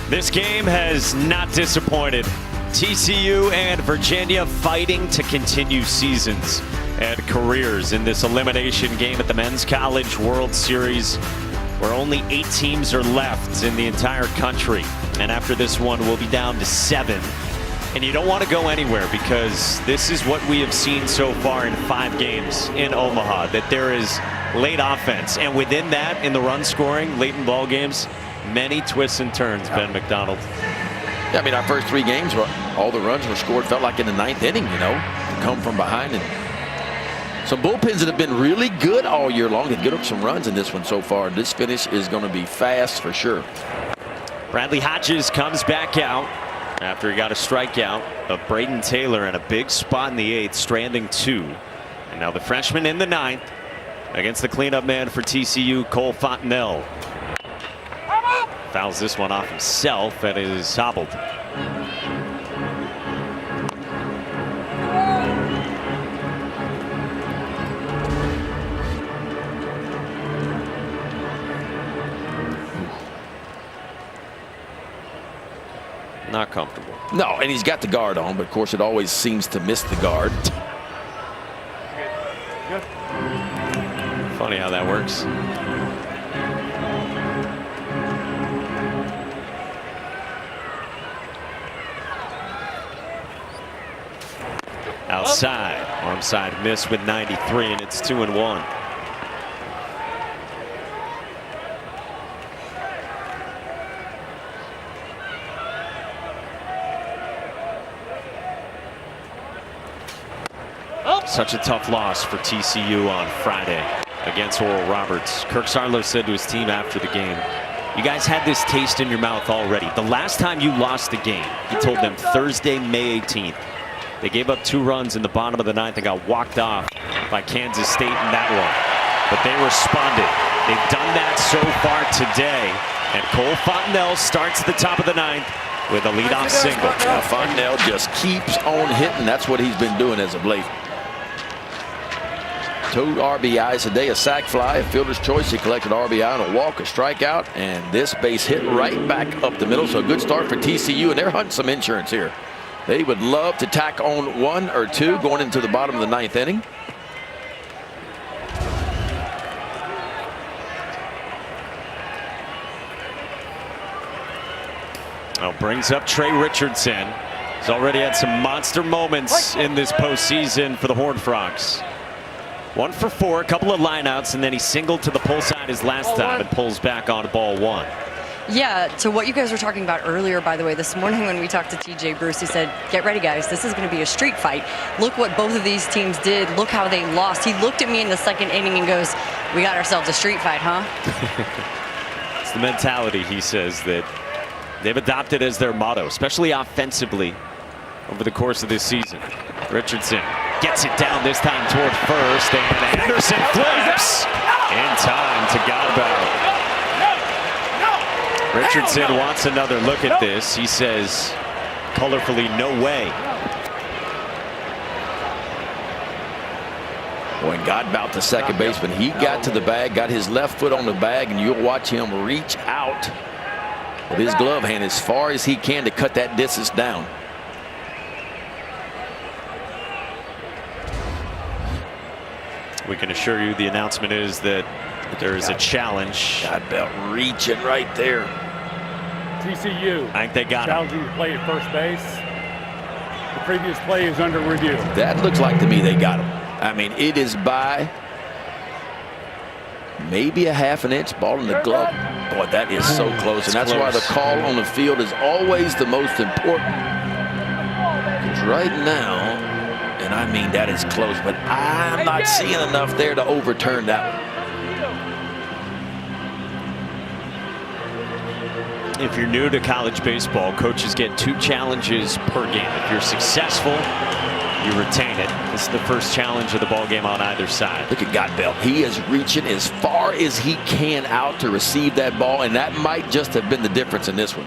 This game has not disappointed. TCU and Virginia fighting to continue seasons and careers in this elimination game at the Men's College World Series, where only 8 teams are left in the entire country. And after this one, we'll be down to 7. And you don't want to go anywhere, because this is what we have seen so far in 5 games in Omaha, that there is late offense. And within that, in the run scoring, late in ball games, many twists and turns, Ben McDonald. Yeah, I mean, our first 3 games, all the runs were scored, felt like in the 9th inning, you know, come from behind. And some bullpens that have been really good all year long. They've given up some runs in this one so far. This finish is going to be fast for sure. Bradley Hodges comes back out after he got a strikeout of Braden Taylor in a big spot in the 8th, stranding 2. And now the freshman in the 9th against the cleanup man for TCU, Cole Fontenelle. Fouls this one off himself and is hobbled. Not comfortable. No, and he's got the guard on, but of course it always seems to miss the guard. Funny how that works. Outside, arm side miss with 93, and it's 2-1. Such a tough loss for TCU on Friday against Oral Roberts. Kirk Sarlo said to his team after the game, "You guys had this taste in your mouth already. The last time you lost the game," he told them, Thursday, May 18th. They gave up 2 runs in the bottom of the 9th and got walked off by Kansas State in that one. But they responded. They've done that so far today. And Cole Fontenelle starts the top of the 9th with a leadoff single. Now Fontenelle just keeps on hitting. That's what he's been doing as of late. 2 RBIs today, a sac fly, a fielder's choice. He collected RBI on a walk, a strikeout, and this base hit right back up the middle. So a good start for TCU, and they're hunting some insurance here. They would love to tack on 1 or 2 going into the bottom of the 9th inning. Well, brings up Trey Richardson. He's already had some monster moments in this postseason for the Horned Frogs. 1 for 4, a couple of lineouts, and then he singled to the pull side his last time and pulls back on ball 1. Yeah, to what you guys were talking about earlier, by the way, this morning when we talked to TJ Bruce, he said, get ready, guys. This is going to be a street fight. Look what both of these teams did. Look how they lost. He looked at me in the 2nd inning and goes, we got ourselves a street fight, huh? It's the mentality, he says, that they've adopted as their motto, especially offensively over the course of this season. Richardson gets it down this time toward first, and Anderson flips in time to Godbout. Richardson wants another look at this. He says colorfully, no way. When Godbout, the second baseman, he got to the bag, got his left foot on the bag, and you'll watch him reach out with his glove hand as far as he can to cut that distance down. We can assure you the announcement is that there is a challenge. Godbout reaching right there. TCU. I think they got him. Challenging to play at first base. The previous play is under review. That looks like to me they got him. I mean, it is by maybe a half an inch, ball in the glove. Boy, that is so close. And that's why the call on the field is always the most important. Because right now, and I mean that is close, but I'm not seeing enough there to overturn that one. If you're new to college baseball, coaches get 2 challenges per game. If you're successful, you retain it. This is the first challenge of the ball game on either side. Look at Godbout. He is reaching as far as he can out to receive that ball, and that might just have been the difference in this one.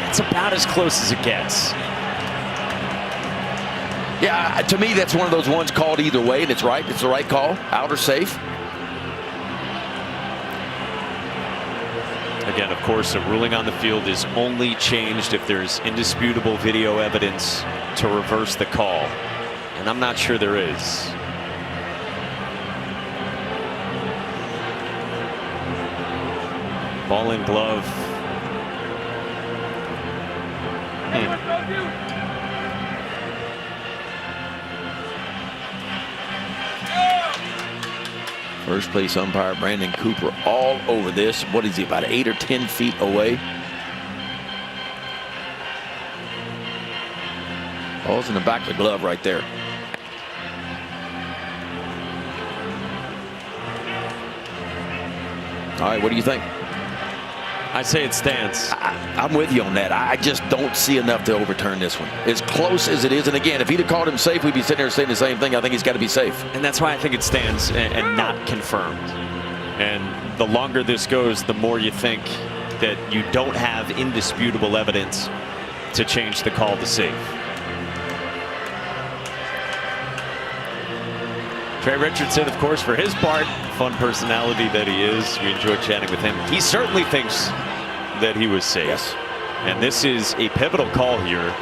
It's about as close as it gets. Yeah, to me, that's one of those ones called either way, and it's right. It's the right call, out or safe. Again, of course, a ruling on the field is only changed if there's indisputable video evidence to reverse the call. And I'm not sure there is. Ball in glove. First place umpire Brandon Cooper all over this. What is he, about 8 or 10 feet away? Ball's in the back of the glove right there. All right, what do you think? I say it stands. I'm with you on that. I just don't see enough to overturn this one. As close as it is, and again, if he'd have called him safe, we'd be sitting there saying the same thing. I think he's got to be safe. And that's why I think it stands and not confirmed. And the longer this goes, the more you think that you don't have indisputable evidence to change the call to safe. Trey Richardson, of course, for his part, fun personality that he is. We enjoyed chatting with him. He certainly thinks that he was safe. Yes. And this is a pivotal call here.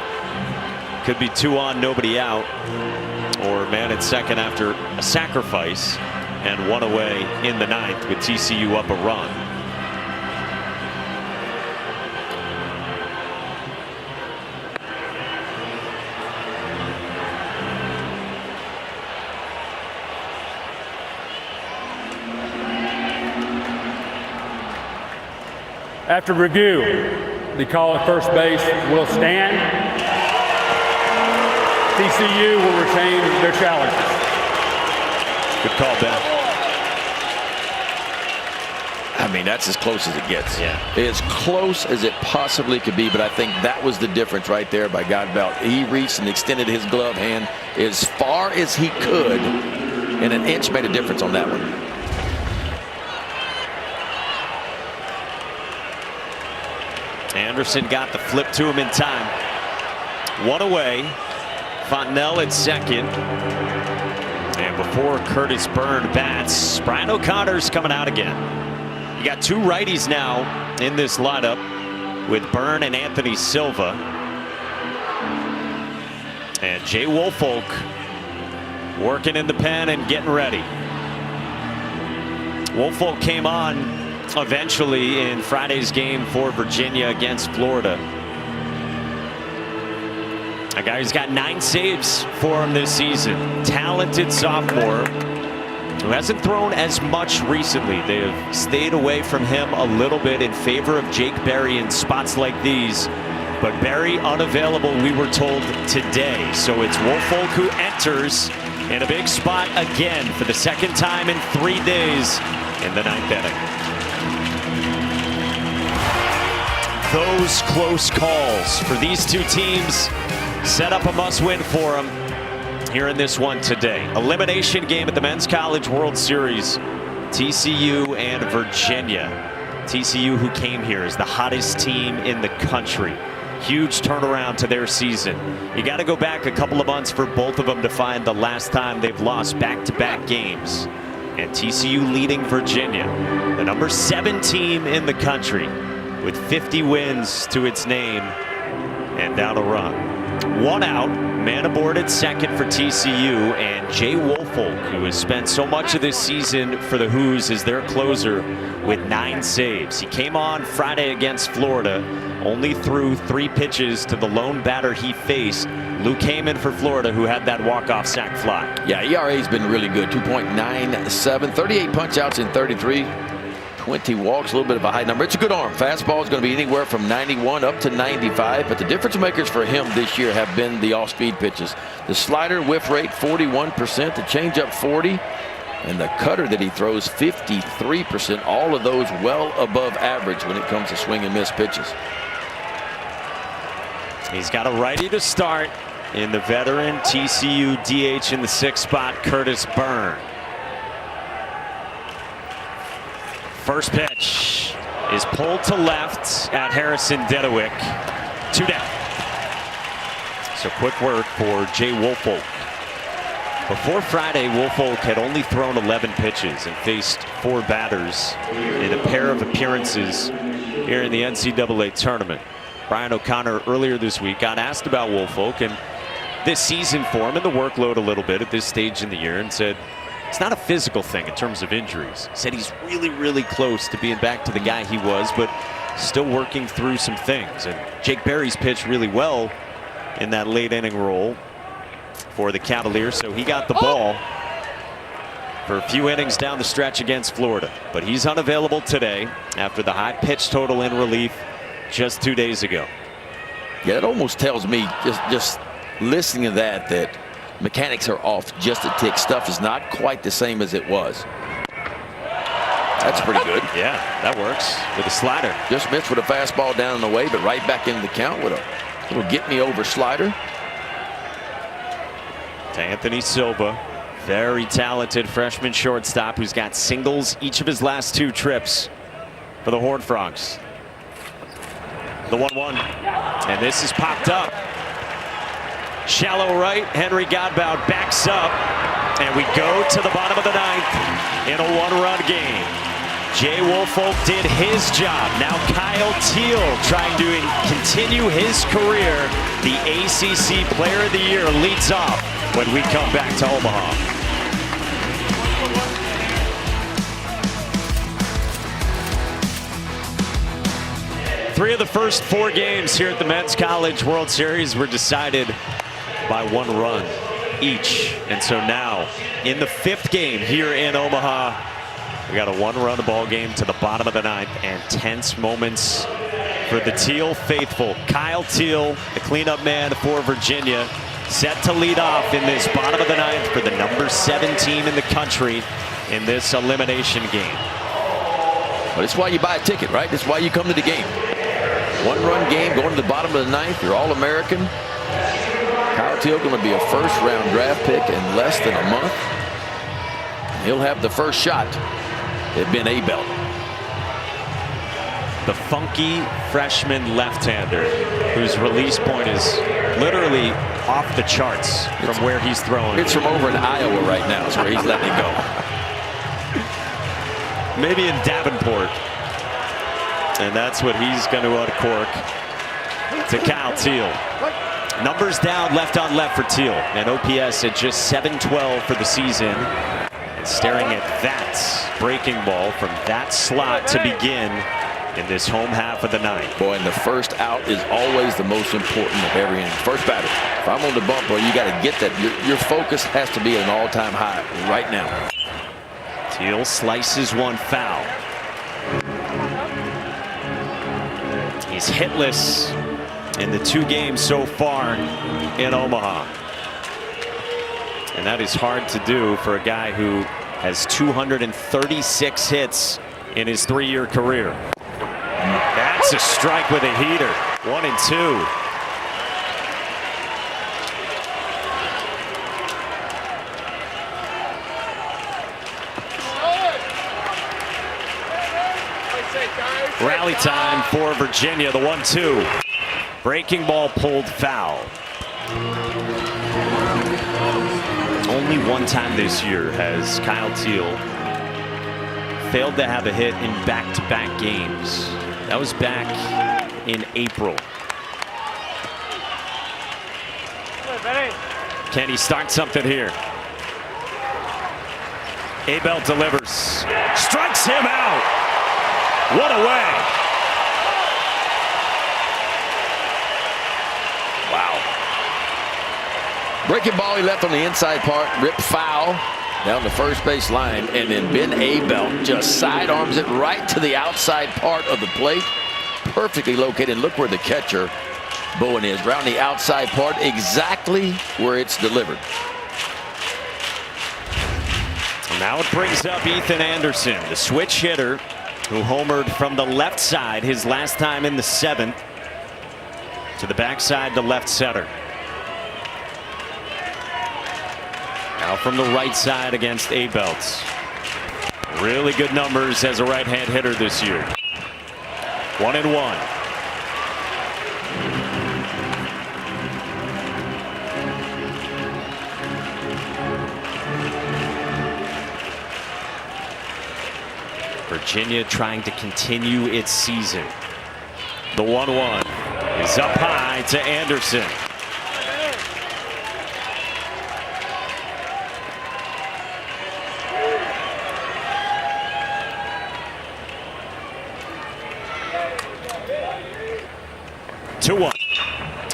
Could be 2 on, nobody out, or man at second after a sacrifice, and 1 away in the 9th with TCU up a run. After review, the call at first base will stand. TCU will retain their challenges. Good call, Ben. I mean, that's as close as it gets. Yeah. As close as it possibly could be, but I think that was the difference right there by Godbout. He reached and extended his glove hand as far as he could, and an inch made a difference on that one. Anderson got the flip to him in time. 1 away Fontenelle at second. And before Curtis Byrne bats, Brian O'Connor's coming out again. You got two righties now in this lineup with Byrne and Anthony Silva. And Jay Woolfolk working in the pen and getting ready. Woolfolk came on eventually in Friday's game for Virginia against Florida. A guy who's got 9 saves for him this season. Talented sophomore who hasn't thrown as much recently. They have stayed away from him a little bit in favor of Jake Berry in spots like these. But Berry unavailable, we were told today. So it's Woolfolk who enters in a big spot again for the second time in 3 days in the 9th inning. Those close calls for these two teams set up a must-win for them here in this one today. Elimination game at the Men's College World Series. TCU and Virginia. TCU, who came here as the hottest team in the country. Huge turnaround to their season. You got to go back a couple of months for both of them to find the last time they've lost back-to-back games. And TCU leading Virginia, the number 7 team in the country, with 50 wins to its name and down a run. 1 out, man aboard at second for TCU, and Jay Woolfolk, who has spent so much of this season for the Hoos as their closer with 9 saves. He came on Friday against Florida, only threw 3 pitches to the lone batter he faced, Luke Heyman for Florida, who had that walk-off sac fly. Yeah, ERA's been really good, 2.97, 38 punch-outs in 33. 20 walks, a little bit of a high number. It's a good arm. Fastball is going to be anywhere from 91 up to 95, but the difference makers for him this year have been the off-speed pitches. The slider whiff rate 41%, the changeup 40, and the cutter that he throws 53%. All of those well above average when it comes to swing and miss pitches. He's got a righty to start in the veteran TCU DH in the 6th spot, Curtis Byrne. First pitch is pulled to left at Harrison Dedewick. 2 down. So quick work for Jay Woolfolk. Before Friday, Woolfolk had only thrown 11 pitches and faced 4 batters in a pair of appearances here in the NCAA tournament. Brian O'Connor earlier this week got asked about Woolfolk and this season for him and the workload a little bit at this stage in the year, and said it's not a physical thing in terms of injuries. He said he's really, really close to being back to the guy he was, but still working through some things. And Jake Berry's pitched really well in that late inning role for the Cavaliers, so he got the ball for a few innings down the stretch against Florida. But he's unavailable today after the high pitch total in relief just 2 days ago. Yeah, it almost tells me, just listening to that mechanics are off just a tick. Stuff is not quite the same as it was. That's pretty good. Yeah, that works with a slider. Just missed with a fastball down and away, but right back into the count with a little get-me-over slider. To Anthony Silva, very talented freshman shortstop who's got singles each of his last 2 trips for the Horned Frogs. The 1-1, and this is popped up. Shallow right, Henry Godbout backs up, and we go to the bottom of the 9th in a 1-run game. Jay Woolfolk did his job. Now Kyle Teal trying to continue his career. The ACC Player of the Year leads off when we come back to Omaha. Three of the first 4 games here at the Men's College World Series were decided by 1 run each. And so now in the 5th game here in Omaha, we got a 1-run ball game to the bottom of the 9th, and tense moments for the Teal faithful. Kyle Teal, the cleanup man for Virginia, set to lead off in this bottom of the 9th for the number 7 team in the country in this elimination game. But it's why you buy a ticket, right? It's why you come to the game. 1-run game going to the bottom of the 9th. You're All-American. Kyle Teal going to be a first-round draft pick in less than a month. He'll have the first shot at Ben Abel. The funky freshman left-hander whose release point is literally off the charts from where he's throwing. It's from over in Iowa right now. Is where he's letting it go. Maybe in Davenport. And that's what he's going to uncork to Kyle Teal. Numbers down left on left for Teal. And OPS at just 712 for the season. And staring at that breaking ball from that slot to begin in this home half of the ninth. Boy, and the first out is always the most important of every inning. First batter. If I'm on the bump, boy, you got to get that. Your focus has to be at an all-time high right now. Teal slices one foul. He's hitless in the 2 games so far in Omaha. And that is hard to do for a guy who has 236 hits in his 3-year career. That's a strike with a heater. 1-2. Rally time for Virginia. The 1-2. Breaking ball pulled foul. Only one time this year has Kyle Teal failed to have a hit in back-to-back games. That was back in April. Can he start something here? Abel delivers. Strikes him out. What a way. Wow. Breaking ball he left on the inside part. Ripped foul down the first base line. And then Ben Abel just sidearms it right to the outside part of the plate. Perfectly located. Look where the catcher, Bowen, is. Around the outside part. Exactly where it's delivered. And now it brings up Ethan Anderson, the switch hitter, who homered from the left side his last time in the 7th to the backside to left center. Now from the right side against Abelts. Really good numbers as a right-hand hitter this year. 1-1. Virginia trying to continue its season. The 1-1 is up high to Anderson.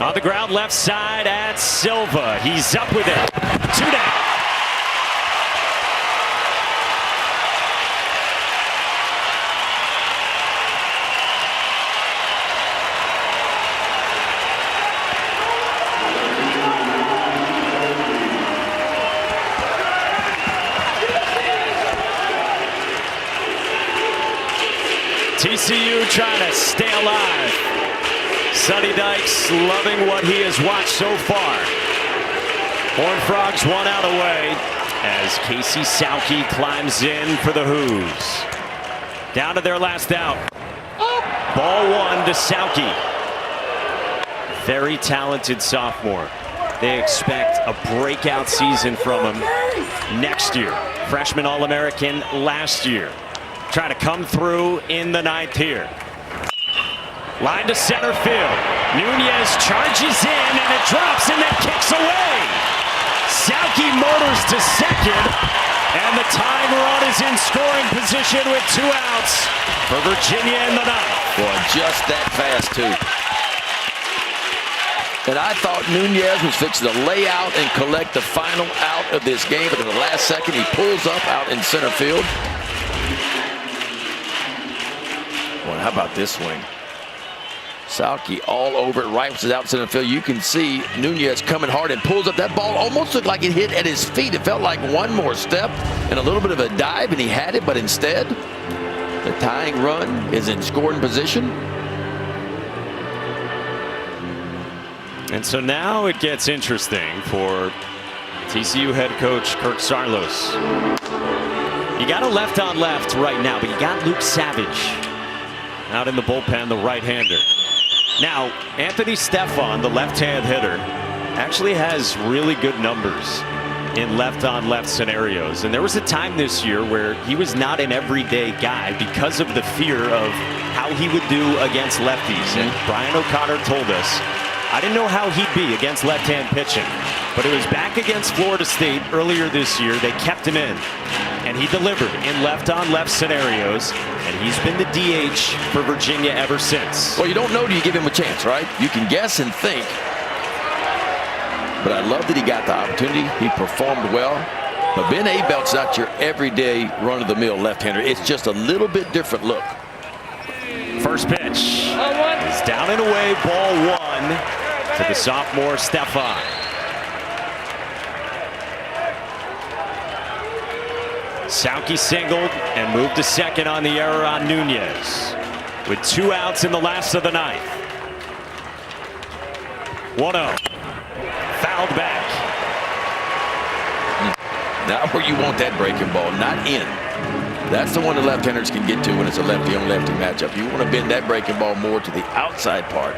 On the ground left side at Silva. He's up with it. 2 down. TCU trying to stay alive. Sonny Dykes loving what he has watched so far. Horned Frogs 1 out away as Casey Sauke climbs in for the Hoos. Down to their last out. Ball 1 to Sauke. Very talented sophomore. They expect a breakout season from him next year. Freshman All-American last year. Trying to come through in the 9th here. Line to center field. Nunez charges in and it drops and then kicks away. Sauke motors to second and the tying run is in scoring position with 2 outs for Virginia in the 9th. Boy, just that fast too. And I thought Nunez was fixing to lay out and collect the final out of this game, but in the last second he pulls up out in center field. Boy, how about this swing? Sauke all over it, right out center field. You can see Nunez coming hard and pulls up. That ball almost looked like it hit at his feet. It felt like one more step and a little bit of a dive, and he had it, but instead the tying run is in scoring position. And so now it gets interesting for TCU head coach Kirk Saarloos. You got a left on left right now, but you got Luke Savage out in the bullpen, the right-hander. Now, Anthony Stefan, the left-hand hitter, actually has really good numbers in left-on-left scenarios. And there was a time this year where he was not an everyday guy because of the fear of how he would do against lefties. And Brian O'Connor told us, I didn't know how he'd be against left-hand pitching. But it was back against Florida State earlier this year. They kept him in. And he delivered in left-on-left scenarios. And he's been the DH for Virginia ever since. Well, you don't know till you give him a chance, right? You can guess and think. But I love that he got the opportunity. He performed well. But Ben Abelt's not your everyday run-of-the-mill left-hander. It's just a little bit different look. First pitch is down and away, ball one to the sophomore Stefan. Sauke singled and moved to second on the error on Nunez. With 2 outs in the last of the ninth. 1-0. Fouled back. Not where you want that breaking ball, not in. That's the one the left-handers can get to when it's a lefty-on-lefty matchup. You want to bend that breaking ball more to the outside part.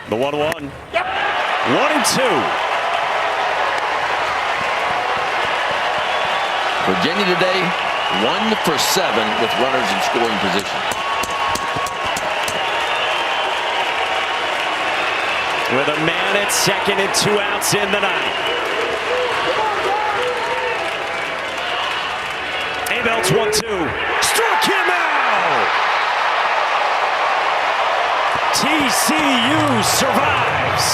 The 1-1. 1-2. Virginia today, 1 for 7 with runners in scoring position. With a man at second and 2 outs in the ninth. Abelt's 1-2. Struck him out! TCU survives.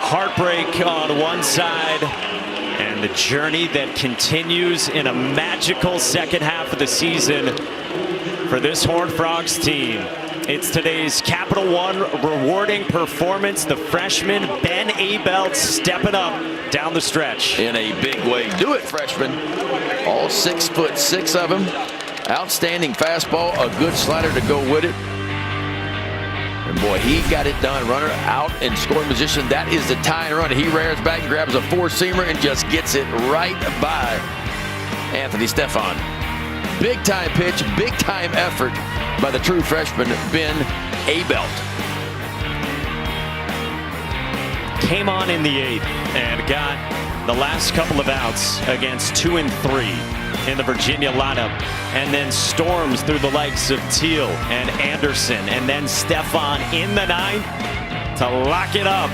Heartbreak on one side and the journey that continues in a magical second half of the season for this Horned Frogs team. It's today's Capital One rewarding performance. The freshman Ben Abelt stepping up down the stretch. In a big way. Do it, freshman. All 6'6" of them. Outstanding fastball, a good slider to go with it. And boy, he got it done. Runner out in scoring position. That is the tying run. He rears back and grabs a four-seamer and just gets it right by Anthony Stefan. Big time pitch, big time effort by the true freshman, Ben Abelt. Came on in the 8th and got the last couple of outs against 2 and 3 in the Virginia lineup, and then storms through the likes of Teal and Anderson and then Stefan in the 9th to lock it up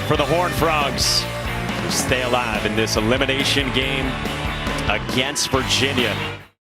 for the Horned Frogs to stay alive in this elimination game against Virginia.